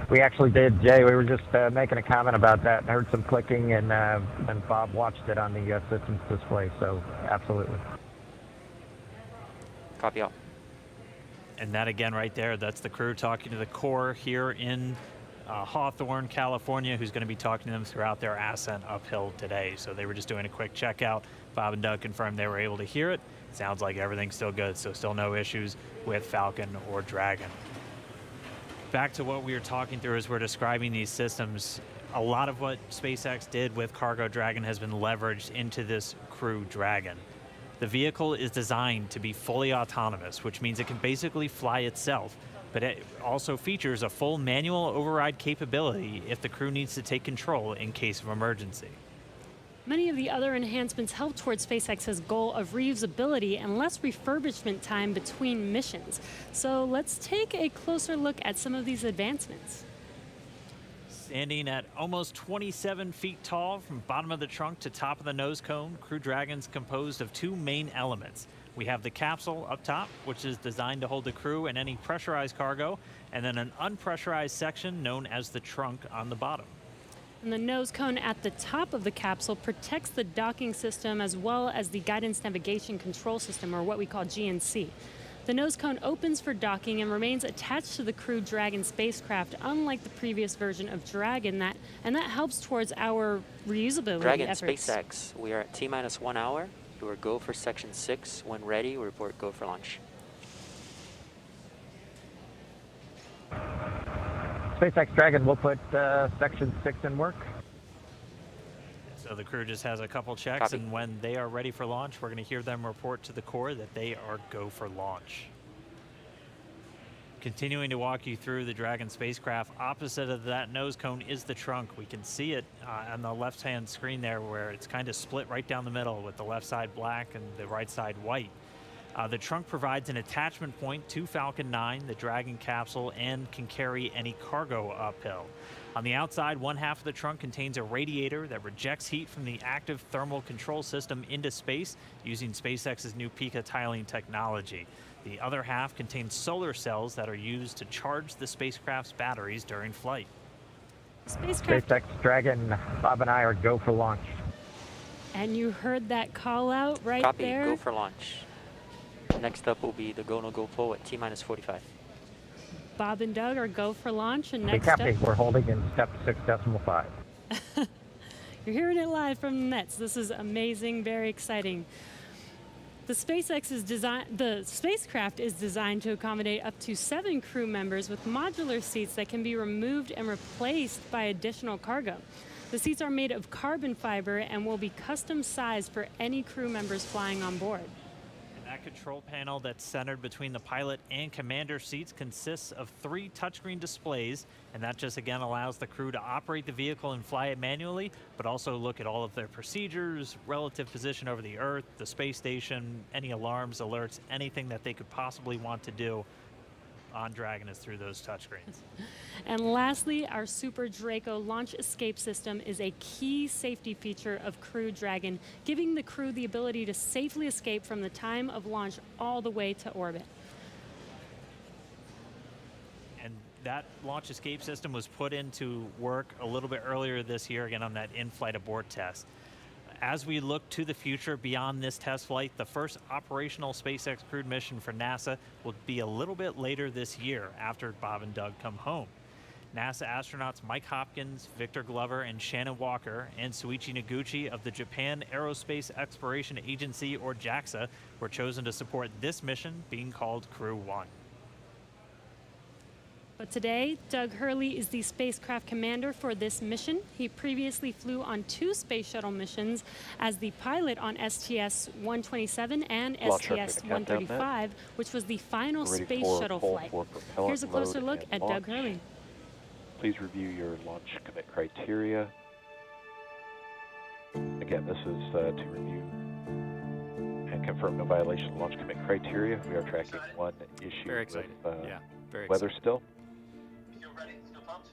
We actually did, Jay. We were just making a comment about that and heard some clicking, and Bob watched it on the systems display, so absolutely. Copy all. And that again right there, that's the crew talking to the core here in Hawthorne, California, who's going to be talking to them throughout their ascent uphill today. So they were just doing a quick checkout. Bob and Doug confirmed they were able to hear it. Sounds like everything's still good, so still no issues with Falcon or Dragon. Back to what we were talking through as we're describing these systems, a lot of what SpaceX did with Cargo Dragon has been leveraged into this Crew Dragon. The vehicle is designed to be fully autonomous, which means it can basically fly itself, but it also features a full manual override capability if the crew needs to take control in case of emergency. Many of the other enhancements help towards SpaceX's goal of reusability and less refurbishment time between missions. So let's take a closer look at some of these advancements. Standing at almost 27 feet tall from bottom of the trunk to top of the nose cone, Crew Dragon's composed of two main elements. We have the capsule up top, which is designed to hold the crew and any pressurized cargo, and then an unpressurized section known as the trunk on the bottom. And the nose cone at the top of the capsule protects the docking system as well as the guidance navigation control system, or what we call GNC. The nose cone opens for docking and remains attached to the Crew Dragon spacecraft, unlike the previous version of Dragon, and that helps towards our reusability Dragon efforts. SpaceX, we are at T-minus 1 hour. You are go for section 6. When ready, we report go for launch. SpaceX Dragon will put section 6 in work. So the crew just has a couple checks, Copy. and when they are ready for launch, we're going to hear them report to the core that they are go for launch. Continuing to walk you through the Dragon spacecraft, opposite of that nose cone is the trunk. We can see it on the left-hand screen there, where it's kind of split right down the middle with the left side black and the right side white. The trunk provides an attachment point to Falcon 9, the Dragon capsule, and can carry any cargo uphill. On the outside, one half of the trunk contains a radiator that rejects heat from the active thermal control system into space using SpaceX's new Pica tiling technology. The other half contains solar cells that are used to charge the spacecraft's batteries during flight. SpaceX Dragon, Bob and I are go for launch. And you heard that call out right Copy, there. go for launch. Next up will be the go no go pull at T-minus 45. Bob and Doug are go for launch, and Hey, next Captain, up, we're holding in step 6.5. you're hearing it live from the nets. This is amazing, very exciting. The spacecraft is designed to accommodate up to 7 crew members with modular seats that can be removed and replaced by additional cargo. The seats are made of carbon fiber and will be custom sized for any crew members flying on board. That control panel that's centered between the pilot and commander seats consists of 3 touchscreen displays, and that just again allows the crew to operate the vehicle and fly it manually, but also look at all of their procedures, relative position over the Earth, the space station, any alarms, alerts, anything that they could possibly want to do on Dragon is through those touchscreens. And lastly, our Super Draco launch escape system is a key safety feature of Crew Dragon, giving the crew the ability to safely escape from the time of launch all the way to orbit. And that launch escape system was put into work a little bit earlier this year, again on that in-flight abort test. As we look to the future beyond this test flight, the first operational SpaceX crewed mission for NASA will be a little bit later this year after Bob and Doug come home. NASA astronauts Mike Hopkins, Victor Glover, and Shannon Walker, and Suichi Noguchi of the Japan Aerospace Exploration Agency, or JAXA, were chosen to support this mission, being called Crew 1. But today, Doug Hurley is the spacecraft commander for this mission. He previously flew on 2 space shuttle missions as the pilot on STS-127 and STS-135, which was the final space shuttle flight. Here's a closer look at Doug Hurley. Please review your launch commit criteria. Again, this is to review and confirm no violation of launch commit criteria. We are tracking one issue with weather still.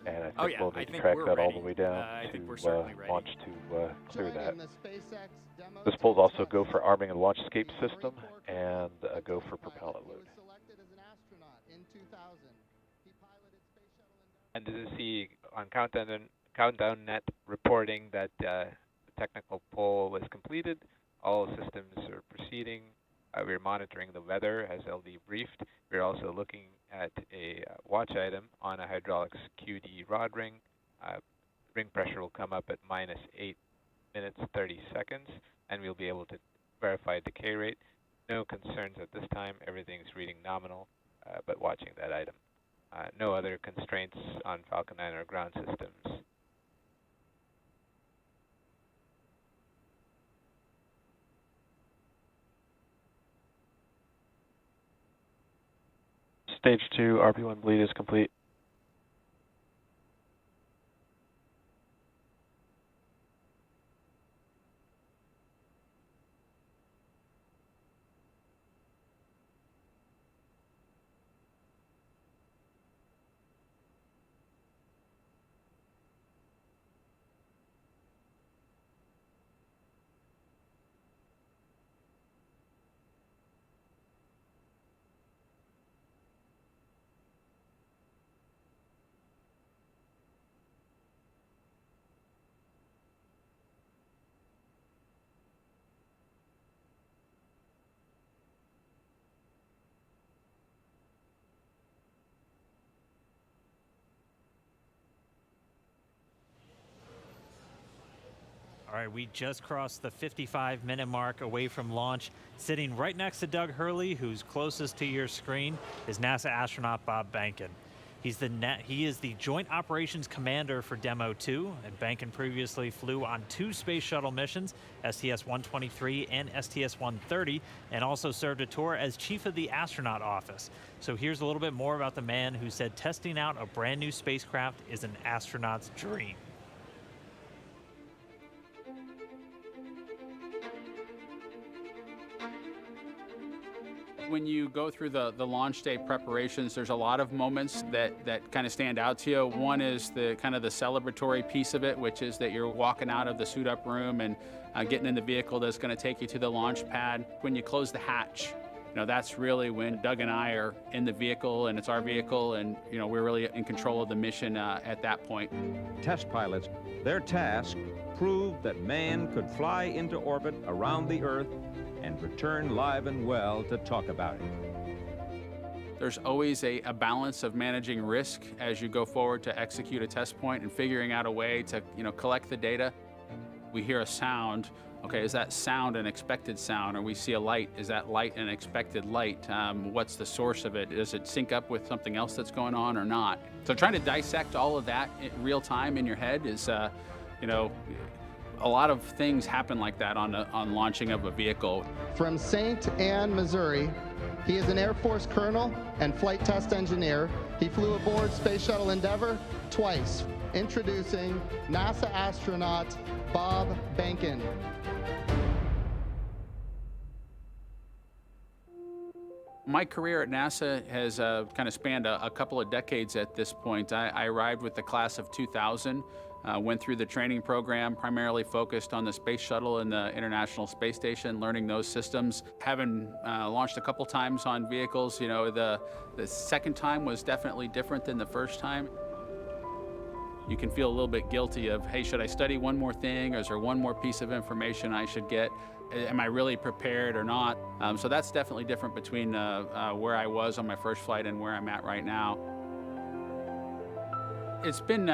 And I think we'll need to track that all the way down to launch to clear that. This poll also go for arming and launch escape system and a go for propellant load. And this is the on Countdown Net reporting that the technical poll was completed. All systems are proceeding. We're monitoring the weather as LD briefed. We're also looking at a watch item on a hydraulics QD rod ring. Ring pressure will come up at -8 minutes 30 seconds, and we'll be able to verify decay rate. No concerns at this time. Everything's reading nominal, but watching that item. No other constraints on Falcon 9 or ground systems. Stage 2 RP1 bleed is complete. All right, we just crossed the 55-minute mark away from launch. Sitting right next to Doug Hurley, who's closest to your screen, is NASA astronaut Bob Behnken. He is the Joint Operations Commander for Demo 2, and Behnken previously flew on 2 space shuttle missions, STS-123 and STS-130, and also served a tour as Chief of the Astronaut Office. So here's a little bit more about the man who said testing out a brand new spacecraft is an astronaut's dream. When you go through the launch day preparations, there's a lot of moments that kind of stand out to you. One is the kind of the celebratory piece of it, which is that you're walking out of the suit up room and getting in the vehicle that's going to take you to the launch pad. When you close the hatch, that's really when Doug and I are in the vehicle, and it's our vehicle, and we're really in control of the mission at that point. Test pilots, their task proved that man could fly into orbit around the Earth and return live and well to talk about it. There's always a balance of managing risk as you go forward to execute a test point and figuring out a way to collect the data. We hear a sound. Okay, is that sound an expected sound? Or we see a light, is that light an expected light? What's the source of it? Does it sync up with something else that's going on or not? So trying to dissect all of that in real time in your head is, a lot of things happen like that on launching of a vehicle. From St. Anne, Missouri, he is an Air Force colonel and flight test engineer. He flew aboard Space Shuttle Endeavour twice. Introducing NASA astronaut Bob Behnken. My career at NASA has kind of spanned a couple of decades at this point. I arrived with the class of 2000. Went through the training program, primarily focused on the Space Shuttle and the International Space Station, learning those systems. Having launched a couple times on vehicles, the second time was definitely different than the first time. You can feel a little bit guilty of, hey, should I study one more thing, or is there one more piece of information I should get? Am I really prepared or not? So that's definitely different between where I was on my first flight and where I'm at right now. It's been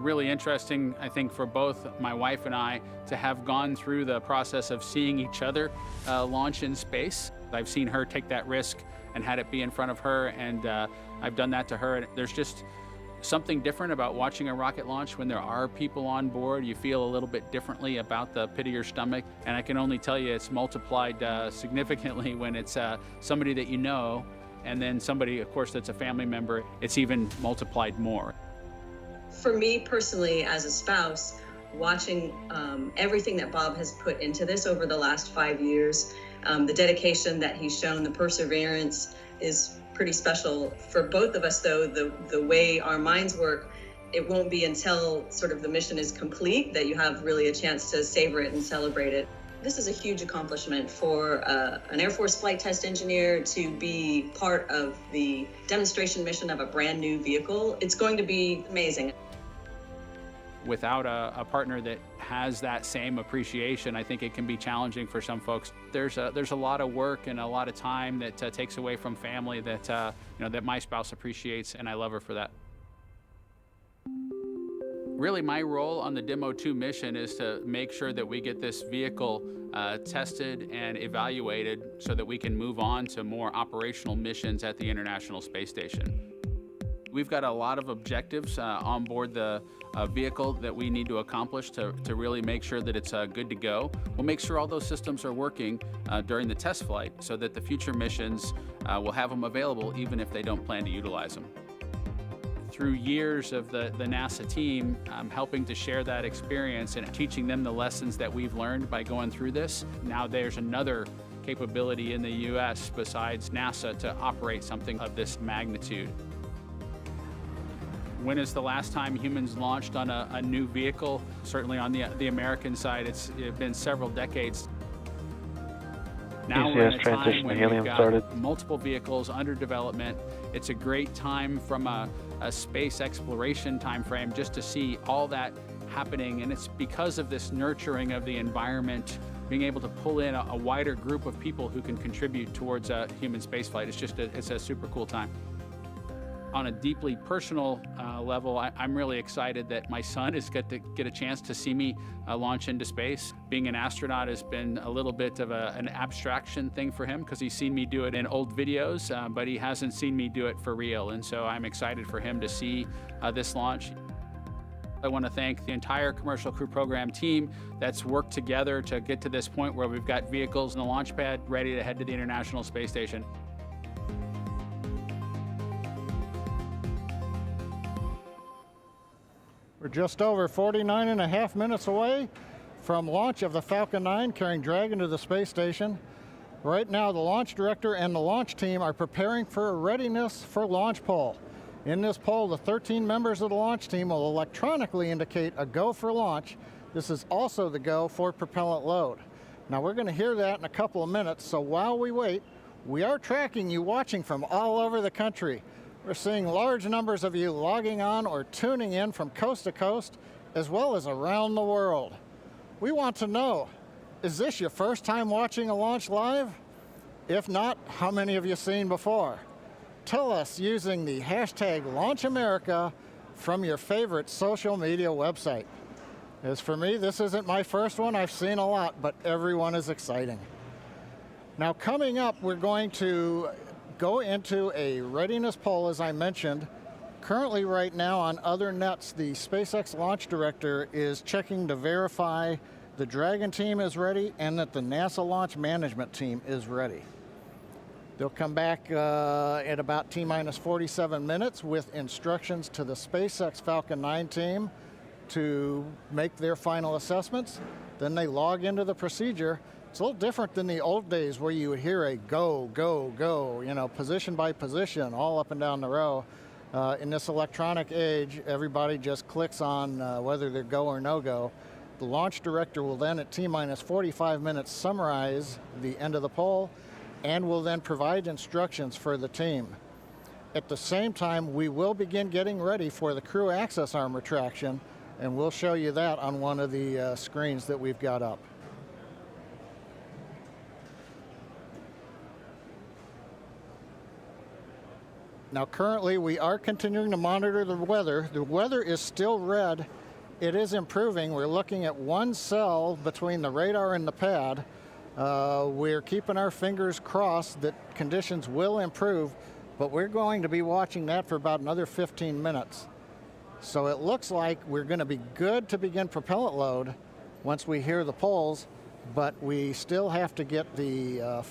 really interesting, I think, for both my wife and I to have gone through the process of seeing each other launch in space. I've seen her take that risk and had it be in front of her, and I've done that to her. And there's just something different about watching a rocket launch when there are people on board. You feel a little bit differently about the pit of your stomach, and I can only tell you it's multiplied significantly when it's somebody that you know, and then somebody, of course, that's a family member. It's even multiplied more. For me personally, as a spouse, watching everything that Bob has put into this over the last 5 years, the dedication that he's shown, the perseverance is pretty special. For both of us, though, the way our minds work, it won't be until sort of the mission is complete that you have really a chance to savor it and celebrate it. This is a huge accomplishment for an Air Force flight test engineer to be part of the demonstration mission of a brand new vehicle. It's going to be amazing. Without a partner that has that same appreciation, I think it can be challenging for some folks. There's a lot of work and a lot of time that takes away from family that that my spouse appreciates, and I love her for that. Really, my role on the Demo 2 mission is to make sure that we get this vehicle tested and evaluated so that we can move on to more operational missions at the International Space Station. We've got a lot of objectives on board the vehicle that we need to accomplish to really make sure that it's good to go. We'll make sure all those systems are working during the test flight so that the future missions will have them available even if they don't plan to utilize them. Through years of the NASA team, helping to share that experience and teaching them the lessons that we've learned by going through this. Now there's another capability in the U.S. besides NASA to operate something of this magnitude. When is the last time humans launched on a new vehicle? Certainly on the American side, it's been several decades. Now we're in a time when we've got multiple vehicles under development. It's a great time from a space exploration time frame just to see all that happening, and it's because of this nurturing of the environment, being able to pull in a wider group of people who can contribute towards human spaceflight. It's a super cool time. On a deeply personal level, I'm really excited that my son is going to get a chance to see me launch into space. Being an astronaut has been a little bit of an abstraction thing for him because he's seen me do it in old videos, but he hasn't seen me do it for real. And so I'm excited for him to see this launch. I want to thank the entire Commercial Crew Program team that's worked together to get to this point where we've got vehicles in the launch pad ready to head to the International Space Station. We're just over 49.5 minutes away from launch of the Falcon 9 carrying Dragon to the space station. Right now, the launch director and the launch team are preparing for a readiness for launch poll. In this poll, the 13 members of the launch team will electronically indicate a go for launch. This is also the go for propellant load. Now, we're going to hear that in a couple of minutes, so while we wait, we are tracking you watching from all over the country. We're seeing large numbers of you logging on or tuning in from coast to coast, as well as around the world. We want to know, is this your first time watching a launch live? If not, how many have you seen before? Tell us using the hashtag LaunchAmerica from your favorite social media website. As for me, this isn't my first one. I've seen a lot, but everyone is exciting. Now, coming up, we're going to go into a readiness poll, as I mentioned. Currently, right now, on other nets, the SpaceX launch director is checking to verify the Dragon team is ready and that the NASA launch management team is ready. They'll come back at about T-minus 47 minutes with instructions to the SpaceX Falcon 9 team to make their final assessments. Then they log into the procedure. It's a little different than the old days where you would hear a go, go, go, you know, position by position, all up and down the row. In this electronic age, everybody just clicks on whether they're go or no go. The launch director will then, at T-minus 45 minutes, summarize the end of the poll and will then provide instructions for the team. At the same time, we will begin getting ready for the crew access arm retraction, and we'll show you that on one of the screens that we've got up. Now, currently, we are continuing to monitor the weather. The weather is still red. It is improving. We're looking at one cell between the radar and the pad. We're keeping our fingers crossed that conditions will improve, but we're going to be watching that for about another 15 minutes. So it looks like we're going to be good to begin propellant load once we hear the polls, but we still have to get the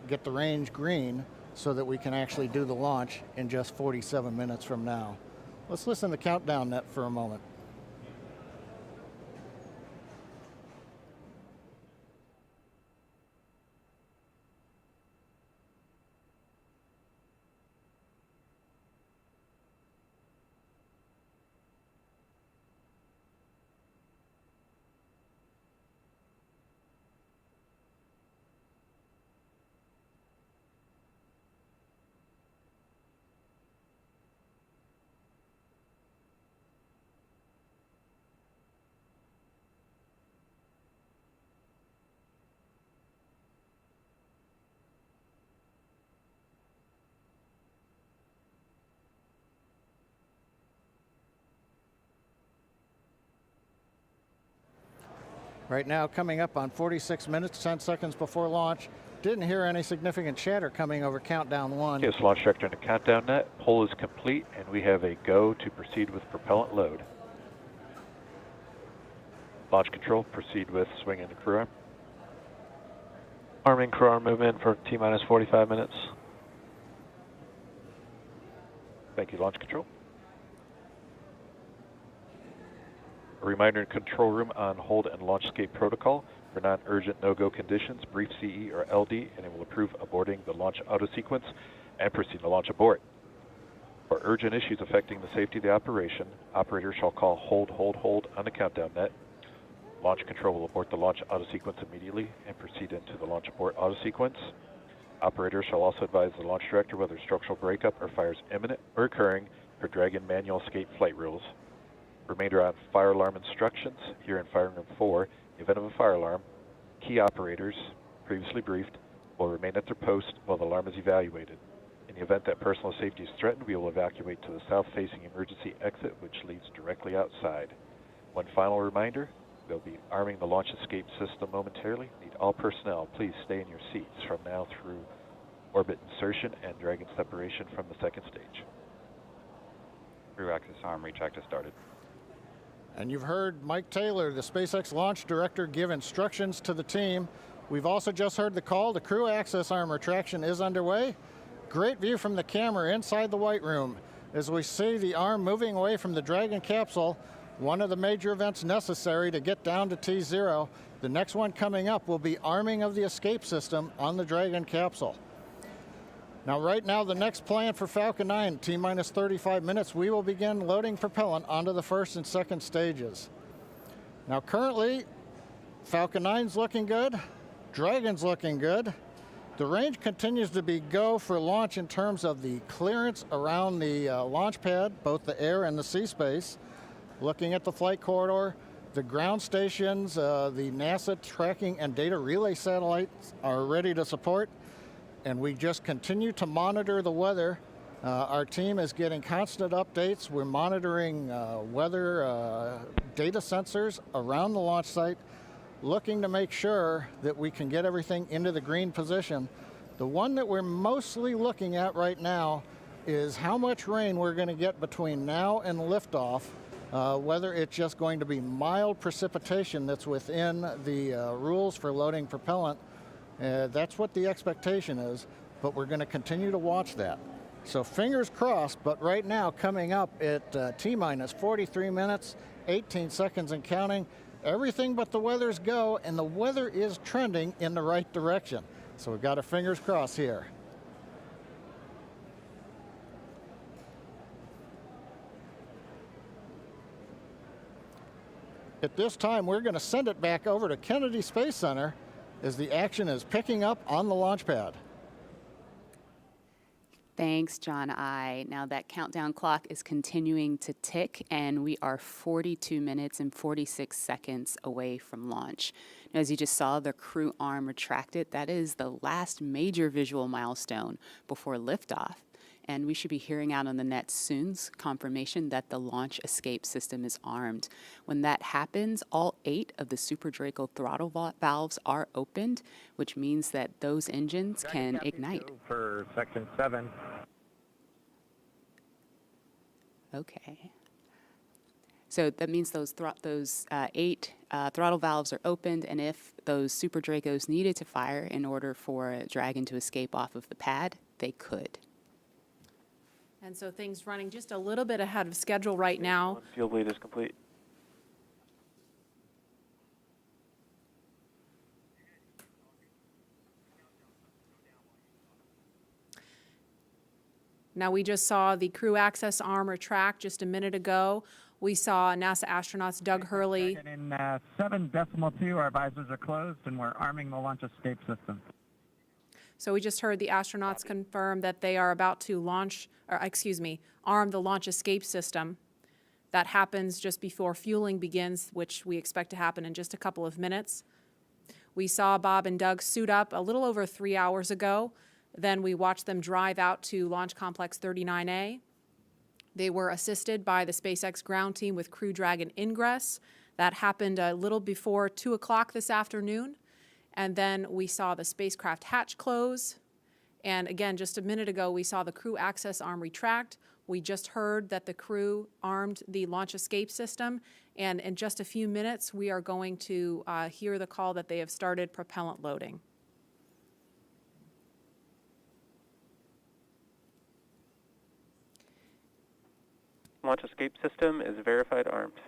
get the range green so that we can actually do the launch in just 47 minutes from now. Let's listen to the countdown net for a moment. Right now, coming up on 46 minutes, 10 seconds before launch. Didn't hear any significant chatter coming over countdown 1. Yes, launch director in the countdown net. Poll is complete, and we have a go to proceed with propellant load. Launch control, proceed with swinging the crew arm. Arming crew arm movement for T-minus 45 minutes. Thank you, launch control. A reminder in control room on hold and launch escape protocol. For non-urgent no-go conditions, brief CE or LD, and it will approve aborting the launch auto sequence and proceed to launch abort. For urgent issues affecting the safety of the operation, operators shall call hold, hold, hold on the countdown net. Launch control will abort the launch auto sequence immediately and proceed into the launch abort auto sequence. Operators shall also advise the launch director whether structural breakup or fire is imminent or occurring per Dragon manual escape flight rules. Remainder on fire alarm instructions. Here in Fire Room 4, in the event of a fire alarm, key operators, previously briefed, will remain at their post while the alarm is evaluated. In In the event that personal safety is threatened, we will evacuate to the south-facing emergency exit, which leads directly outside. One final reminder, they'll be arming the launch escape system momentarily. Need all personnel, please stay in your seats from now through orbit insertion and Dragon separation from the second stage. Crew access arm retract has started. And you've heard Mike Taylor, the SpaceX launch director, give instructions to the team. We've also just heard the call. The crew access arm retraction is underway. Great view from the camera inside the White Room as we see the arm moving away from the Dragon capsule, one of the major events necessary to get down to T0. The next one coming up will be arming of the escape system on the Dragon capsule. Now, right now, the next plan for Falcon 9, T-minus 35 minutes, we will begin loading propellant onto the first and second stages. Now, currently, Falcon 9's looking good. Dragon's looking good. The range continues to be go for launch in terms of the clearance around the launch pad, both the air and the sea space. Looking at the flight corridor, the ground stations, the NASA tracking and data relay satellites are ready to support. And we just continue to monitor the weather. Our team is getting constant updates. We're monitoring weather data sensors around the launch site, looking to make sure that we can get everything into the green position. The one that we're mostly looking at right now is how much rain we're going to get between now and liftoff, whether it's just going to be mild precipitation that's within the rules for loading propellant. That's what the expectation is, but we're going to continue to watch that. So fingers crossed, but right now coming up at T-minus 43 minutes, 18 seconds and counting, everything but the weather's go, and the weather is trending in the right direction. So we've got our fingers crossed here. At this time, we're going to send it back over to Kennedy Space Center as the action is picking up on the launch pad. Thanks, John I. Now that countdown clock is continuing to tick, and we are 42 minutes and 46 seconds away from launch. Now, as you just saw, the crew arm retracted. That is the last major visual milestone before liftoff. And we should be hearing out on the net soon confirmation that the launch escape system is armed. When that happens, all 8 of the Super Draco throttle valves are opened, which means that those engines can ignite. For section 7. Okay. So that means those 8 throttle valves are opened, and if those Super Dracos needed to fire in order for a Dragon to escape off of the pad, they could. And so things running just a little bit ahead of schedule right now. Field lead is complete. Now, we just saw the crew access arm retract just a minute ago. We saw NASA astronauts Doug Hurley. In 7.2, our visors are closed, and we're arming the launch escape system. So we just heard the astronauts confirm that they are about to arm the launch escape system. That happens just before fueling begins, which we expect to happen in just a couple of minutes. We saw Bob and Doug suit up a little over 3 hours ago. Then we watched them drive out to Launch Complex 39A. They were assisted by the SpaceX ground team with Crew Dragon ingress. That happened a little before 2 o'clock this afternoon. And then we saw the spacecraft hatch close. And again, just a minute ago, we saw the crew access arm retract. We just heard that the crew armed the launch escape system. And in just a few minutes, we are going to hear the call that they have started propellant loading. Launch escape system is verified armed.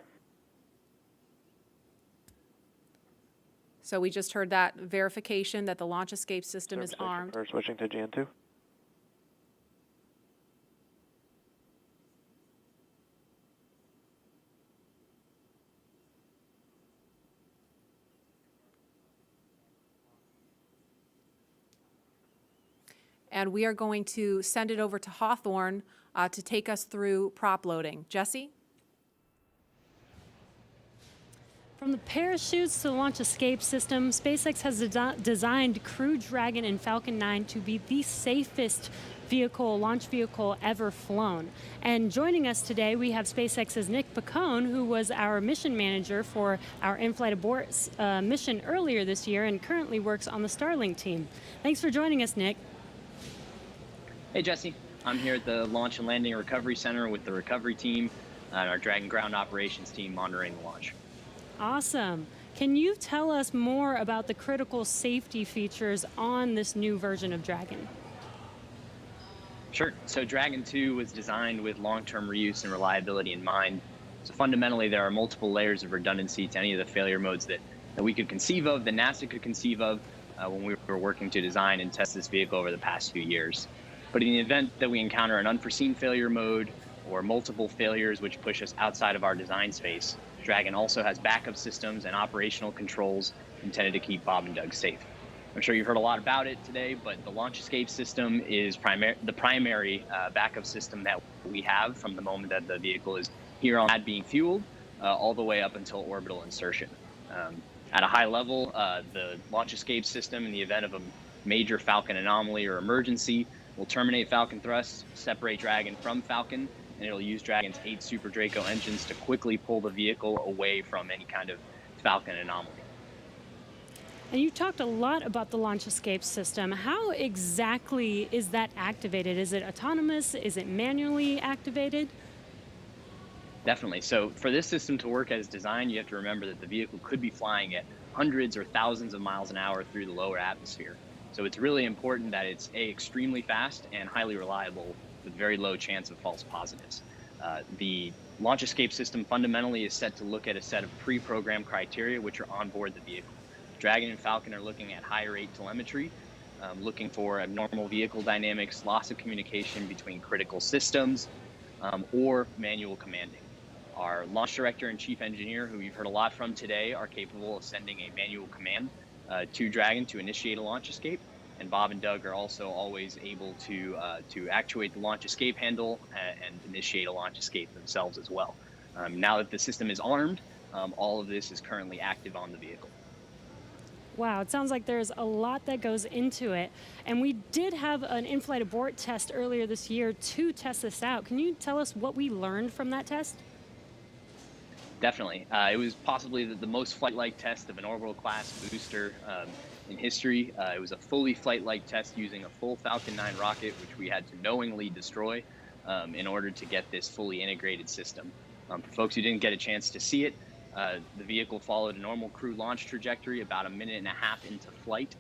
So we just heard that verification that the launch escape system is armed. We're switching to GN2. And we are going to send it over to Hawthorne to take us through prop loading. Jesse? From the parachutes to the launch escape system, SpaceX has designed Crew Dragon and Falcon 9 to be the safest launch vehicle ever flown. And joining us today, we have SpaceX's Nick Picone, who was our mission manager for our in-flight abort mission earlier this year and currently works on the Starlink team. Thanks for joining us, Nick. Hey, Jesse. I'm here at the Launch and Landing Recovery Center with the recovery team and our Dragon ground operations team monitoring the launch. Awesome. Can you tell us more about the critical safety features on this new version of Dragon? Sure. So Dragon 2 was designed with long-term reuse and reliability in mind. So fundamentally, there are multiple layers of redundancy to any of the failure modes that we could conceive of, that NASA could conceive of when we were working to design and test this vehicle over the past few years. But in the event that we encounter an unforeseen failure mode or multiple failures which push us outside of our design space, Dragon also has backup systems and operational controls intended to keep Bob and Doug safe. I'm sure you've heard a lot about it today, but the launch escape system is the primary backup system that we have from the moment that the vehicle is here on pad being fueled all the way up until orbital insertion. At a high level, the launch escape system, in the event of a major Falcon anomaly or emergency, will terminate Falcon thrust, separate Dragon from Falcon, and it'll use Dragon's 8 Super Draco engines to quickly pull the vehicle away from any kind of Falcon anomaly. And you talked a lot about the launch escape system. How exactly is that activated? Is it autonomous? Is it manually activated? Definitely. So for this system to work as designed, you have to remember that the vehicle could be flying at hundreds or thousands of miles an hour through the lower atmosphere. So it's really important that it's extremely fast and highly reliable with very low chance of false positives. The launch escape system fundamentally is set to look at a set of pre-programmed criteria which are on board the vehicle. Dragon and Falcon are looking at high rate telemetry, looking for abnormal vehicle dynamics, loss of communication between critical systems, or manual commanding. Our launch director and chief engineer, who you've heard a lot from today, are capable of sending a manual command to Dragon to initiate a launch escape. And Bob and Doug are also always able to actuate the launch escape handle and initiate a launch escape themselves as well. Now that the system is armed, all of this is currently active on the vehicle. Wow, it sounds like there's a lot that goes into it. And we did have an in-flight abort test earlier this year to test this out. Can you tell us what we learned from that test? Definitely. It was possibly the most flight-like test of an orbital class booster in history. It was a fully flight-like test using a full Falcon 9 rocket, which we had to knowingly destroy in order to get this fully integrated system. For folks who didn't get a chance to see it, the vehicle followed a normal crew launch trajectory. About a minute and a half into flight,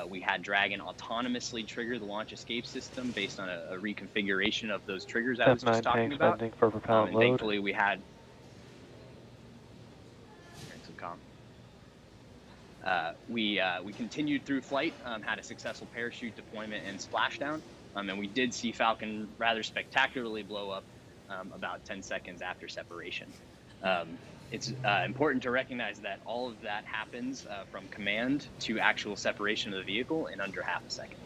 we had Dragon autonomously trigger the launch escape system based on a reconfiguration of those triggers I was just talking about. For propellant and load. thankfully, we had we continued through flight, had a successful parachute deployment and splashdown, and we did see Falcon rather spectacularly blow up about 10 seconds after separation. It's important to recognize that all of that happens from command to actual separation of the vehicle in under half a second.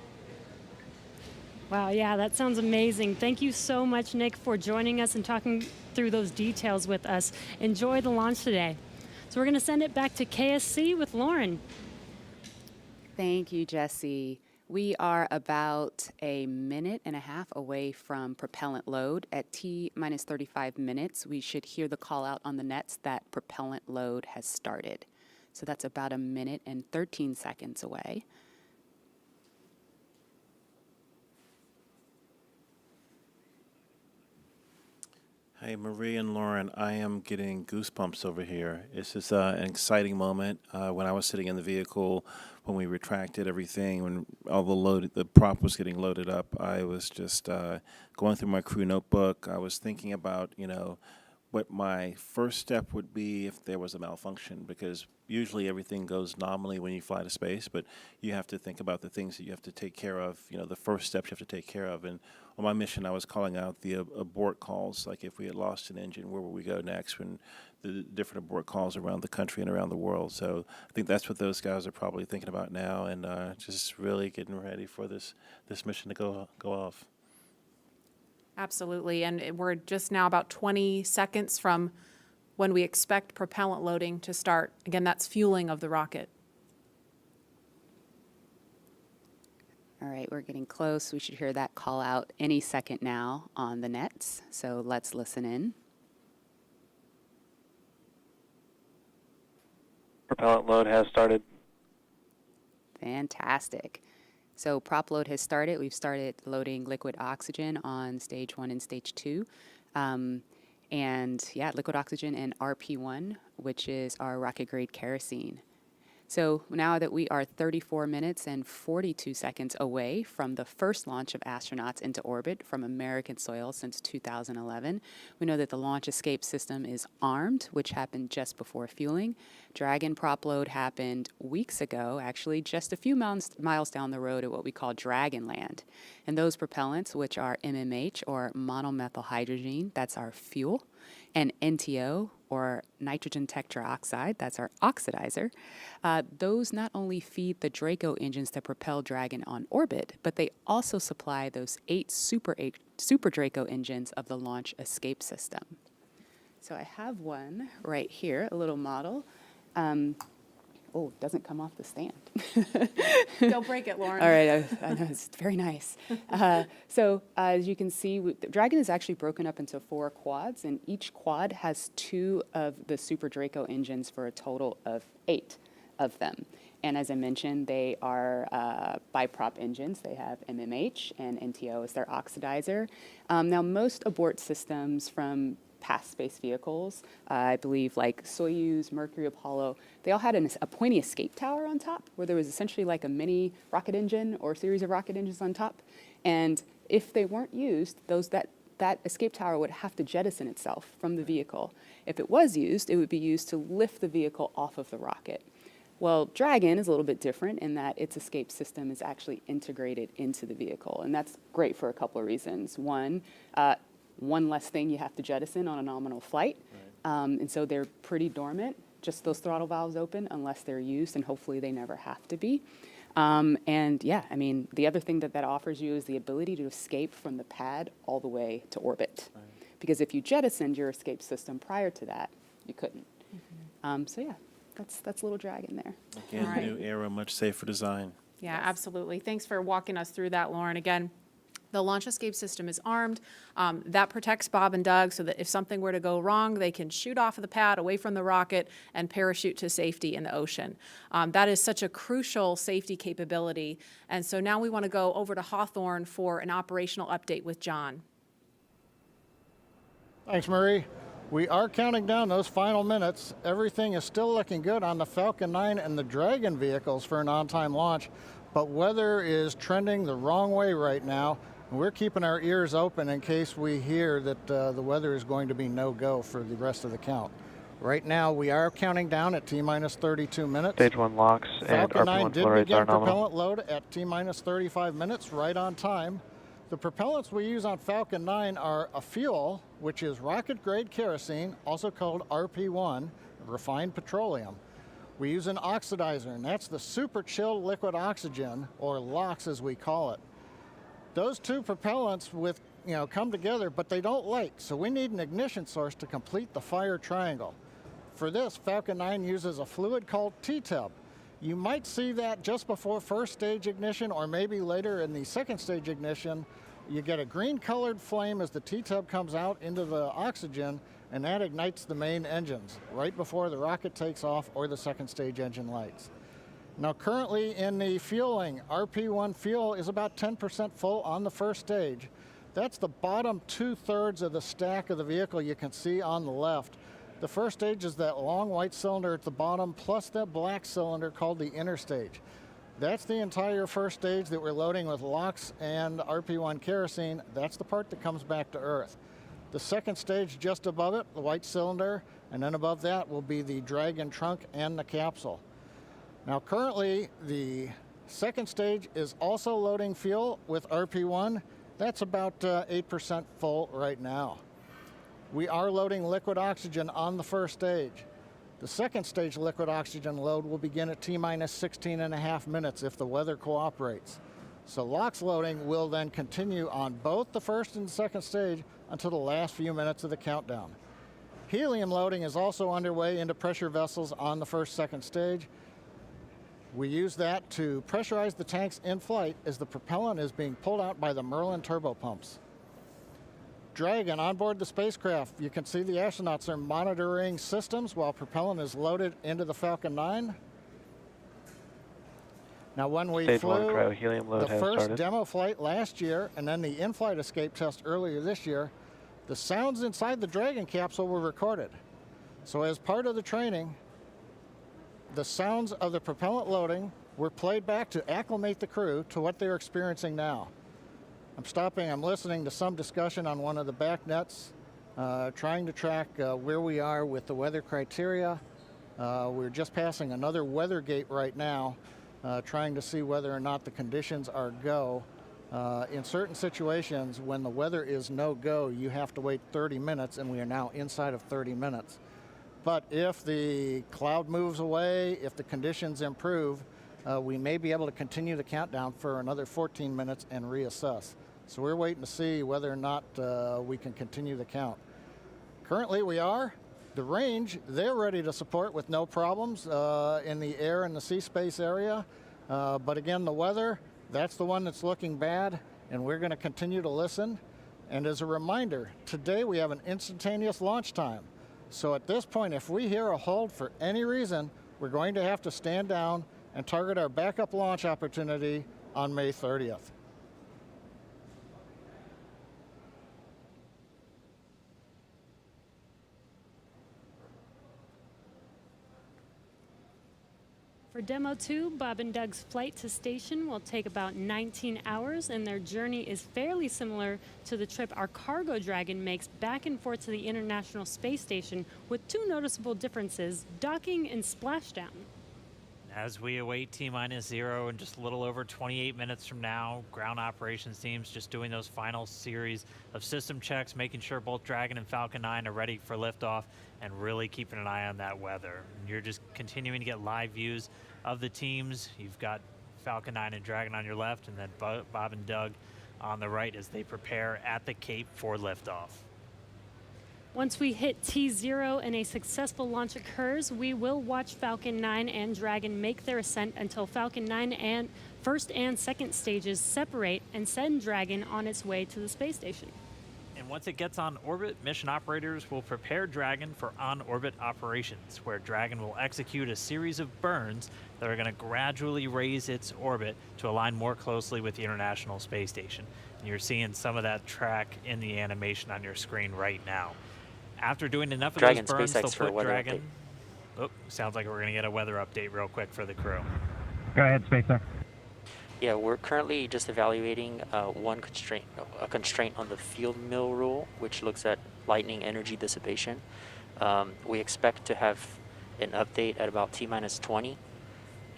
Wow, yeah, that sounds amazing. Thank you so much, Nick, for joining us and talking through those details with us. Enjoy the launch today. So we're going to send it back to KSC with Lauren. Thank you, Jesse. We are about a minute and a half away from propellant load. At T-minus 35 minutes, we should hear the call out on the nets that propellant load has started. So that's about a minute and 13 seconds away. Hey, Marie and Lauren, I am getting goosebumps over here. This is an exciting moment. When I was sitting in the vehicle, when we retracted everything, when all the prop was getting loaded up, I was just going through my crew notebook. I was thinking about, what my first step would be if there was a malfunction, because usually everything goes nominally when you fly to space, but you have to think about the things that you have to take care of, the first steps you have to take care of. And on my mission, I was calling out the abort calls, like if we had lost an engine, where would we go next, when the different abort calls around the country and around the world. So I think that's what those guys are probably thinking about now, and just really getting ready for this mission to go off. Absolutely, and we're just now about 20 seconds from when we expect propellant loading to start. Again, that's fueling of the rocket. All right, we're getting close. We should hear that call out any second now on the nets. So let's listen in. Propellant load has started. Fantastic. So prop load has started. We've started loading liquid oxygen on stage 1 and stage 2. And yeah, liquid oxygen and RP1, which is our rocket grade kerosene. So now that we are 34 minutes and 42 seconds away from the first launch of astronauts into orbit from American soil since 2011, we know that the launch escape system is armed, which happened just before fueling. Dragon prop load happened weeks ago, actually just a few miles down the road at what we call Dragon Land. And those propellants, which are MMH, or monomethyl that's our fuel, and NTO, or nitrogen tetroxide, that's our oxidizer, those not only feed the Draco engines that propel Dragon on orbit, but they also supply those 8 Super Draco engines of the launch escape system. So I have one right here, a little model. Oh, it doesn't come off the stand. Don't break it, Lauren. All right, I know, it's very nice. So as you can see, the Dragon is actually broken up into 4 quads, and each quad has 2 of the Super Draco engines for a total of 8 of them. And as I mentioned, they are biprop engines. They have MMH and NTO as their oxidizer. Now, most abort systems from past space vehicles, I believe like Soyuz, Mercury, Apollo, they all had a pointy escape tower on top where there was essentially like a mini rocket engine or a series of rocket engines on top. And if they weren't used, that escape tower would have to jettison itself from the vehicle. If it was used, it would be used to lift the vehicle off of the rocket. Well, Dragon is a little bit different in that its escape system is actually integrated into the vehicle. And that's great for a couple of reasons. One less thing you have to jettison on a nominal flight. Right. And so they're pretty dormant, just those throttle valves open unless they're used, and hopefully they never have to be. And yeah, I mean, the other thing that offers you is the ability to escape from the pad all the way to orbit. Right. Because if you jettisoned your escape system prior to that, you couldn't. Mm-hmm. So yeah, that's little Dragon there. Again, right. New era, much safer design. Yeah, absolutely. Thanks for walking us through that, Lauren. Again, the launch escape system is armed. That protects Bob and Doug so that if something were to go wrong, they can shoot off of the pad away from the rocket and parachute to safety in the ocean. That is such a crucial safety capability. And so now we want to go over to Hawthorne for an operational update with John. Thanks, Marie. We are counting down those final minutes. Everything is still looking good on the Falcon 9 and the Dragon vehicles for an on-time launch, but weather is trending the wrong way right now. We're keeping our ears open in case we hear that the weather is going to be no-go for the rest of the count. Right now, we are counting down at T-minus 32 minutes. Stage 1 locks and Falcon 9 RP1 did flow rates begin are nominal. propellant load at T-minus 35 minutes, right on time. The propellants we use on Falcon 9 are a fuel, which is rocket-grade kerosene, also called RP1, refined petroleum. We use an oxidizer, and that's the super chilled liquid oxygen, or LOX as we call it. Those 2 propellants come together, but they don't light, so we need an ignition source to complete the fire triangle. For this, Falcon 9 uses a fluid called T-tub. You might see that just before first stage ignition, or maybe later in the second stage ignition. You get a green-colored flame as the T-tub comes out into the oxygen, and that ignites the main engines right before the rocket takes off or the second stage engine lights. Now, currently in the fueling, RP1 fuel is about 10% full on the first stage. That's the bottom 2/3 of the stack of the vehicle you can see on the left. The first stage is that long white cylinder at the bottom, plus that black cylinder called the inner stage. That's the entire first stage that we're loading with LOX and RP1 kerosene. That's the part that comes back to Earth. The second stage just above it, the white cylinder, and then above that will be the Dragon trunk and the capsule. Now currently, the second stage is also loading fuel with RP1. That's about 8% full right now. We are loading liquid oxygen on the first stage. The second stage liquid oxygen load will begin at T-minus 16.5 minutes if the weather cooperates. So LOX loading will then continue on both the first and second stage until the last few minutes of the countdown. Helium loading is also underway into pressure vessels on the second stage. We use that to pressurize the tanks in flight as the propellant is being pulled out by the Merlin turbopumps. Dragon on board the spacecraft. You can see the astronauts are monitoring systems while propellant is loaded into the Falcon 9. Now, when we Stage 1 flew cryohelium load the has first started. demo flight last year and then the in-flight escape test earlier this year, the sounds inside the Dragon capsule were recorded. So as part of the training, the sounds of the propellant loading were played back to acclimate the crew to what they're experiencing now. I'm listening to some discussion on one of the back nets, trying to track where we are with the weather criteria. We're just passing another weather gate right now, trying to see whether or not the conditions are go. In certain situations, when the weather is no go, you have to wait 30 minutes, and we are now inside of 30 minutes. But if the cloud moves away, if the conditions improve, we may be able to continue the countdown for another 14 minutes and reassess. So we're waiting to see whether or not we can continue the count. Currently we are. The range, they're ready to support with no problems in the air and the sea space area. But again, the weather, that's the one that's looking bad, and we're going to continue to listen. And as a reminder, today we have an instantaneous launch time. So at this point, if we hear a hold for any reason, we're going to have to stand down and target our backup launch opportunity on May 30th. For Demo 2, Bob and Doug's flight to station will take about 19 hours, and their journey is fairly similar to the trip our cargo Dragon makes back and forth to the International Space Station, with two noticeable differences: docking and splashdown. As we await T-0 in just a little over 28 minutes from now, ground operations teams just doing those final series of system checks, making sure both Dragon and Falcon 9 are ready for liftoff, and really keeping an eye on that weather. And you're just continuing to get live views of the teams. You've got Falcon 9 and Dragon on your left, and then Bob and Doug on the right as they prepare at the Cape for liftoff. Once we hit T0 and a successful launch occurs, we will watch Falcon 9 and Dragon make their ascent until Falcon 9 and first and second stages separate and send Dragon on its way to the space station. And once it gets on orbit, mission operators will prepare Dragon for on-orbit operations, where Dragon will execute a series of burns that are going to gradually raise its orbit to align more closely with the International Space Station. And you're seeing some of that track in the animation on your screen right now. After doing enough of Dragon, those burns, SpaceX they'll put Dragon... update. Oh, sounds like we're going to get a weather update real quick for the crew. Go ahead, SpaceX. Yeah, we're currently just evaluating a constraint on the field mill rule, which looks at lightning energy dissipation. We expect to have an update at about T-20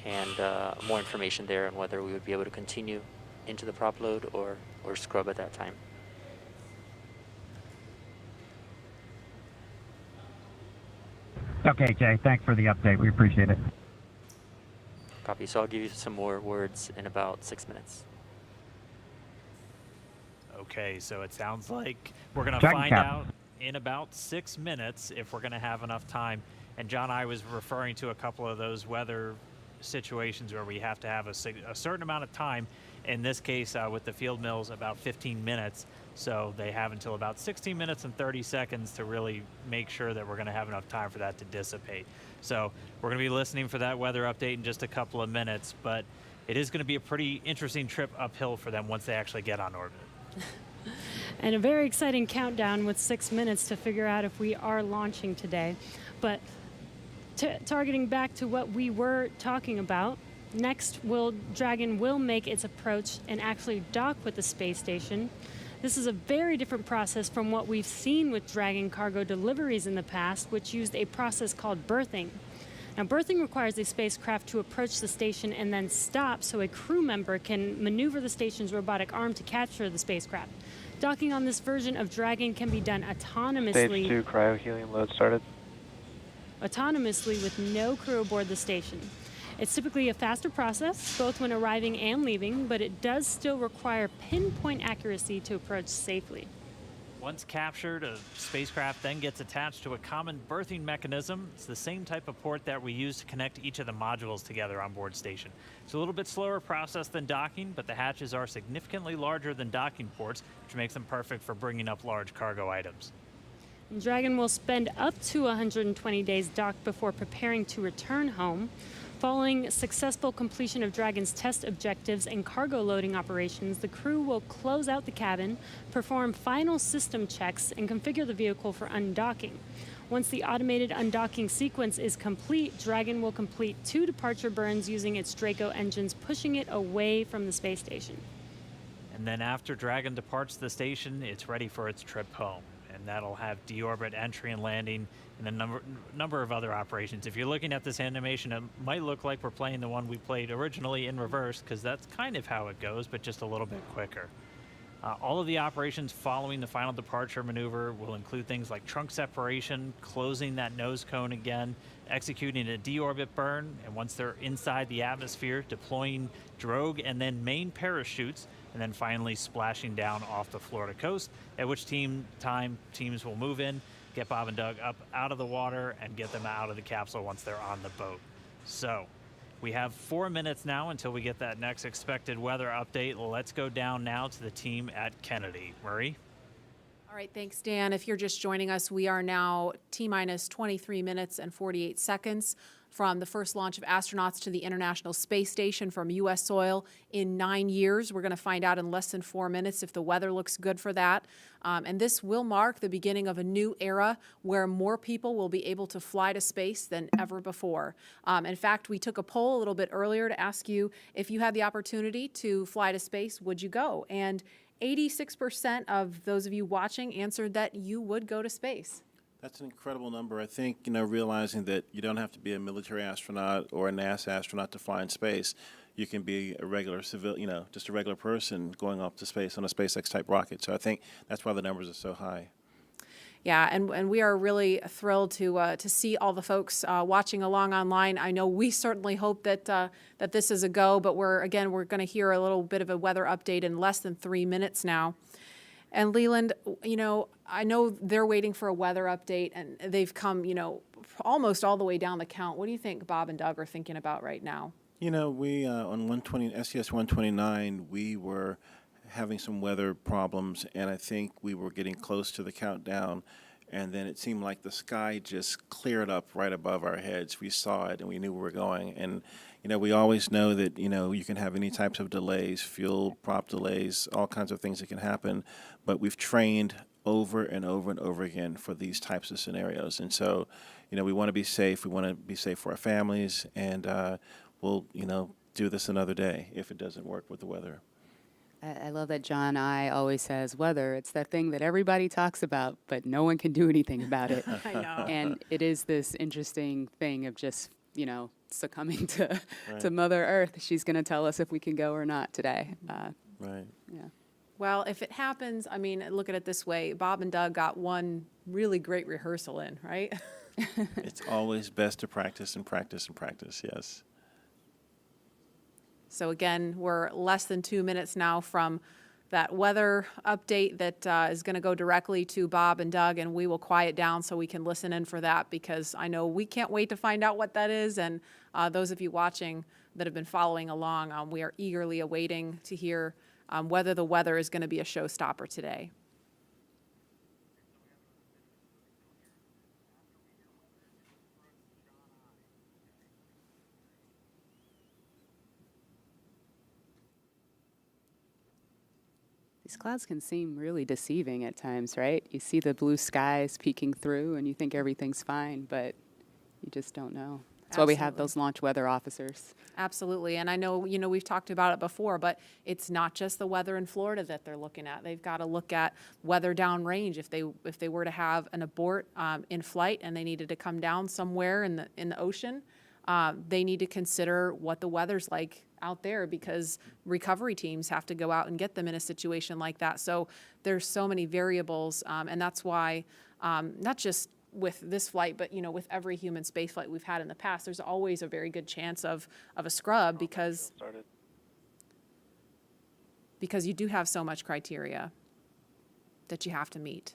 and more information there on whether we would be able to continue into the prop load or scrub at that time. Okay, Jay, thanks for the update. We appreciate it. Copy. So I'll give you some more words in about 6 minutes. Okay, so it sounds like we're going to find out in about 6 minutes if we're going to have enough time. And John, I was referring to a couple of those weather situations where we have to have a certain amount of time. In this case, with the field mills, about 15 minutes. So they have until about 16 minutes and 30 seconds to really make sure that we're going to have enough time for that to dissipate. So we're going to be listening for that weather update in just a couple of minutes, but it is going to be a pretty interesting trip uphill for them once they actually get on orbit. And a very exciting countdown with 6 minutes to figure out if we are launching today. But targeting back to what we were talking about, next Dragon will make its approach and actually dock with the space station. This is a very different process from what we've seen with Dragon cargo deliveries in the past, which used a process called berthing. Now, berthing requires a spacecraft to approach the station and then stop so a crew member can maneuver the station's robotic arm to capture the spacecraft. Docking on this version of Dragon can be done autonomously. Stage 2 cryohelium load started. Autonomously with no crew aboard the station. It's typically a faster process, both when arriving and leaving, but it does still require pinpoint accuracy to approach safely. Once captured, a spacecraft then gets attached to a common berthing mechanism. It's the same type of port that we use to connect each of the modules together on board station. It's a little bit slower process than docking, but the hatches are significantly larger than docking ports, which makes them perfect for bringing up large cargo items. Dragon will spend up to 120 days docked before preparing to return home. Following successful completion of Dragon's test objectives and cargo loading operations, the crew will close out the cabin, perform final system checks, and configure the vehicle for undocking. Once the automated undocking sequence is complete, Dragon will complete 2 departure burns using its Draco engines, pushing it away from the space station. And then after Dragon departs the station, it's ready for its trip home. And that'll have deorbit entry and landing and a number of other operations. If you're looking at this animation, it might look like we're playing the one we played originally in reverse, because that's kind of how it goes, but just a little bit quicker. All of the operations following the final departure maneuver will include things like trunk separation, closing that nose cone again, executing a deorbit burn, and once they're inside the atmosphere, deploying drogue and then main parachutes, and then finally splashing down off the Florida coast, at which teams will move in, get Bob and Doug up out of the water, and get them out of the capsule once they're on the boat. So we have 4 minutes now until we get that next expected weather update. Let's go down now to the team at Kennedy. Murray? All right, thanks, Dan. If you're just joining us, we are now T-minus 23 minutes and 48 seconds from the first launch of astronauts to the International Space Station from U.S. soil in 9 years. We're going to find out in less than 4 minutes if the weather looks good for that. And this will mark the beginning of a new era where more people will be able to fly to space than ever before. In fact, we took a poll a little bit earlier to ask you if you had the opportunity to fly to space, would you go? And 86% of those of you watching answered that you would go to space. That's an incredible number. I think, realizing that you don't have to be a military astronaut or a NASA astronaut to fly in space. You can be a regular just a regular person going up to space on a SpaceX type rocket. So I think that's why the numbers are so high. Yeah, and we are really thrilled to see all the folks watching along online. I know we certainly hope that that this is a go, but we're going to hear a little bit of a weather update in less than 3 minutes now. And Leland, I know they're waiting for a weather update, and they've come, almost all the way down the count. What do you think Bob and Doug are thinking about right now? We on SES-129, we were having some weather problems, and I think we were getting close to the countdown, and then it seemed like the sky just cleared up right above our heads. We saw it, and we knew where we were going. And we always know that you can have any types of delays, fuel prop delays, all kinds of things that can happen, but we've trained over and over and over again for these types of scenarios. And so we want to be safe. We want to be safe for our families, and we'll do this another day if it doesn't work with the weather. I love that John I always says weather. It's that thing that everybody talks about, but no one can do anything about it. I know. And it is this interesting thing of just, succumbing to Mother Earth. She's going to tell us if we can go or not today. Right. Yeah. Well, if it happens, look at it this way. Bob and Doug got one really great rehearsal in, right? It's always best to practice and practice and practice, yes. So again, we're less than 2 minutes now from that weather update that is going to go directly to Bob and Doug, and we will quiet down so we can listen in for that, because I know we can't wait to find out what that is. And those of you watching that have been following along, we are eagerly awaiting to hear whether the weather is going to be a showstopper today. These clouds can seem really deceiving at times, right? You see the blue skies peeking through and you think everything's fine, but you just don't know. That's why we have those launch weather officers. Absolutely. And I know, we've talked about it before, but it's not just the weather in Florida that they're looking at. They've got to look at weather downrange. If they were to have an abort in flight and they needed to come down somewhere in the ocean, they need to consider what the weather's like out there, because recovery teams have to go out and get them in a situation like that. So there's so many variables, and that's why not just with this flight, but with every human space flight we've had in the past, there's always a very good chance of a scrub, because you do have so much criteria. that you have to meet.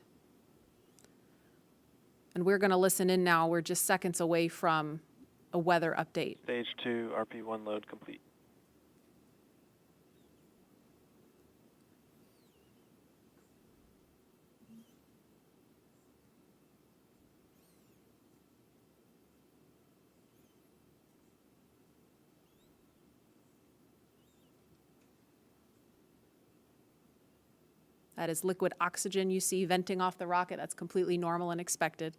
And we're going to listen in now. We're just seconds away from a weather update. Stage 2, RP1 load complete. That is liquid oxygen you see venting off the rocket. That's completely normal and expected.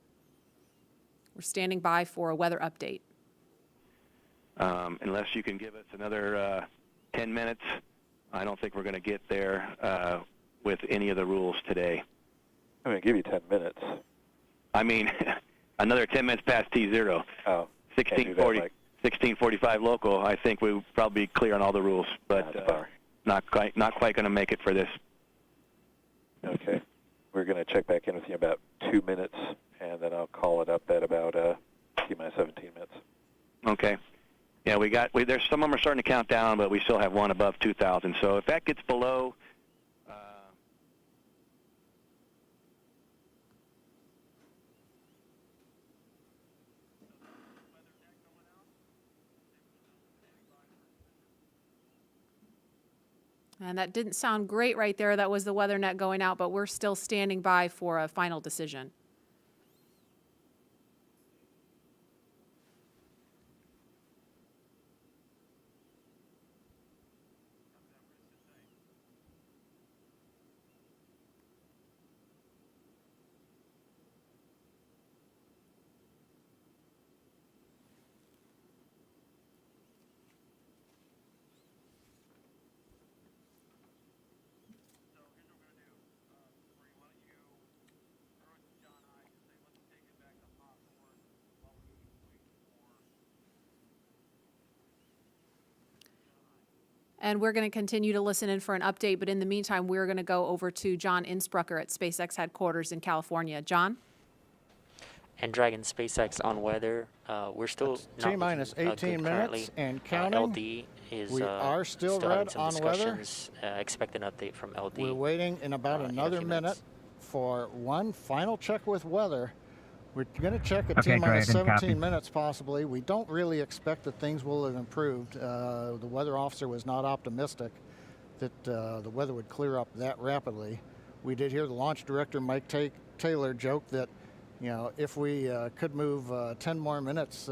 We're standing by for a weather update. Unless you can give us another 10 minutes, I don't think we're going to get there with any of the rules today. I'm going to give you 10 minutes. I mean, another 10 minutes past T0. Oh, 1645 local, I think we'll probably be clear on all the rules, but not quite going to make it for this. Okay. We're going to check back in with you in about 2 minutes, and then I'll call it up at about T-minus 17 minutes. Okay. Yeah, there's some of them are starting to count down, but we still have one above 2,000. So if that gets below, And that didn't sound great right there. That was the weather net going out, but we're still standing by for a final decision. And we're going to continue to listen in for an update, but in the meantime, we're going to go over to John Insprucker at Spacex headquarters in California. John? And Dragon SpaceX on weather. We're still T-minus 18 minutes and counting. LD is we are still red on weather. Expect an update from LD. We're waiting in about another minute for one final check with weather. We're going to check at T-minus 17 minutes possibly. We don't really expect that things will have improved. The weather officer was not optimistic that the weather would clear up that rapidly. We did hear the launch director, Mike Taylor, joke that, if we could move 10 more minutes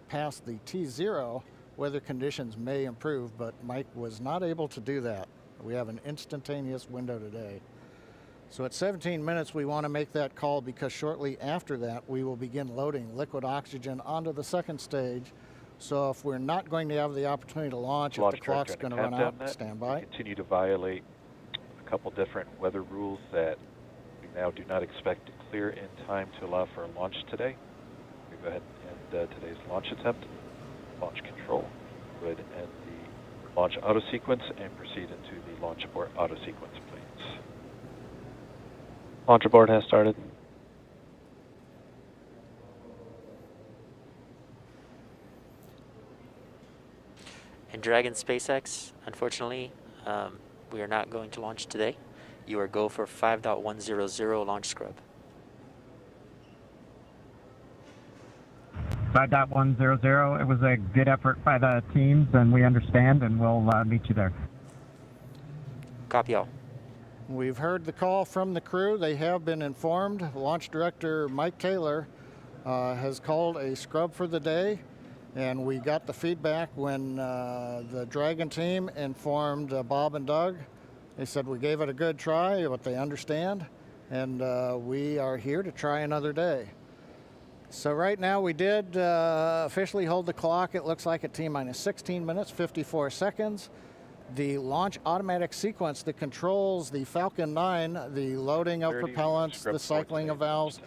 past the T0, weather conditions may improve, but Mike was not able to do that. We have an instantaneous window today. So at 17 minutes, we want to make that call because shortly after that, we will begin loading liquid oxygen onto the second stage. So if we're not going to have the opportunity to launch, if the clock's going to run out, stand by. Continue to violate a couple different weather rules that we now do not expect to clear in time to allow for a launch today. We go ahead and end today's launch attempt. Launch control. Go ahead and end the launch auto sequence and proceed into the launch abort auto sequence, please. Launch abort has started. And Dragon SpaceX, unfortunately, we are not going to launch today. You are go for 5.100 launch scrub. 5.100. It was a good effort by the teams, and we understand, and we'll meet you there. Copy all. We've heard the call from the crew. They have been informed. Launch director Mike Taylor has called a scrub for the day, and we got the feedback when the Dragon team informed Bob and Doug. They said we gave it a good try, but they understand, and we are here to try another day. So right now we did officially hold the clock. It looks like at T-minus 16 minutes, 54 seconds. The launch automatic sequence that controls the Falcon 9, the loading of propellants, the cycling of valves,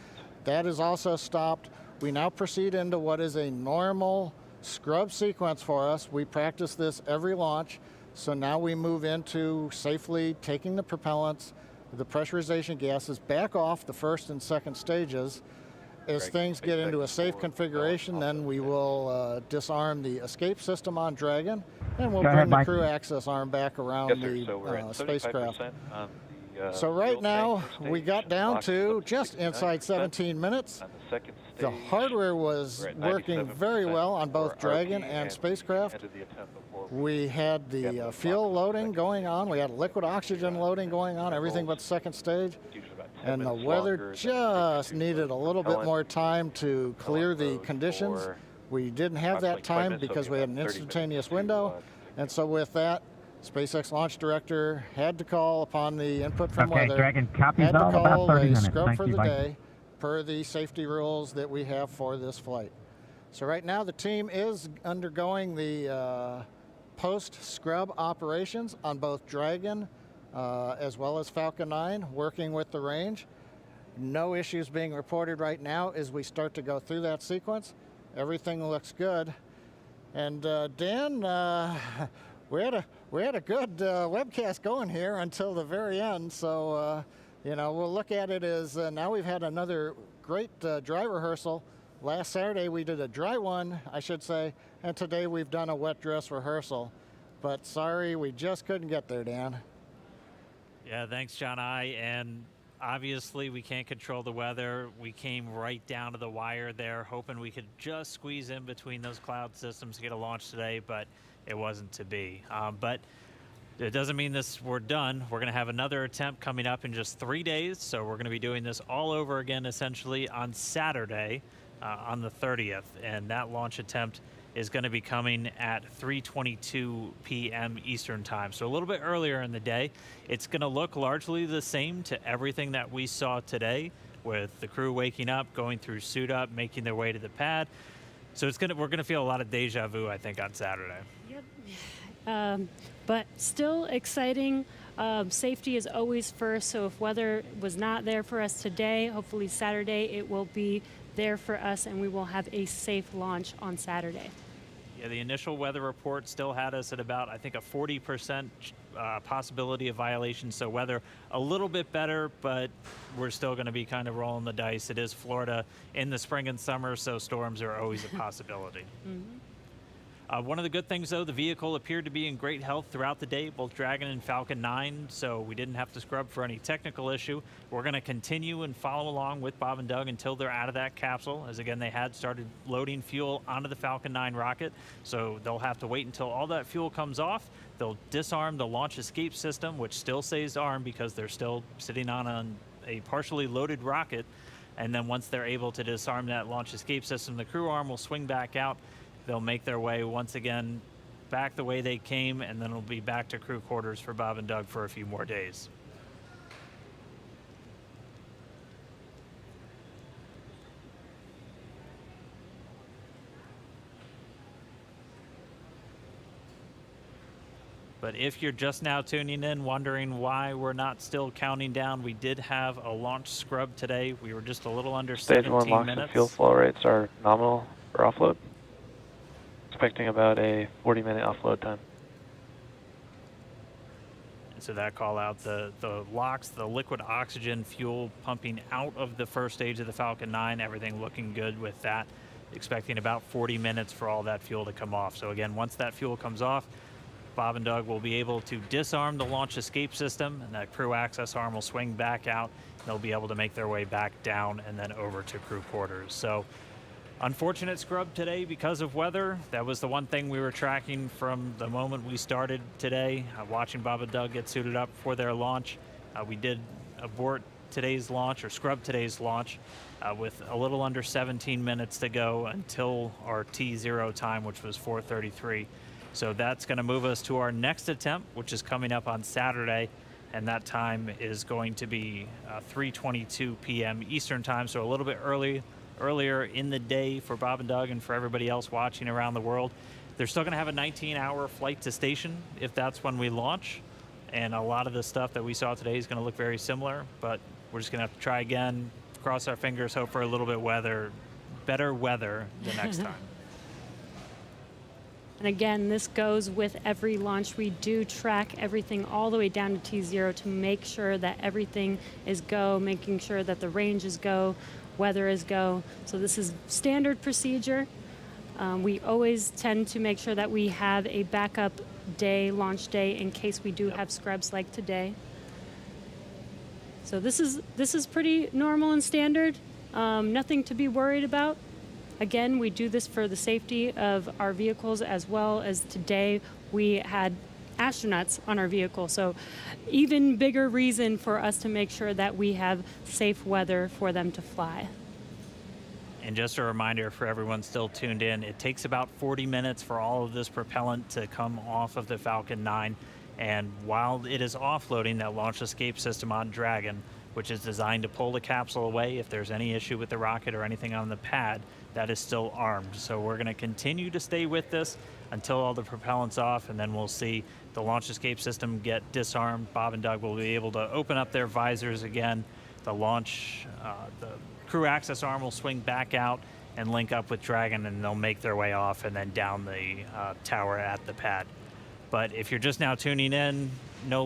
that is also stopped. We now proceed into what is a normal scrub sequence for us. We practice this every launch. So now we move into safely taking the propellants, the pressurization gases back off the first and second stages. As things get into a safe configuration, then we will disarm the escape system on Dragon, and we'll bring the crew access arm back around the So we're at spacecraft. 75% on So right now, we got down to just inside 17 minutes. The hardware was working very well on both Dragon and spacecraft. We had the fuel loading going on. We had liquid oxygen loading going on, everything but second stage. And the weather just needed a little bit more time to clear the conditions. We didn't have that time because we had an instantaneous window. And so with that, SpaceX launch director had to call upon the input from weather, Dragon, copies had to all, call about 30 a minutes. scrub Thank for you, the bye. day per the safety rules that we have for this flight. So right now the team is undergoing the post-scrub operations on both Dragon as well as Falcon 9, working with the range. No issues being reported right now as we start to go through that sequence. Everything looks good. And Dan, we had a good webcast going here until the very end. So, you know, we'll look at it as now we've had another great dry rehearsal. Last Saturday we did a dry one, I should say, and today we've done a wet dress rehearsal. But sorry, we just couldn't get there, Dan. Yeah, thanks, John I. And obviously, we can't control the weather. We came right down to the wire there, hoping we could just squeeze in between those cloud systems to get a launch today, but it wasn't to be. But it doesn't mean we're done. We're going to have another attempt coming up in just 3 days, so we're going to be doing this all over again, essentially, on Saturday, on the 30th, and that launch attempt is going to be coming at 3:22 p.m. Eastern time, so a little bit earlier in the day. It's going to look largely the same to everything that we saw today, with the crew waking up, going through suit up, making their way to the pad. So we're going to feel a lot of deja vu, I think, on Saturday. Yep. But still exciting. Safety is always first, so if weather was not there for us today, hopefully Saturday it will be there for us and we will have a safe launch on Saturday. Yeah, the initial weather report still had us at about, I think, a 40% possibility of violation. So weather a little bit better, but we're still going to be kind of rolling the dice. It is Florida in the spring and summer, so storms are always a possibility. Mm-hmm. One of the good things, though, the vehicle appeared to be in great health throughout the day, both Dragon and Falcon 9, so we didn't have to scrub for any technical issue. We're going to continue and follow along with Bob and Doug until they're out of that capsule, as again, they had started loading fuel onto the Falcon 9 rocket, so they'll have to wait until all that fuel comes off. They'll disarm the launch escape system, which still stays armed because they're still sitting on a partially loaded rocket, and then once they're able to disarm that launch escape system, the crew arm will swing back out. They'll make their way once again back the way they came, and then it'll be back to crew quarters for Bob and Doug for a few more days. But if you're just now tuning in, wondering why we're not still counting down, we did have a launch scrub today. We were just a little under Stage 1 17 LOX minutes. and fuel flow rates are nominal for offload. Expecting about a 40-minute offload time. And so that call out, the LOX, the liquid oxygen fuel pumping out of the first stage of the Falcon 9, everything looking good with that. Expecting about 40 minutes for all that fuel to come off. So again, once that fuel comes off, Bob and Doug will be able to disarm the launch escape system, and that crew access arm will swing back out. They'll be able to make their way back down and then over to crew quarters. So unfortunate scrub today because of weather. That was the one thing we were tracking from the moment we started today, watching Bob and Doug get suited up for their launch. We did abort today's launch, or scrub today's launch, with a little under 17 minutes to go until our T0 time, which was 4:33. So that's going to move us to our next attempt, which is coming up on Saturday, and that time is going to be 3:22 p.m. Eastern time, so a little bit earlier in the day for Bob and Doug and for everybody else watching around the world. They're still going to have a 19-hour flight to station if that's when we launch, and a lot of the stuff that we saw today is going to look very similar, but we're just going to have to try again, cross our fingers, hope for a little bit better weather the next time. And again, this goes with every launch. We do track everything all the way down to T0 to make sure that everything is go, making sure that the range is go, weather is go. So this is standard procedure. We always tend to make sure that we have a backup day, launch day, in case we do have scrubs like today. So this is pretty normal and standard. Nothing to be worried about. Again, we do this for the safety of our vehicles, as well as today we had astronauts on our vehicle. So even bigger reason for us to make sure that we have safe weather for them to fly. And just a reminder for everyone still tuned in, it takes about 40 minutes for all of this propellant to come off of the Falcon 9. And while it is offloading, that launch escape system on Dragon, which is designed to pull the capsule away if there's any issue with the rocket or anything on the pad, that is still armed. So we're going to continue to stay with this until all the propellant's off, and then we'll see the launch escape system get disarmed. Bob and Doug will be able to open up their visors again. The crew access arm will swing back out and link up with Dragon, and they'll make their way off and then down the tower at the pad. But if you're just now tuning in, no longer